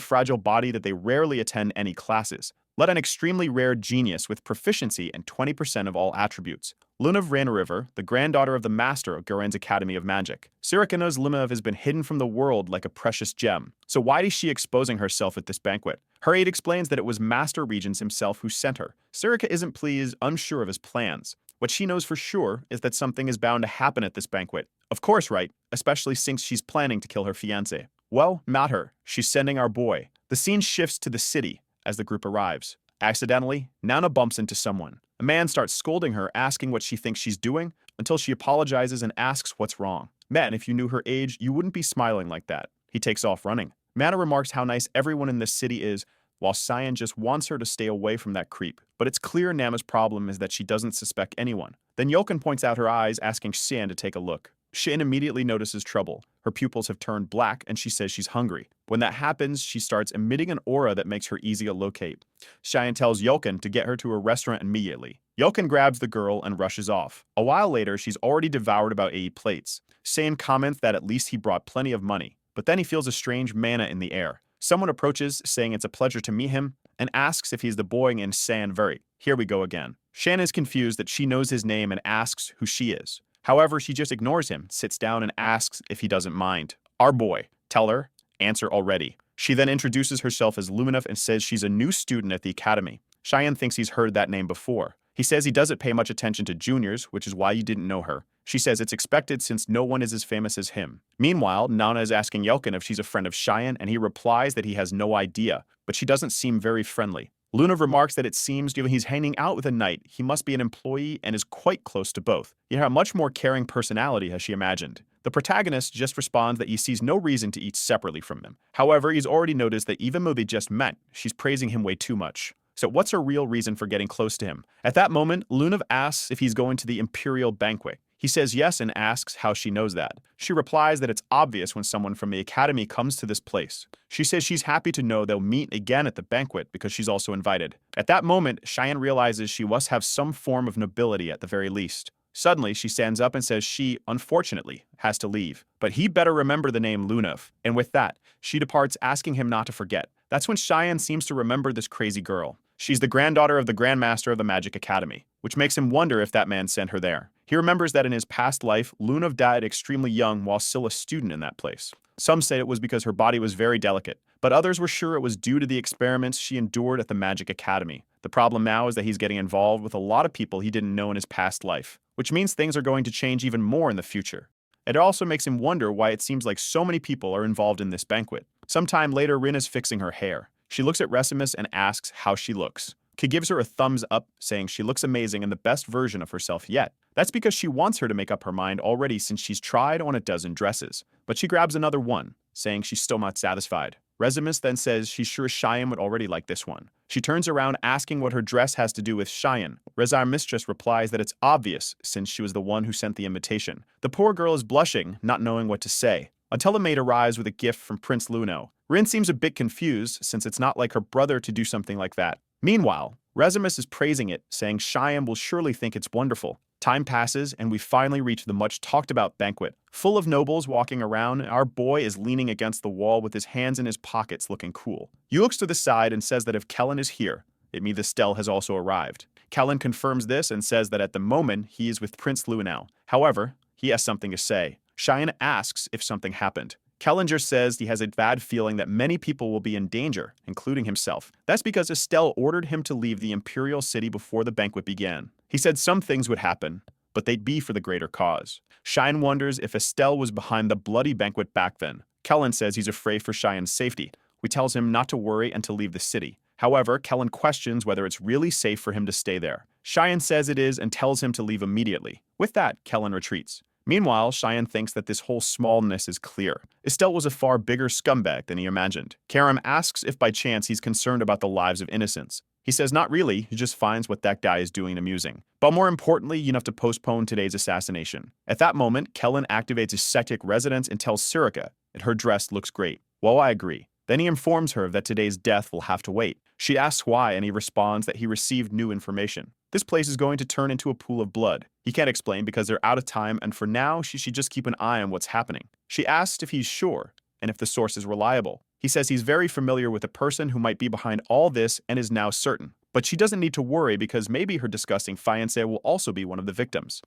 fragile body that they rarely attend any classes, let an extremely rare genius with proficiency in 20% of all attributes. Luna of River, the granddaughter of the master of Guren's Academy of Magic. Surica knows Luna has been hidden from the world like a precious gem. So why is she exposing herself at this banquet? Her aide explains that it was Master Regents himself who sent her. Surica isn't pleased, unsure of his plans. What she knows for sure is that something is bound to happen at this banquet. Of course, right, especially since she's planning to kill her fiancé. Well, not her. She's sending our boy. The scene shifts to the city as the group arrives. Accidentally, Nana bumps into someone. A man starts scolding her, asking what she thinks she's doing, until she apologizes and asks what's wrong. Man, if you knew her age, you wouldn't be smiling like that. He takes off running. Mana remarks how nice everyone in this city is, while Cyan just wants her to stay away from that creep. But it's clear Nama's problem is that she doesn't suspect anyone. Then Yoken points out her eyes, asking Cyan to take a look. Shin immediately notices trouble. Her pupils have turned black, and she says she's hungry. When that happens, she starts emitting an aura that makes her easy to locate. Cheyenne tells Yoken to get her to a restaurant immediately. Yoken grabs the girl and rushes off. A while later, she's already devoured about 80 plates. Sane comments that at least he brought plenty of money. But then he feels a strange mana in the air. Someone approaches, saying it's a pleasure to meet him, and asks if he's the boy in San Very. Here we go again. Shan is confused that she knows his name and asks who she is. However, she just ignores him, sits down, and asks if he doesn't mind. Our boy. Tell her. Answer already. She then introduces herself as Luminov and says she's a new student at the academy. Cheyenne thinks he's heard that name before. He says he doesn't pay much attention to juniors, which is why you didn't know her. She says it's expected since no one is as famous as him. Meanwhile, Nana is asking Yoken if she's a friend of Cheyenne, and he replies that he has no idea, but she doesn't seem very friendly. Luna remarks that it seems, given he's hanging out with a knight, he must be an employee and is quite close to both. He had a much more caring personality as she imagined. The protagonist just responds that he sees no reason to eat separately from him. However, he's already noticed that even though they just met, she's praising him way too much. So what's her real reason for getting close to him? At that moment, Lunav asks if he's going to the Imperial Banquet. He says yes and asks how she knows that. She replies that it's obvious when someone from the academy comes to this place. She says she's happy to know they'll meet again at the banquet because she's also invited. At that moment, Cheyenne realizes she must have some form of nobility at the very least. Suddenly, she stands up and says she, unfortunately, has to leave. But he better remember the name Lunav. And with that, she departs, asking him not to forget. That's when Cheyenne seems to remember this crazy girl. She's the granddaughter of the Grand Master of the Magic Academy, which makes him wonder if that man sent her there. He remembers that in his past life, Lunav died extremely young while still a student in that place. Some say it was because her body was very delicate, but others were sure it was due to the experiments she endured at the Magic Academy. The problem now is that he's getting involved with a lot of people he didn't know in his past life, which means things are going to change even more in the future. It also makes him wonder why it seems like so many people are involved in this banquet. Sometime later, Rin is fixing her hair. She looks at Resimus and asks how she looks. He gives her a thumbs up, saying she looks amazing and the best version of herself yet. That's because she wants her to make up her mind already since she's tried on a dozen dresses. But she grabs another one, saying she's still not satisfied. Resimus then says she's sure Cheyenne would already like this one. She turns around asking what her dress has to do with Cheyenne. Rezar Mistress replies that it's obvious since she was the one who sent the invitation. The poor girl is blushing, not knowing what to say, until the maid arrives with a gift from Prince Luno. Rin seems a bit confused since it's not like her brother to do something like that. Meanwhile, Resimus is praising it, saying Cheyenne will surely think it's wonderful. Time passes, and we finally reach the much-talked-about banquet. Full of nobles walking around, our boy is leaning against the wall with his hands in his pockets looking cool. He looks to the side and says that if Kellen is here, it means the Stell has also arrived. Kellen confirms this and says that at the moment he is with Prince Luenau. However, He has something to say. Cheyenne asks if something happened. Kellinger says he has a bad feeling that many people will be in danger, including himself. That's because Estelle ordered him to leave the imperial city before the banquet began. He said some things would happen, but they'd be for the greater cause. Cheyenne wonders if Estelle was behind the bloody banquet back then. Kellen says he's afraid for Cheyenne's safety. We tells him not to worry and to leave the city. However, Kellen questions whether it's really safe for him to stay there. Cheyenne says it is and tells him to leave immediately. With that, Kellen retreats. Meanwhile, Cheyenne thinks that this whole smallness is clear. Estelle was a far bigger scumbag than he imagined. Karam asks if by chance he's concerned about the lives of innocents. He says not really, he just finds what that guy is doing amusing. But more importantly, you have to postpone today's assassination. At that moment, Kellen activates his sectic resonance and tells Sirica that her dress looks great. Well, I agree. Then he informs her that today's death will have to wait. She asks why, and he responds that he received new information. This place is going to turn into a pool of blood. He can't explain because they're out of time, and for now, she should just keep an eye on what's happening. She asks if he's sure, and if the source is reliable. He says he's very familiar with a person who might be behind all this and is now certain. But she doesn't need to worry because maybe her disgusting fiancé will also be one of the victims.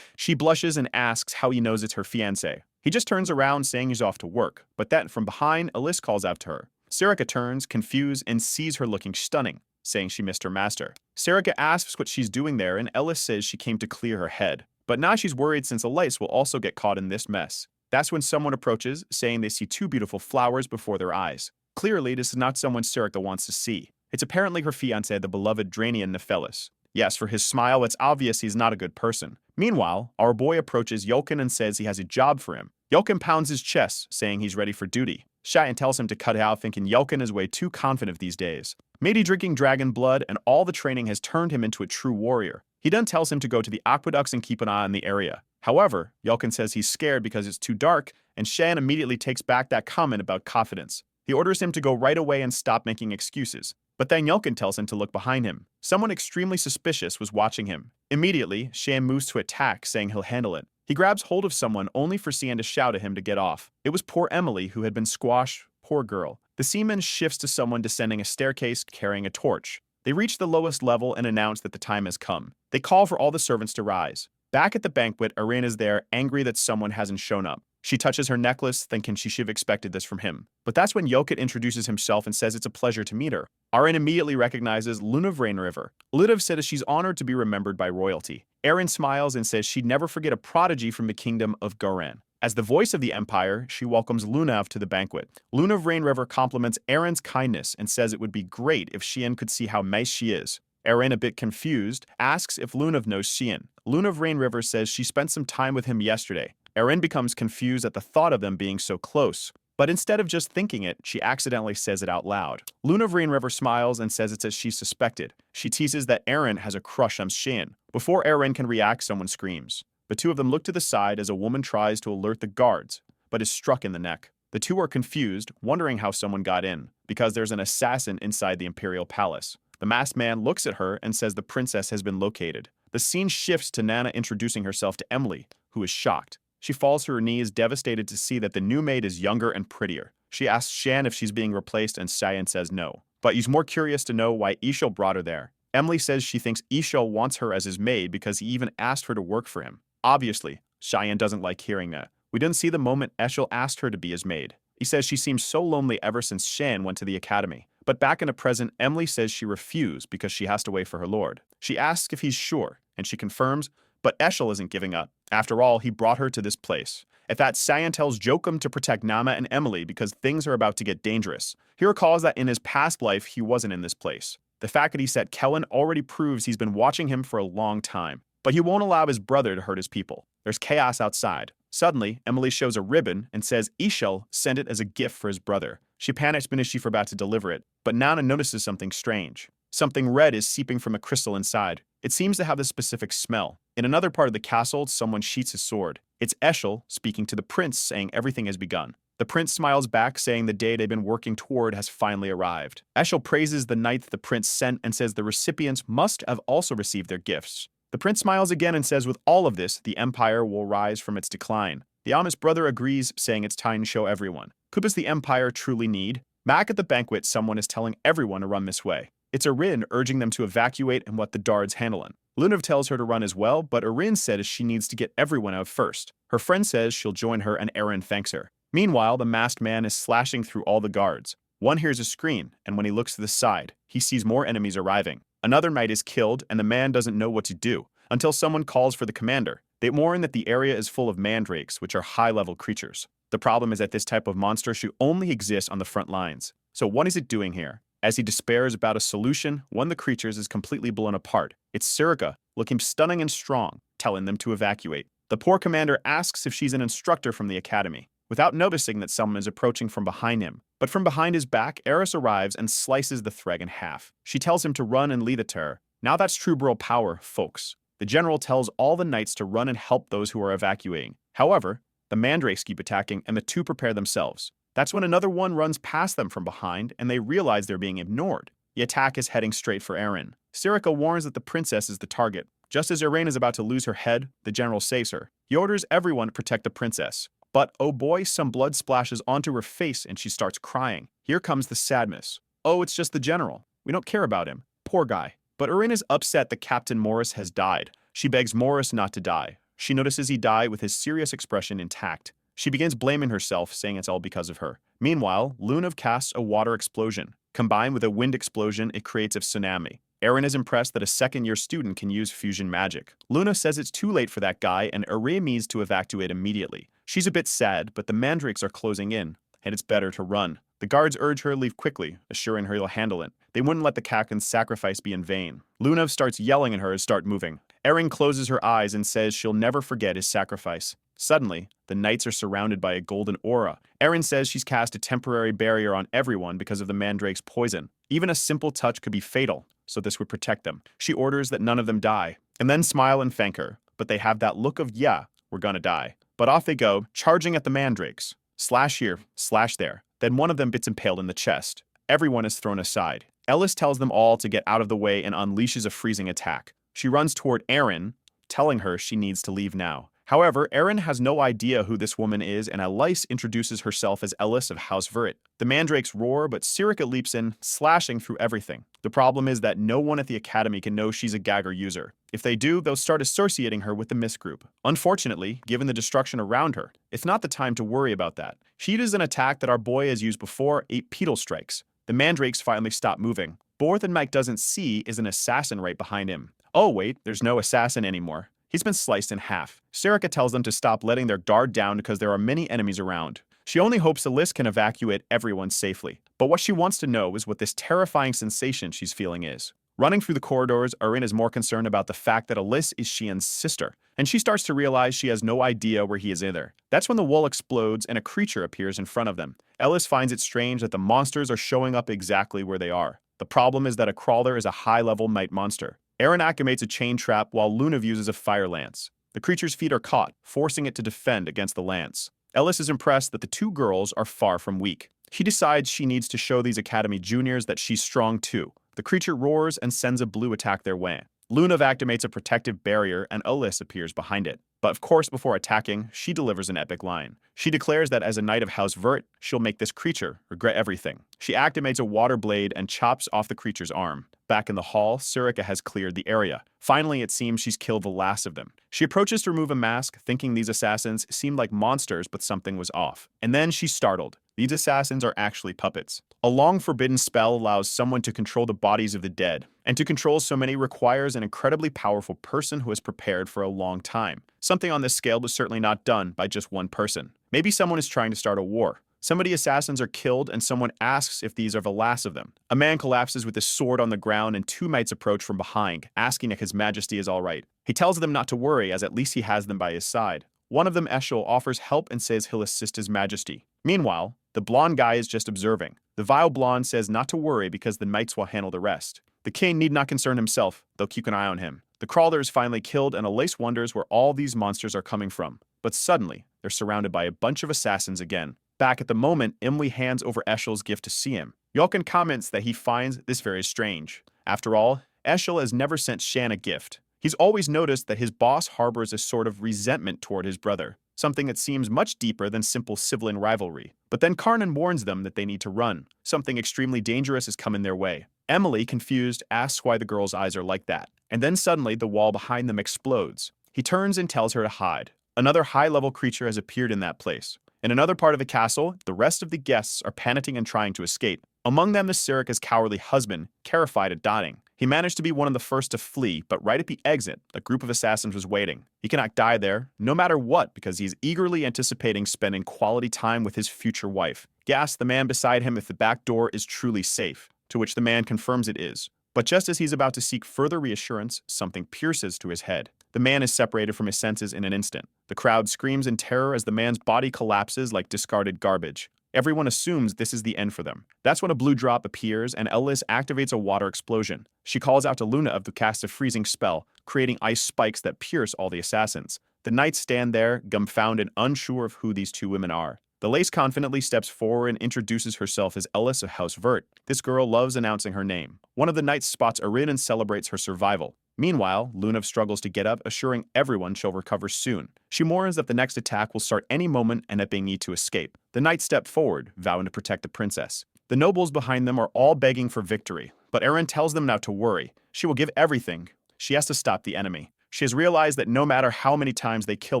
She blushes and asks how he knows it's her fiancé. He just turns around saying he's off to work, but then from behind, Alice calls out to her. Sirica turns, confused, and sees her looking stunning, saying she missed her master. Sirica asks what she's doing there, and Ellis says she came to clear her head. But now she's worried since Elise will also get caught in this mess. That's when someone approaches, saying they see two beautiful flowers before their eyes. Clearly, this is not someone Sirica wants to see. It's apparently her fiancé, the beloved Drainian Nephelis. Yes, for his smile, it's obvious he's not a good person. Meanwhile, our boy approaches Yoken and says he has a job for him. Yoken pounds his chest, saying he's ready for duty. Cheyenne tells him to cut it out, thinking Yoken is way too confident these days. Maybe drinking dragon blood and all the training has turned him into a true warrior. He then tells him to go to the aqueducts and keep an eye on the area. However, Yoken says he's scared because it's too dark, and Cheyenne immediately takes back that comment about confidence. He orders him to go right away and stop making excuses. But then Yoken tells him to look behind him. Someone extremely suspicious was watching him. Immediately, Cheyenne moves to attack, saying he'll handle it. He grabs hold of someone only for Cian to shout at him to get off. It was poor Emily who had been squashed. Poor girl. The seaman shifts to someone descending a staircase carrying a torch. They reach the lowest level and announce that the time has come. They call for all the servants to rise. Back at the banquet, Irene is there, angry that someone hasn't shown up. She touches her necklace, thinking she should have expected this from him. But that's when Yoket introduces himself and says it's a pleasure to meet her. Arryn immediately recognizes Lunav Rainriver. Lunav says she's honored to be remembered by royalty. Arryn smiles and says she'd never forget a prodigy from the kingdom of Goran. As the voice of the Empire, she welcomes Lunav to the banquet. Lunav Rainriver compliments Arryn's kindness and says it would be great if Shian could see how nice she is. Arryn, a bit confused, asks if Lunav knows Shian. Lunav Rainriver says she spent some time with him yesterday. Arryn becomes confused at the thought of them being so close. But instead of just thinking it, she accidentally says it out loud. Lunav Rainriver smiles and says it's as she suspected. She teases that Arryn has a crush on Shian. Before Arryn can react, someone screams. The two of them look to the side as a woman tries to alert the guards, but is struck in the neck. The two are confused, wondering how someone got in, because there's an assassin inside the Imperial Palace. The masked man looks at her and says the princess has been located. The scene shifts to Nana introducing herself to Emily, who is shocked. She falls to her knees, devastated to see that the new maid is younger and prettier. She asks Shan if she's being replaced, and Cheyenne says no. But he's more curious to know why Ishel brought her there. Emily says she thinks Ishel wants her as his maid because he even asked her to work for him. Obviously, Cheyenne doesn't like hearing that. We didn't see the moment Eshel asked her to be his maid. He says she seems so lonely ever since Shan went to the academy. But back in the present, Emily says she refused because she has to wait for her lord. She asks if he's sure, and she confirms, but Eshel isn't giving up. After all, he brought her to this place. At that, Cheyenne tells Jokum to protect Nama and Emily because things are about to get dangerous. He recalls that in his past life, he wasn't in this place. The fact that he said Kellen already proves he's been watching him for a long time. But he won't allow his brother to hurt his people. There's chaos outside. Suddenly, Emily shows a ribbon and says Ishel sent it as a gift for his brother. She panics when she's about to deliver it, but Nana notices something strange. Something red is seeping from a crystal inside. It seems to have a specific smell. In another part of the castle, someone sheaths his sword. It's Eshel speaking to the prince, saying everything has begun. The prince smiles back, saying the day they've been working toward has finally arrived. Eshel praises the night the prince sent and says the recipients must have also received their gifts. The prince smiles again and says with all of this, the empire will rise from its decline. The Amish brother agrees, saying it's time to show everyone. Could this the empire truly need? Back at the banquet, someone is telling everyone to run this way. It's Arin urging them to evacuate and let the Dards handle it. Lunav tells her to run as well, but Erin says she needs to get everyone out first. Her friend says she'll join her and Erin thanks her. Meanwhile, the masked man is slashing through all the guards. One hears a scream, and when he looks to the side, he sees more enemies arriving. Another knight is killed, and the man doesn't know what to do until someone calls for the commander. They warn that the area is full of mandrakes, which are high-level creatures. The problem is that this type of monster should only exist on the front lines. So what is it doing here? As he despairs about a solution, one of the creatures is completely blown apart. It's Sirica, looking stunning and strong, telling them to evacuate. The poor commander asks if she's an instructor from the academy, without noticing that someone is approaching from behind him. But from behind his back, Eris arrives and slices the Threg in half. She tells him to run and lead it to her. Now that's true bro power, folks. The general tells all the knights to run and help those who are evacuating. However, the mandrakes keep attacking and the two prepare themselves. That's when another one runs past them from behind, and they realize they're being ignored. The attack is heading straight for Erin. Sirica warns that the princess is the target. Just as Erin is about to lose her head, the general saves her. He orders everyone to protect the princess. But, oh boy, some blood splashes onto her face and she starts crying. Here comes the sadness. Oh, it's just the general. We don't care about him. Poor guy. But Erin is upset that Captain Morris has died. She begs Morris not to die. She notices he died with his serious expression intact. She begins blaming herself, saying it's all because of her. Meanwhile, Lunav casts a water explosion. Combined with a wind explosion, it creates a tsunami. Erin is impressed that a second-year student can use fusion magic. Luna says it's too late for that guy, and Erin needs to evacuate immediately. She's a bit sad, but the mandrakes are closing in, and it's better to run. The guards urge her to leave quickly, assuring her he'll handle it. They wouldn't let the Kakin's sacrifice be in vain. Lunav starts yelling at her to start moving. Erin closes her eyes and says she'll never forget his sacrifice. Suddenly, the knights are surrounded by a golden aura. Erin says she's cast a temporary barrier on everyone because of the mandrake's poison. Even a simple touch could be fatal, so this would protect them. She orders that none of them die, and then smile and thank her. But they have that look of, yeah, we're gonna die. But off they go, charging at the mandrakes. Slash here, slash there. Then one of them gets impaled in the chest. Everyone is thrown aside. Ellis tells them all to get out of the way and unleashes a freezing attack. She runs toward Erin, telling her she needs to leave now. However, Erin has no idea who this woman is, and Elise introduces herself as Ellis of House Verret. The mandrakes roar, but Sirica leaps in, slashing through everything. The problem is that no one at the academy can know she's a Gagger user. If they do, they'll start associating her with the Mist group. Unfortunately, given the destruction around her, it's not the time to worry about that. She uses an attack that our boy has used before, 8 pedal strikes. The mandrakes finally stop moving. Borth and Mike doesn't see is an assassin right behind him. Oh wait, there's no assassin anymore. He's been sliced in half. Sirica tells them to stop letting their guard down because there are many enemies around. She only hopes Elise can evacuate everyone safely. But what she wants to know is what this terrifying sensation she's feeling is. Running through the corridors, Erin is more concerned about the fact that Elise is Xian's sister, and she starts to realize she has no idea where he is either. That's when the wall explodes and a creature appears in front of them. Ellis finds it strange that the monsters are showing up exactly where they are. The problem is that a crawler is a high-level night monster. Erin activates a chain trap while Lunav uses a fire lance. The creature's feet are caught, forcing it to defend against the lance. Ellis is impressed that the two girls are far from weak. She decides she needs to show these Academy juniors that she's strong too. The creature roars and sends a blue attack their way. Lunav activates a protective barrier and Ellis appears behind it. But of course, before attacking, she delivers an epic line. She declares that as a knight of House Verret, she'll make this creature regret everything. She activates a water blade and chops off the creature's arm. Back in the hall, Sirica has cleared the area. Finally, it seems she's killed the last of them. She approaches to remove a mask, thinking these assassins seemed like monsters, but something was off. And then she's startled. These assassins are actually puppets. A long forbidden spell allows someone to control the bodies of the dead, and to control so many requires an incredibly powerful person who has prepared for a long time. Something on this scale was certainly not done by just one person. Maybe someone is trying to start a war. Some of the assassins are killed and someone asks if these are the last of them. A man collapses with his sword on the ground and 2 knights approach from behind, asking if His Majesty is all right. He tells them not to worry as at least he has them by his side. One of them, Eshel, offers help and says he'll assist His Majesty. Meanwhile, the blonde guy is just observing. The vile blonde says not to worry because the knights will handle the rest. The king need not concern himself, they'll keep an eye on him. The crawler is finally killed and Elise wonders where all these monsters are coming from. But suddenly, they're surrounded by a bunch of assassins again. Back at the moment, Emily hands over Eshel's gift to see him. Yolkin comments that he finds this very strange. After all, Eshel has never sent Shan a gift. He's always noticed that his boss harbors a sort of resentment toward his brother, something that seems much deeper than simple sibling rivalry. But then Karnan warns them that they need to run. Something extremely dangerous is coming their way. Emily, confused, asks why the girl's eyes are like that, and then suddenly the wall behind them explodes. He turns and tells her to hide. Another high-level creature has appeared in that place. In another part of the castle, the rest of the guests are panicking and trying to escape. Among them is Sarika's cowardly husband, terrified at dying. He managed to be one of the first to flee, but right at the exit, a group of assassins was waiting. He cannot die there, no matter what, because he's eagerly anticipating spending quality time with his future wife. He asks the man beside him if the back door is truly safe, to which the man confirms it is. But just as he's about to seek further reassurance, something pierces to his head. The man is separated from his senses in an instant. The crowd screams in terror as the man's body collapses like discarded garbage. Everyone assumes this is the end for them. That's when a blue drop appears and Ellis activates a water explosion. She calls out to Luna to cast a freezing spell, creating ice spikes that pierce all the assassins. The knights stand there, dumbfounded, unsure of who these two women are. The lace confidently steps forward and introduces herself as Ellis of House Vert. This girl loves announcing her name. One of the knights spots Arin and celebrates her survival. Meanwhile, Lunav struggles to get up, assuring everyone she'll recover soon. She warns that the next attack will start any moment and that they need to escape. The knights step forward, vowing to protect the princess. The nobles behind them are all begging for victory, but Arin tells them not to worry. She will give everything. She has to stop the enemy. She has realized that no matter how many times they kill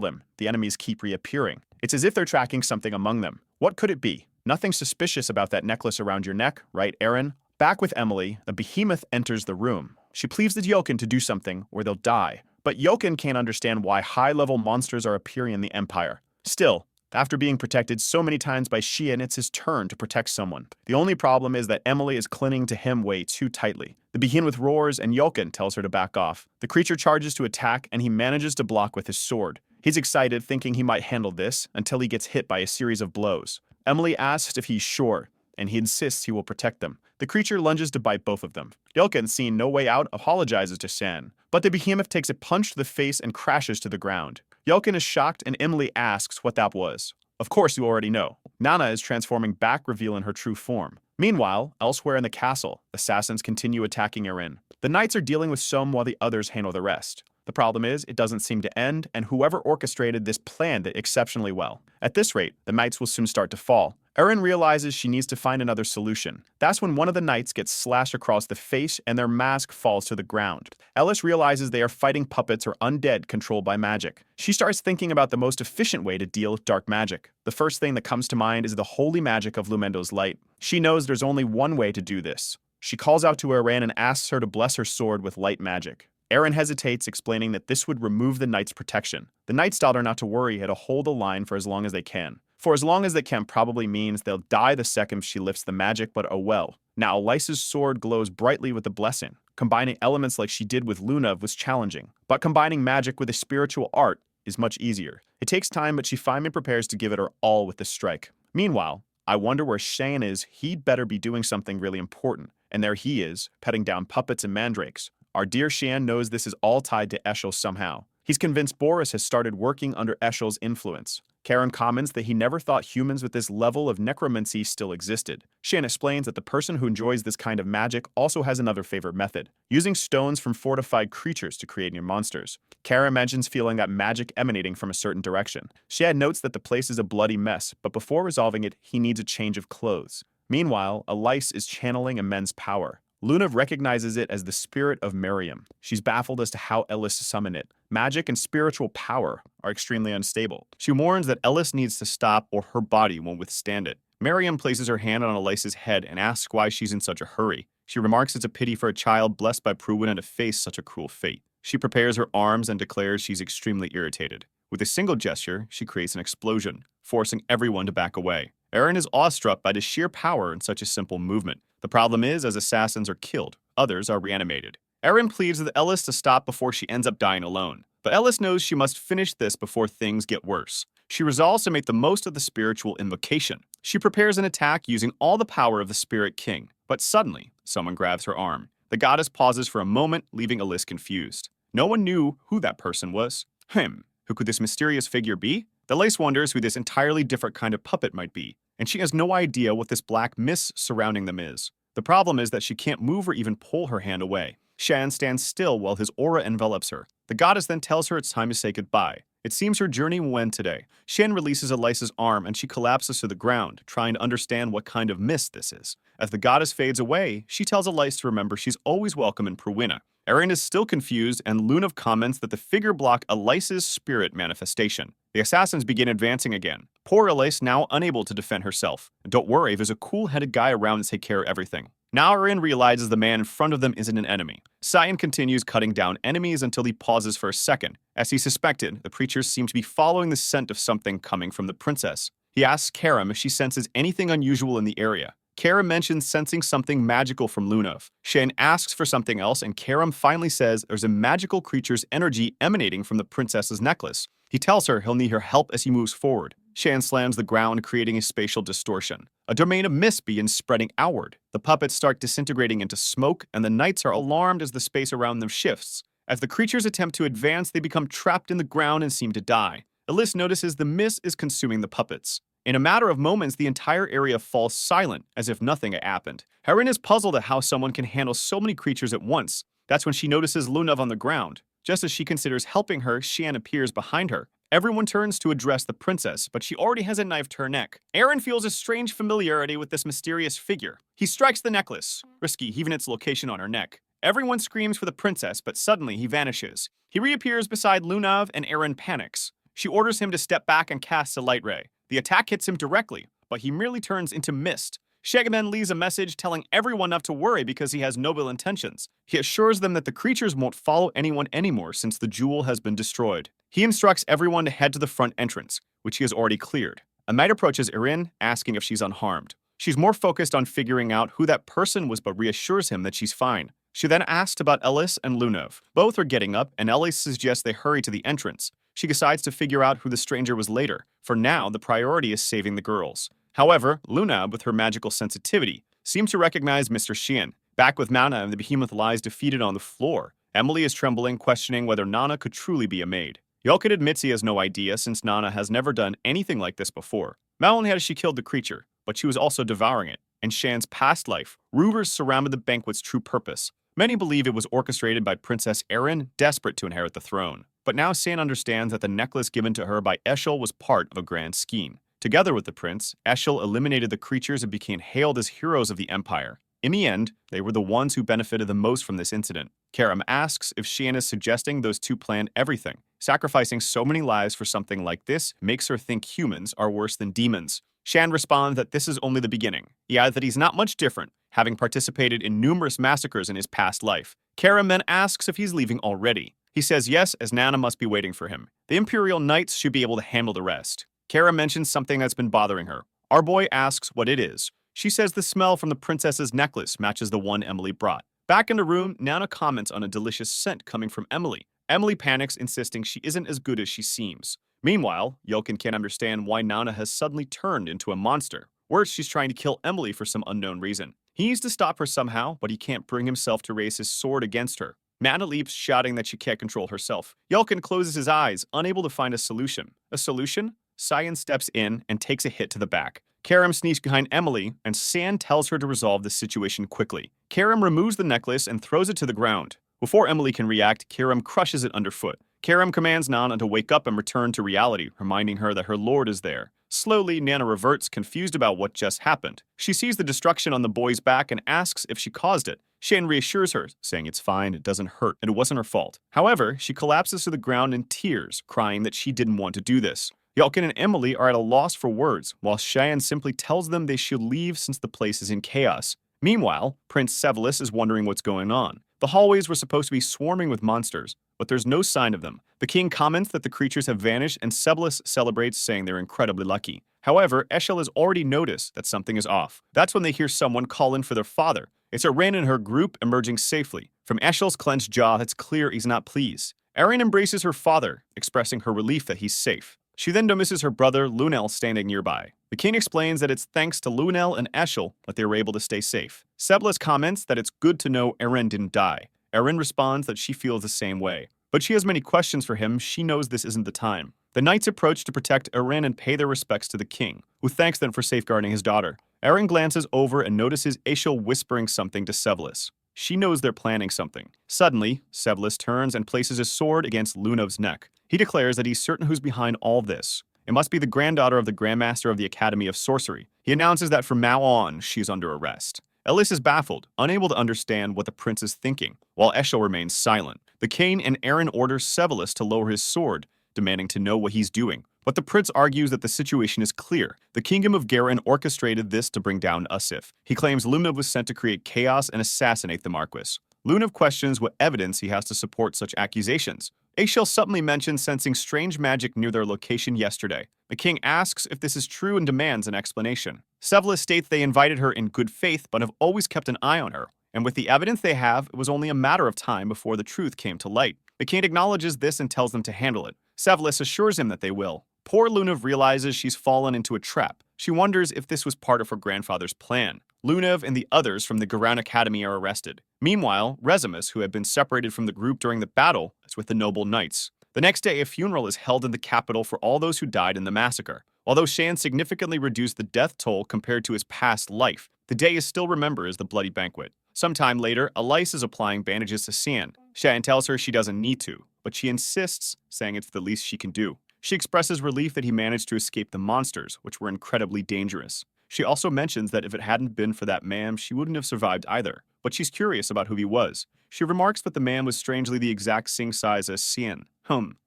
them, the enemies keep reappearing. It's as if they're tracking something among them. What could it be? Nothing suspicious about that necklace around your neck, right, Arin? Back with Emily, the behemoth enters the room. She pleads with Yoken to do something, or they'll die. But Yoken can't understand why high-level monsters are appearing in the Empire. Still, after being protected so many times by Shion, it's his turn to protect someone. The only problem is that Emily is clinging to him way too tightly. The behemoth roars, and Yoken tells her to back off. The creature charges to attack, and he manages to block with his sword. He's excited, thinking he might handle this, until he gets hit by a series of blows. Emily asks if he's sure, and he insists he will protect them. The creature lunges to bite both of them. Yoken, seeing no way out, apologizes to San, but the behemoth takes a punch to the face and crashes to the ground. Yoken is shocked, and Emily asks what that was. Of course you already know. Nana is transforming back, revealing her true form. Meanwhile, elsewhere in the castle, assassins continue attacking Erin. The knights are dealing with some while the others handle the rest. The problem is, it doesn't seem to end, and whoever orchestrated this planned it exceptionally well. At this rate, the knights will soon start to fall. Erin realizes she needs to find another solution. That's when one of the knights gets slashed across the face and their mask falls to the ground. Ellis realizes they are fighting puppets or undead controlled by magic. She starts thinking about the most efficient way to deal with dark magic. The first thing that comes to mind is the holy magic of Lumendo's light. She knows there's only one way to do this. She calls out to Erin and asks her to bless her sword with light magic. Erin hesitates, explaining that this would remove the knight's protection. The knights tell her not to worry and to hold the line for as long as they can. For as long as they can probably means they'll die the second she lifts the magic, but oh well. Now, Elisa's sword glows brightly with the blessing. Combining elements like she did with Luna was challenging, but combining magic with a spiritual art is much easier. It takes time, but she finally prepares to give it her all with the strike. Meanwhile, I wonder where Shane is. He'd better be doing something really important. And there he is, petting down puppets and mandrakes. Our dear Shan knows this is all tied to Eshel somehow. He's convinced Boris has started working under Eshel's influence. Karen comments that he never thought humans with this level of necromancy still existed. Shan explains that the person who enjoys this kind of magic also has another favorite method, using stones from fortified creatures to create new monsters. Karen mentions feeling that magic emanating from a certain direction. Shan notes that the place is a bloody mess, but before resolving it, he needs a change of clothes. Meanwhile, Elise is channeling immense power. Luna recognizes it as the spirit of Miriam. She's baffled as to how Ellis summoned it. Magic and spiritual power are extremely unstable. She warns that Ellis needs to stop or her body won't withstand it. Miriam places her hand on Elise's head and asks why she's in such a hurry. She remarks it's a pity for a child blessed by Pruwin to face such a cruel fate. She prepares her arms and declares she's extremely irritated. With a single gesture, she creates an explosion, forcing everyone to back away. Erin is awestruck by the sheer power in such a simple movement. The problem is, as assassins are killed, others are reanimated. Erin pleads with Ellis to stop before she ends up dying alone. But Ellis knows she must finish this before things get worse. She resolves to make the most of the spiritual invocation. She prepares an attack using all the power of the Spirit King. But suddenly, someone grabs her arm. The goddess pauses for a moment, leaving Ellis confused. No one knew who that person was. Who could this mysterious figure be? The lace wonders who this entirely different kind of puppet might be, and she has no idea what this black mist surrounding them is. The problem is that she can't move or even pull her hand away. Shan stands still while his aura envelops her. The goddess then tells her it's time to say goodbye. It seems her journey will end today. Shan releases Elisa's arm and she collapses to the ground, trying to understand what kind of mist this is. As the goddess fades away, she tells Elise to remember she's always welcome in Purwina. Erin is still confused, and Lunav comments that the figure block Elise's spirit manifestation. The assassins begin advancing again. Poor Elise now unable to defend herself. Don't worry, there's a cool-headed guy around to take care of everything. Now Erin realizes the man in front of them isn't an enemy. Cyan continues cutting down enemies until he pauses for a second. As he suspected, the creatures seem to be following the scent of something coming from the princess. He asks Karam if she senses anything unusual in the area. Karam mentions sensing something magical from Lunav. Shan asks for something else, and Karam finally says there's a magical creature's energy emanating from the princess's necklace. He tells her he'll need her help as he moves forward. Shan slams the ground, creating a spatial distortion. A domain of mist begins spreading outward. The puppets start disintegrating into smoke, and the knights are alarmed as the space around them shifts. As the creatures attempt to advance, they become trapped in the ground and seem to die. Elise notices the mist is consuming the puppets. In a matter of moments, the entire area falls silent, as if nothing had happened. Erin is puzzled at how someone can handle so many creatures at once. That's when she notices Lunav on the ground. Just as she considers helping her, Shan appears behind her. Everyone turns to address the princess, but she already has a knife to her neck. Erin feels a strange familiarity with this mysterious figure. He strikes the necklace, risky even its location on her neck. Everyone screams for the princess, but suddenly he vanishes. He reappears beside Lunav, and Erin panics. She orders him to step back and cast a light ray. The attack hits him directly, but he merely turns into mist. Shag then leaves a message telling everyone not to worry because he has noble intentions. He assures them that the creatures won't follow anyone anymore since the jewel has been destroyed. He instructs everyone to head to the front entrance, which he has already cleared. A knight approaches Erin, asking if she's unharmed. She's more focused on figuring out who that person was, but reassures him that she's fine. She then asks about Ellis and Lunav. Both are getting up, and Ellis suggests they hurry to the entrance. She decides to figure out who the stranger was later. For now, the priority is saving the girls. However, Lunav, with her magical sensitivity, seems to recognize Mr. Shan. Back with Nana, and the behemoth lies defeated on the floor. Emily is trembling, questioning whether Nana could truly be a maid. Yolkin admits he has no idea since Nana has never done anything like this before. Not only had she killed the creature, but she was also devouring it. In Shan's past life, rumors surrounded the banquet's true purpose. Many believe it was orchestrated by Princess Erin, desperate to inherit the throne. But now San understands that the necklace given to her by Eshel was part of a grand scheme. Together with the prince, Eshel eliminated the creatures and became hailed as heroes of the empire. In the end, they were the ones who benefited the most from this incident. Karam asks if Shan is suggesting those two planned everything. Sacrificing so many lives for something like this makes her think humans are worse than demons. Shan responds that this is only the beginning. He adds that he's not much different, having participated in numerous massacres in his past life. Karam then asks if he's leaving already. He says yes, as Nana must be waiting for him. The Imperial Knights should be able to handle the rest. Karam mentions something that's been bothering her. Our boy asks what it is. She says the smell from the princess's necklace matches the one Emily brought. Back in the room, Nana comments on a delicious scent coming from Emily. Emily panics, insisting she isn't as good as she seems. Meanwhile, Yolkin can't understand why Nana has suddenly turned into a monster. Worse, she's trying to kill Emily for some unknown reason. He needs to stop her somehow, but he can't bring himself to raise his sword against her. Nana leaps, shouting that she can't control herself. Yolkin closes his eyes, unable to find a solution. A solution? Cyan steps in and takes a hit to the back. Karam sneaks behind Emily, and San tells her to resolve the situation quickly. Karam removes the necklace and throws it to the ground. Before Emily can react, Karam crushes it underfoot. Karam commands Nana to wake up and return to reality, reminding her that her lord is there. Slowly, Nana reverts, confused about what just happened. She sees the destruction on the boy's back and asks if she caused it. Shan reassures her, saying it's fine, it doesn't hurt, and it wasn't her fault. However, she collapses to the ground in tears, crying that she didn't want to do this. Yolkin and Emily are at a loss for words, while Cheyenne simply tells them they should leave since the place is in chaos. Meanwhile, Prince Sevelis is wondering what's going on. The hallways were supposed to be swarming with monsters, but there's no sign of them. The king comments that the creatures have vanished, and Sevelis celebrates, saying they're incredibly lucky. However, Eshel has already noticed that something is off. That's when they hear someone call in for their father. It's Erin and her group emerging safely. From Eshel's clenched jaw, it's clear he's not pleased. Erin embraces her father, expressing her relief that he's safe. She then notices her brother, Lunel, standing nearby. The king explains that it's thanks to Lunel and Eshel that they were able to stay safe. Sebelis comments that it's good to know Erin didn't die. Erin responds that she feels the same way. But she has many questions for him. She knows this isn't the time. The knights approach to protect Erin and pay their respects to the king, who thanks them for safeguarding his daughter. Erin glances over and notices Eshel whispering something to Sebelis. She knows they're planning something. Suddenly, Sebelis turns and places his sword against Lunev's neck. He He declares that he's certain who's behind all this. It must be the granddaughter of the Grandmaster of the Academy of Sorcery. He announces that from now on, she's under arrest. Ellis is baffled, unable to understand what the prince is thinking, while Eshel remains silent. The king and Aaron orders Sevelis to lower his sword, demanding to know what he's doing. But the prince argues that the situation is clear. The kingdom of Garen orchestrated this to bring down Usif. He claims Lunav was sent to create chaos and assassinate the Marquis. Lunav questions what evidence he has to support such accusations. Aishel suddenly mentions sensing strange magic near their location yesterday. The king asks if this is true and demands an explanation. Sevelis states they invited her in good faith but have always kept an eye on her, and with the evidence they have, it was only a matter of time before the truth came to light. The king acknowledges this and tells them to handle it. Sevelis assures him that they will. Poor Lunav realizes she's fallen into a trap. She wonders if this was part of her grandfather's plan. Lunav and the others from the Garan Academy are arrested. Meanwhile, Rezimus, who had been separated from the group during the battle, is with the noble knights. The next day, a funeral is held in the capital for all those who died in the massacre. Although Shan significantly reduced the death toll compared to his past life, the day is still remembered as the bloody banquet. Sometime later, Elise is applying bandages to Shan. Shan tells her she doesn't need to, but she insists, saying it's the least she can do. She expresses relief that he managed to escape the monsters, which were incredibly dangerous. She also mentions that if it hadn't been for that man, she wouldn't have survived either, but she's curious about who he was. She remarks that the man was strangely the exact same size as Xian.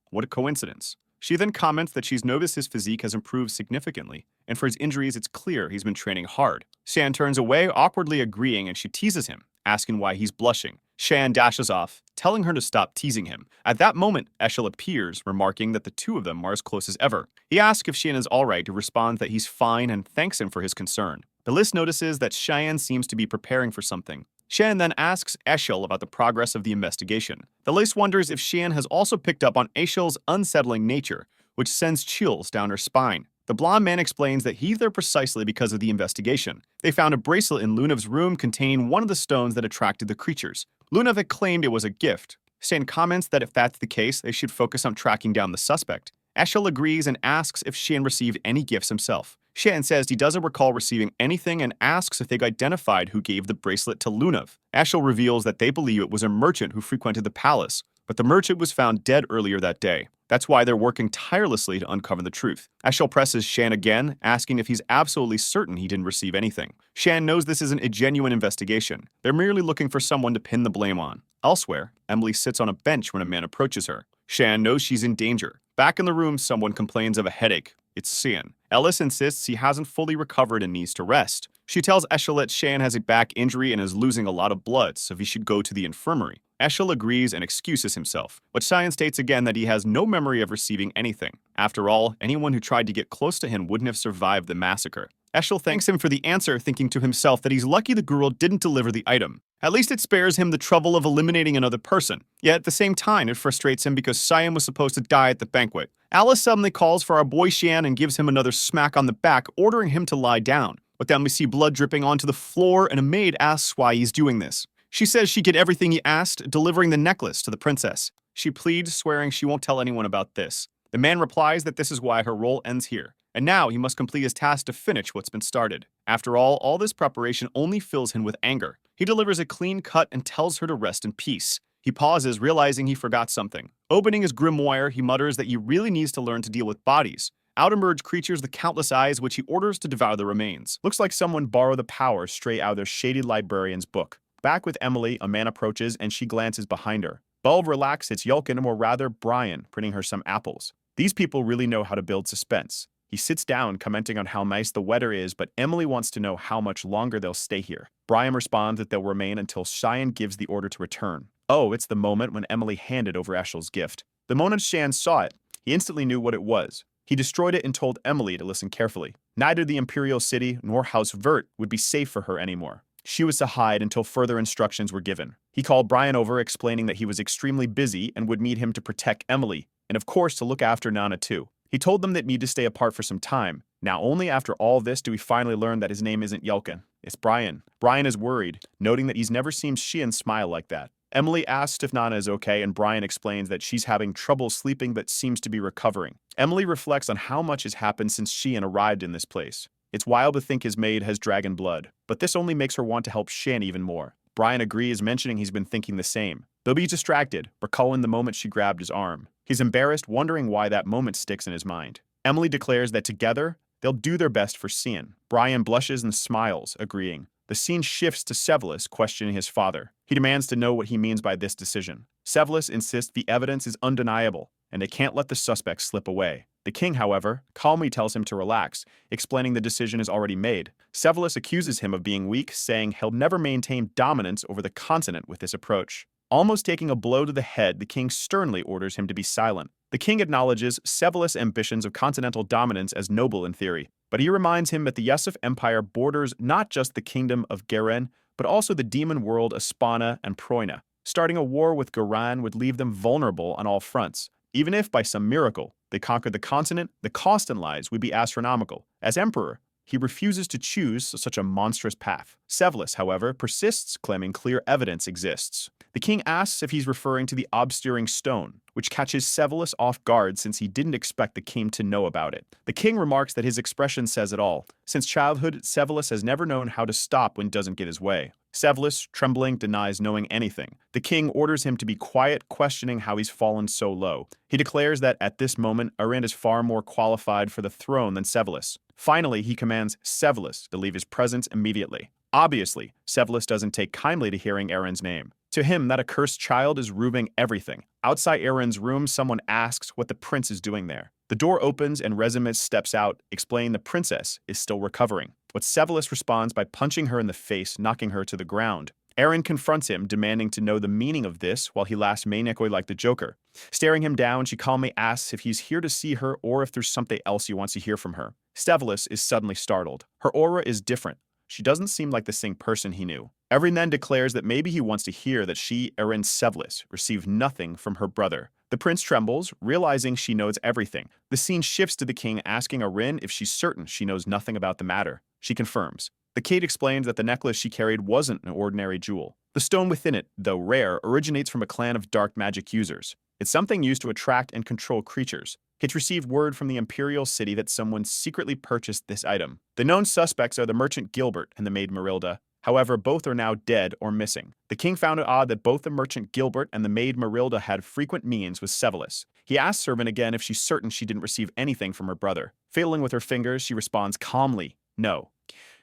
What a coincidence. She then comments that she's noticed his physique has improved significantly, and for his injuries it's clear he's been training hard. Xian turns away, awkwardly agreeing, and she teases him, asking why he's blushing. Shan dashes off, telling her to stop teasing him. At that moment, Eshel appears, remarking that the two of them are as close as ever. He asks if Shan is alright, who responds that he's fine and thanks him for his concern. The list notices that Cheyenne seems to be preparing for something. Shan then asks Eshel about the progress of the investigation. The list wonders if Shan has also picked up on Eshel's unsettling nature, which sends chills down her spine. The blonde man explains that he's there precisely because of the investigation. They found a bracelet in Lunav's room containing one of the stones that attracted the creatures. Lunav had claimed it was a gift. Stan comments that if that's the case, they should focus on tracking down the suspect. Eshel agrees and asks if Shan received any gifts himself. Shan says he doesn't recall receiving anything and asks if they identified who gave the bracelet to Lunav. Eshel reveals that they believe it was a merchant who frequented the palace, but the merchant was found dead earlier that day. That's why they're working tirelessly to uncover the truth. Eshel presses Shan again, asking if he's absolutely certain he didn't receive anything. Shan knows this isn't a genuine investigation. They're merely looking for someone to pin the blame on. Elsewhere, Emily sits on a bench when a man approaches her. Shan knows she's in danger. Back in the room, someone complains of a headache. It's Cian. Ellis insists he hasn't fully recovered and needs to rest. She tells Eshel that Shan has a back injury and is losing a lot of blood, so he should go to the infirmary. Eshel agrees and excuses himself, but Cheyenne states again that he has no memory of receiving anything. After all, anyone who tried to get close to him wouldn't have survived the massacre. Eshel thanks him for the answer, thinking to himself that he's lucky the girl didn't deliver the item. At least it spares him the trouble of eliminating another person. Yet at the same time, it frustrates him because Cheyenne was supposed to die at the banquet. Alice suddenly calls for our boy Shan and gives him another smack on the back, ordering him to lie down. But then we see blood dripping onto the floor and a maid asks why he's doing this. She says she did everything he asked, delivering the necklace to the princess. She pleads, swearing she won't tell anyone about this. The man replies that this is why her role ends here, and now he must complete his task to finish what's been started. After all this preparation only fills him with anger. He delivers a clean cut and tells her to rest in peace. He pauses, realizing he forgot something. Opening his grimoire, he mutters that he really needs to learn to deal with bodies. Out emerge creatures with countless eyes, which he orders to devour the remains. Looks like someone borrowed the power straight out of their shady librarian's book. Back with Emily, a man approaches and she glances behind her. Bulb relaxed, it's Yulkin, or rather Brian, printing her some apples. These people really know how to build suspense. He sits down, commenting on how nice the weather is, but Emily wants to know how much longer they'll stay here. Brian responds that they'll remain until Cheyenne gives the order to return. Oh, it's the moment when Emily handed over Eshel's gift. The moment Shan saw it, he instantly knew what it was. He destroyed it and told Emily to listen carefully. Neither the Imperial City nor House Vert would be safe for her anymore. She was to hide until further instructions were given. He called Brian over, explaining that he was extremely busy and would need him to protect Emily, and of course to look after Nana too. He told them that need to stay apart for some time. Now only after all this do we finally learn that his name isn't Yulkin. It's Brian. Brian is worried, noting that he's never seen Shian smile like that. Emily asks if Nana is okay, and Brian explains that she's having trouble sleeping but seems to be recovering. Emily reflects on how much has happened since Shian arrived in this place. It's wild to think his maid has dragon blood, but this only makes her want to help Shan even more. Brian agrees, mentioning he's been thinking the same. They'll be distracted, recalling the moment she grabbed his arm. He's embarrassed, wondering why that moment sticks in his mind. Emily declares that together, they'll do their best for Cian. Brian blushes and smiles, agreeing. The scene shifts to Severus questioning his father. He demands to know what he means by this decision. Severus insists the evidence is undeniable, and they can't let the suspect slip away. The king, however, calmly tells him to relax, explaining the decision is already made. Severus accuses him of being weak, saying he'll never maintain dominance over the continent with this approach. Almost taking a blow to the head, the king sternly orders him to be silent. The king acknowledges Severus' ambitions of continental dominance as noble in theory, but he reminds him that the Yusuf Empire borders not just the kingdom of Geren, but also the demon world Aspana and Proina. Starting a war with Garan would leave them vulnerable on all fronts. Even if, by some miracle, they conquered the continent, the cost in lives would be astronomical. As emperor, he refuses to choose such a monstrous path. Severus, however, persists, claiming clear evidence exists. The king asks if he's referring to the obscuring stone, which catches Severus off guard since he didn't expect the king to know about it. The king remarks that his expression says it all. Since childhood, Severus has never known how to stop when he doesn't get his way. Severus, trembling, denies knowing anything. The king orders him to be quiet, questioning how he's fallen so low. He declares that at this moment, Arin is far more qualified for the throne than Severus. Finally, he commands Severus to leave his presence immediately. Obviously, Severus doesn't take kindly to hearing Erin's name. To him, that accursed child is ruining everything. Outside Erin's room, someone asks what the prince is doing there. The door opens and Rezimus steps out, explaining the princess is still recovering. But Severus responds by punching her in the face, knocking her to the ground. Erin confronts him, demanding to know the meaning of this while he laughs maniacally like the Joker. Staring him down, she calmly asks if he's here to see her or if there's something else he wants to hear from her. Severus is suddenly startled. Her aura is different. She doesn't seem like the same person he knew. Erin then declares that maybe he wants to hear that she, Erin Severus, received nothing from her brother. The prince trembles, realizing she knows everything. The scene shifts to the king asking Erin if she's certain she knows nothing about the matter. She confirms. The Kate explains that the necklace she carried wasn't an ordinary jewel. The stone within it, though rare, originates from a clan of dark magic users. It's something used to attract and control creatures. It's received word from the imperial city that someone secretly purchased this item. The known suspects are the merchant Gilbert and the maid Marilda. However, both are now dead or missing. The king found it odd that both the merchant Gilbert and the maid Marilda had frequent meetings with Severus. He asks Servant again if she's certain she didn't receive anything from her brother. Fiddling with her fingers, she responds calmly, no.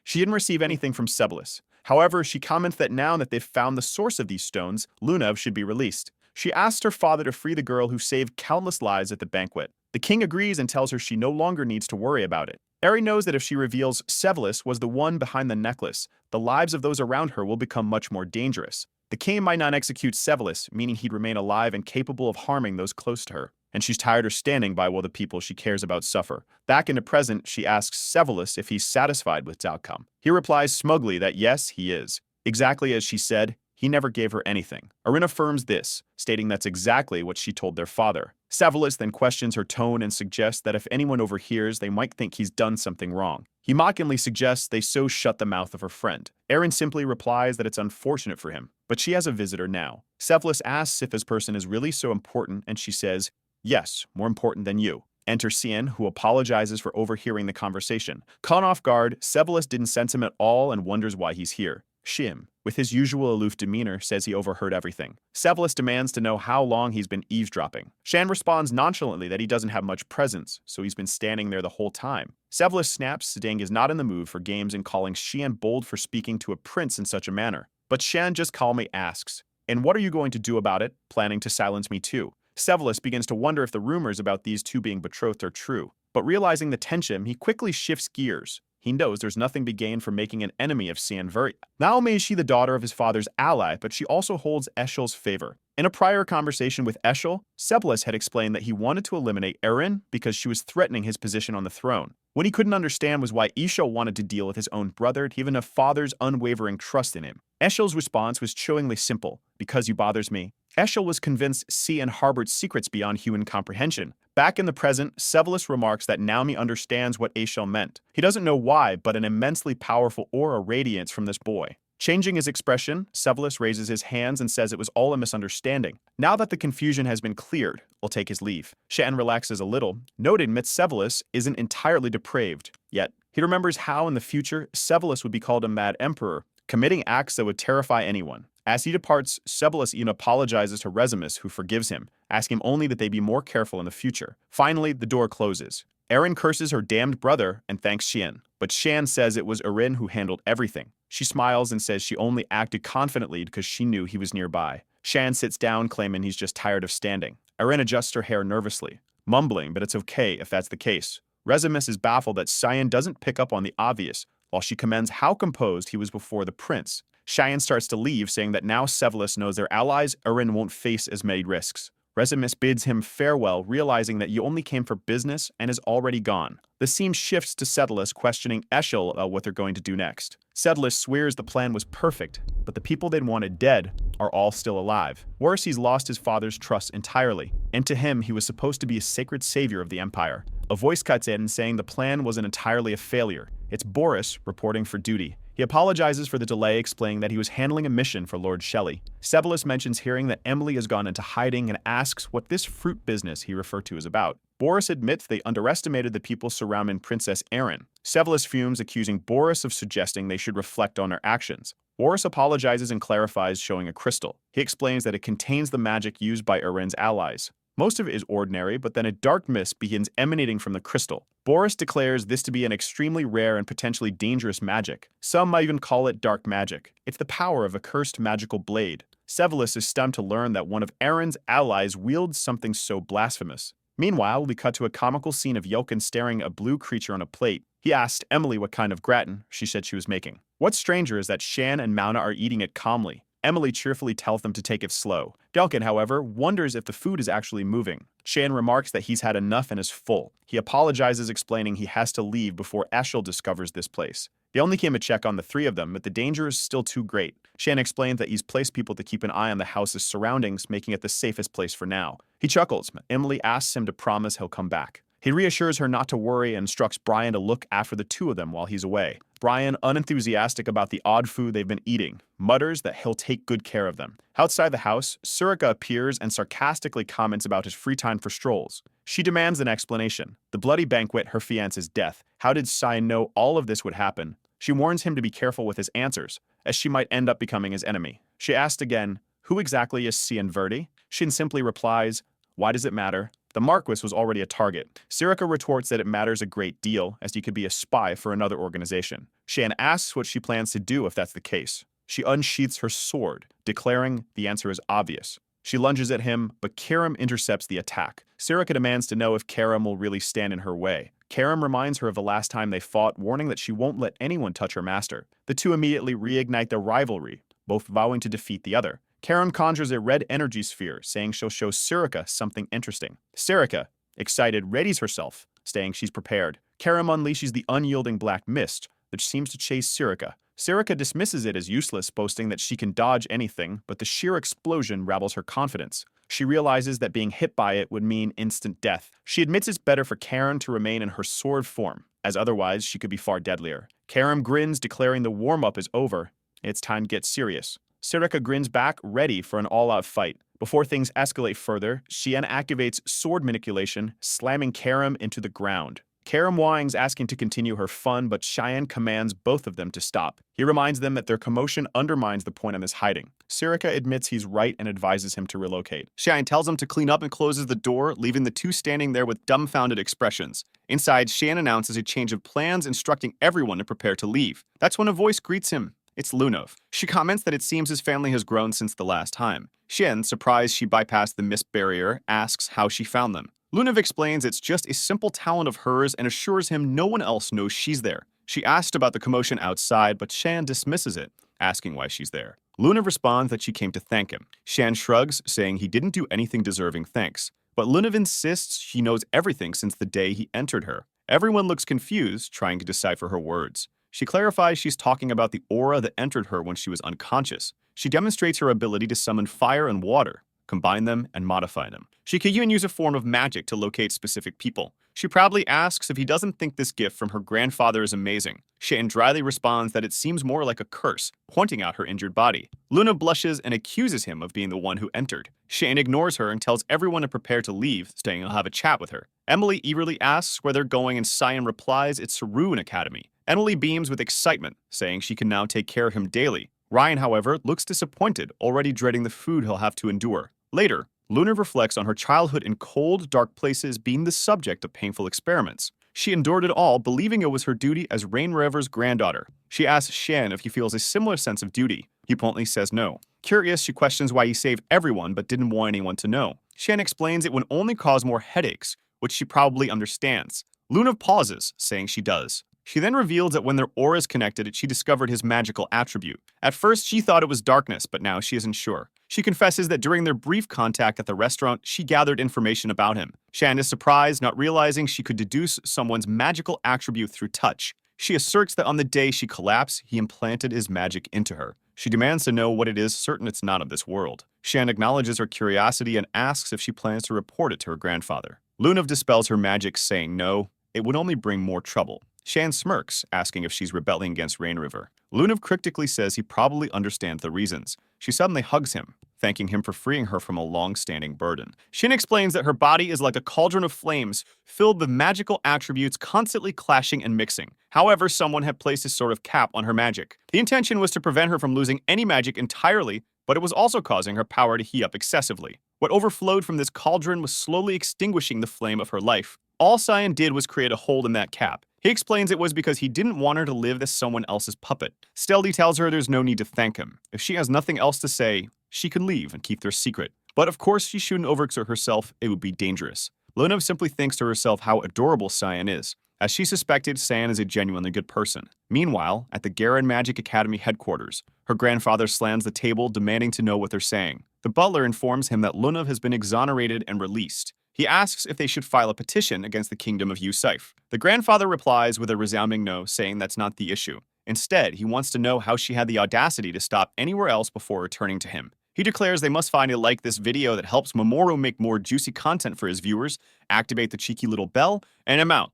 She didn't receive anything from Severus. However, she comments that now that they've found the source of these stones, Luna should be released. She asks her father to free the girl who saved countless lives at the banquet. The king agrees and tells her she no longer needs to worry about it. Erin knows that if she reveals Severus was the one behind the necklace, the lives of those around her will become much more dangerous. The king might not execute Severus, meaning he'd remain alive and capable of harming those close to her. And she's tired of standing by while the people she cares about suffer. Back in the present, she asks Severus if he's satisfied with its outcome. He replies smugly that yes, he is. Exactly as she said, he never gave her anything. Erin affirms this, stating that's exactly what she told their father. Severus then questions her tone and suggests that if anyone overhears, they might think he's done something wrong. He mockingly suggests they so shut the mouth of her friend. Erin simply replies that it's unfortunate for him, but she has a visitor now. Severus asks if this person is really so important, and she says, yes, more important than you. Enter Cian, who apologizes for overhearing the conversation. Caught off guard, Severus didn't sense him at all and wonders why he's here. Shim, with his usual aloof demeanor, says he overheard everything. Severus demands to know how long he's been eavesdropping. Shan responds nonchalantly that he doesn't have much presence, so he's been standing there the whole time. Severus snaps, saying is not in the mood for games and calling Shan bold for speaking to a prince in such a manner. But Shan just calmly asks, and what are you going to do about it, planning to silence me too? Severus begins to wonder if the rumors about these two being betrothed are true, but realizing the tension, he quickly shifts gears. He knows there's nothing to be gained from making an enemy of Cian Veria. Not only is she the daughter of his father's ally, but she also holds Eshel's favor. In a prior conversation with Eshel, Severus had explained that he wanted to eliminate Erin because she was threatening his position on the throne. What he couldn't understand was why Eshel wanted to deal with his own brother, given a father's unwavering trust in him. Eshel's response was chillingly simple, because you bothers me. Eshel was convinced Cian harbored secrets beyond human comprehension. Back in the present, Severus remarks that Naomi understands what Eshel meant. He doesn't know why, but an immensely powerful aura radiates from this boy. Changing his expression, Severus raises his hands and says it was all a misunderstanding. Now that the confusion has been cleared, we'll take his leave. Shan relaxes a little, noting that Severus isn't entirely depraved. Yet, he remembers how in the future, Severus would be called a mad emperor, committing acts that would terrify anyone. As he departs, Sebalus even apologizes to Resimus, who forgives him, asking him only that they be more careful in the future. Finally, the door closes. Erin curses her damned brother and thanks Xian, but Xian says it was Erin who handled everything. She smiles and says she only acted confidently because she knew he was nearby. Xian sits down, claiming he's just tired of standing. Erin adjusts her hair nervously, mumbling, but it's okay if that's the case. Resimus is baffled that Xian doesn't pick up on the obvious, while she commends how composed he was before the prince. Xian starts to leave, saying that now Sebalus knows their allies, Erin won't face as many risks. Resimus bids him farewell, realizing that he only came for business and is already gone. The scene shifts to Sebalus questioning Eshel about what they're going to do next. Sebalus swears the plan was perfect, but the people they'd wanted dead are all still alive. Worse, he's lost his father's trust entirely, and to him, he was supposed to be a sacred savior of the empire. A voice cuts in saying the plan wasn't entirely a failure. It's Boris reporting for duty. He apologizes for the delay, explaining that he was handling a mission for Lord Shelley. Sebalus mentions hearing that Emily has gone into hiding and asks what this fruit business he referred to is about. Boris admits they underestimated the people surrounding Princess Erin. Sebalus fumes, accusing Boris of suggesting they should reflect on their actions. Boris apologizes and clarifies, showing a crystal. He explains that it contains the magic used by Erin's allies. Most of it is ordinary, but then a dark mist begins emanating from the crystal. Boris declares this to be an extremely rare and potentially dangerous magic. Some might even call it dark magic. It's the power of a cursed magical blade. Sebalus is stunned to learn that one of Erin's allies wields something so blasphemous. Meanwhile, we cut to a comical scene of Yelkin staring at a blue creature on a plate. He asked Emily what kind of gratin she said she was making. What's stranger is that Shan and Mauna are eating it calmly. Emily cheerfully tells them to take it slow. Delkin, however, wonders if the food is actually moving. Shan remarks that he's had enough and is full. He apologizes, explaining he has to leave before Eshel discovers this place. They only came to check on the three of them, but the danger is still too great. Shan explains that he's placed people to keep an eye on the house's surroundings, making it the safest place for now. He chuckles. Emily asks him to promise he'll come back. He reassures her not to worry and instructs Brian to look after the two of them while he's away. Brian, unenthusiastic about the odd food they've been eating, mutters that he'll take good care of them. Outside the house, Surika appears and sarcastically comments about his free time for strolls. She demands an explanation. The bloody banquet, her fiancé's death. How did Sai know all of this would happen? She warns him to be careful with his answers, as she might end up becoming his enemy. She asks again, who exactly is Cian Verde? Shin simply replies, why does it matter? The Marquis was already a target. Sirika retorts that it matters a great deal, as he could be a spy for another organization. Shan asks what she plans to do if that's the case. She unsheaths her sword, declaring the answer is obvious. She lunges at him, but Karam intercepts the attack. Sirika demands to know if Karam will really stand in her way. Karam reminds her of the last time they fought, warning that she won't let anyone touch her master. The two immediately reignite their rivalry, both vowing to defeat the other. Karam conjures a red energy sphere, saying she'll show Sirika something interesting. Sirika, excited, readies herself, saying she's prepared. Karam unleashes the unyielding black mist, which seems to chase Sirika. Sirika dismisses it as useless, boasting that she can dodge anything, but the sheer explosion ravels her confidence. She realizes that being hit by it would mean instant death. She admits it's better for Karam to remain in her sword form, as otherwise she could be far deadlier. Karam grins, declaring the warm-up is over. It's time to get serious. Sirika grins back, ready for an all-out fight. Before things escalate further, Xian activates sword manipulation, slamming Karam into the ground. Karam whines, asking to continue her fun, but Xian commands both of them to stop. He reminds them that their commotion undermines the point of his hiding. Sirika admits he's right and advises him to relocate. Xian tells him to clean up and closes the door, leaving the two standing there with dumbfounded expressions. Inside, Xian announces a change of plans, instructing everyone to prepare to leave. That's when a voice greets him. It's Lunov. She comments that it seems his family has grown since the last time. Xian, surprised she bypassed the mist barrier, asks how she found them. Lunov explains it's just a simple talent of hers and assures him no one else knows she's there. She asked about the commotion outside, but Xian dismisses it, asking why she's there. Lunov responds that she came to thank him. Xian shrugs, saying he didn't do anything deserving thanks. But Lunov insists she knows everything since the day he entered her. Everyone looks confused, trying to decipher her words. She clarifies she's talking about the aura that entered her when she was unconscious. She demonstrates her ability to summon fire and water, combine them, and modify them. She can even use a form of magic to locate specific people. She proudly asks if he doesn't think this gift from her grandfather is amazing. Xian dryly responds that it seems more like a curse, pointing out her injured body. Luna blushes and accuses him of being the one who entered. Xian ignores her and tells everyone to prepare to leave, saying he'll have a chat with her. Emily eagerly asks where they're going and Cyan replies it's Saruan Academy. Emily beams with excitement, saying she can now take care of him daily. Ryan, however, looks disappointed, already dreading the food he'll have to endure. Later, Luna reflects on her childhood in cold, dark places being the subject of painful experiments. She endured it all, believing it was her duty as Rainriver's granddaughter. She asks Shan if he feels a similar sense of duty. He bluntly says no. Curious, she questions why he saved everyone but didn't want anyone to know. Shan explains it would only cause more headaches, which she probably understands. Luna pauses, saying she does. She then reveals that when their auras connected, she discovered his magical attribute. At first, she thought it was darkness, but now she isn't sure. She confesses that during their brief contact at the restaurant, she gathered information about him. Shan is surprised, not realizing she could deduce someone's magical attribute through touch. She asserts that on the day she collapsed, he implanted his magic into her. She demands to know what it is, certain it's not of this world. Shan acknowledges her curiosity and asks if she plans to report it to her grandfather. Luna dispels her magic, saying no, it would only bring more trouble. Shan smirks, asking if she's rebelling against Rainriver. Luna cryptically says he probably understands the reasons. She suddenly hugs him, thanking him for freeing her from a long-standing burden. Shin explains that her body is like a cauldron of flames, filled with magical attributes constantly clashing and mixing. However, someone had placed a sort of cap on her magic. The intention was to prevent her from losing any magic entirely, but it was also causing her power to heat up excessively. What overflowed from this cauldron was slowly extinguishing the flame of her life. All Cyan did was create a hole in that cap. He explains it was because he didn't want her to live as someone else's puppet. Stealthy tells her there's no need to thank him. If she has nothing else to say, she can leave and keep their secret. But of course, she shouldn't overexert herself, it would be dangerous. Luna simply thinks to herself how adorable Cyan is. As she suspected, Cyan is a genuinely good person. Meanwhile, at the Garen Magic Academy headquarters, her grandfather slams the table, demanding to know what they're saying. The butler informs him that Luna has been exonerated and released. He asks if they should file a petition against the kingdom of Yusuf. The grandfather replies with a resounding no, saying that's not the issue. Instead, he wants to know how she had the audacity to stop anywhere else before returning to him. He declares they must find a like this video that helps Mamoru make more juicy content for his viewers, activate the cheeky little bell, and I'm out.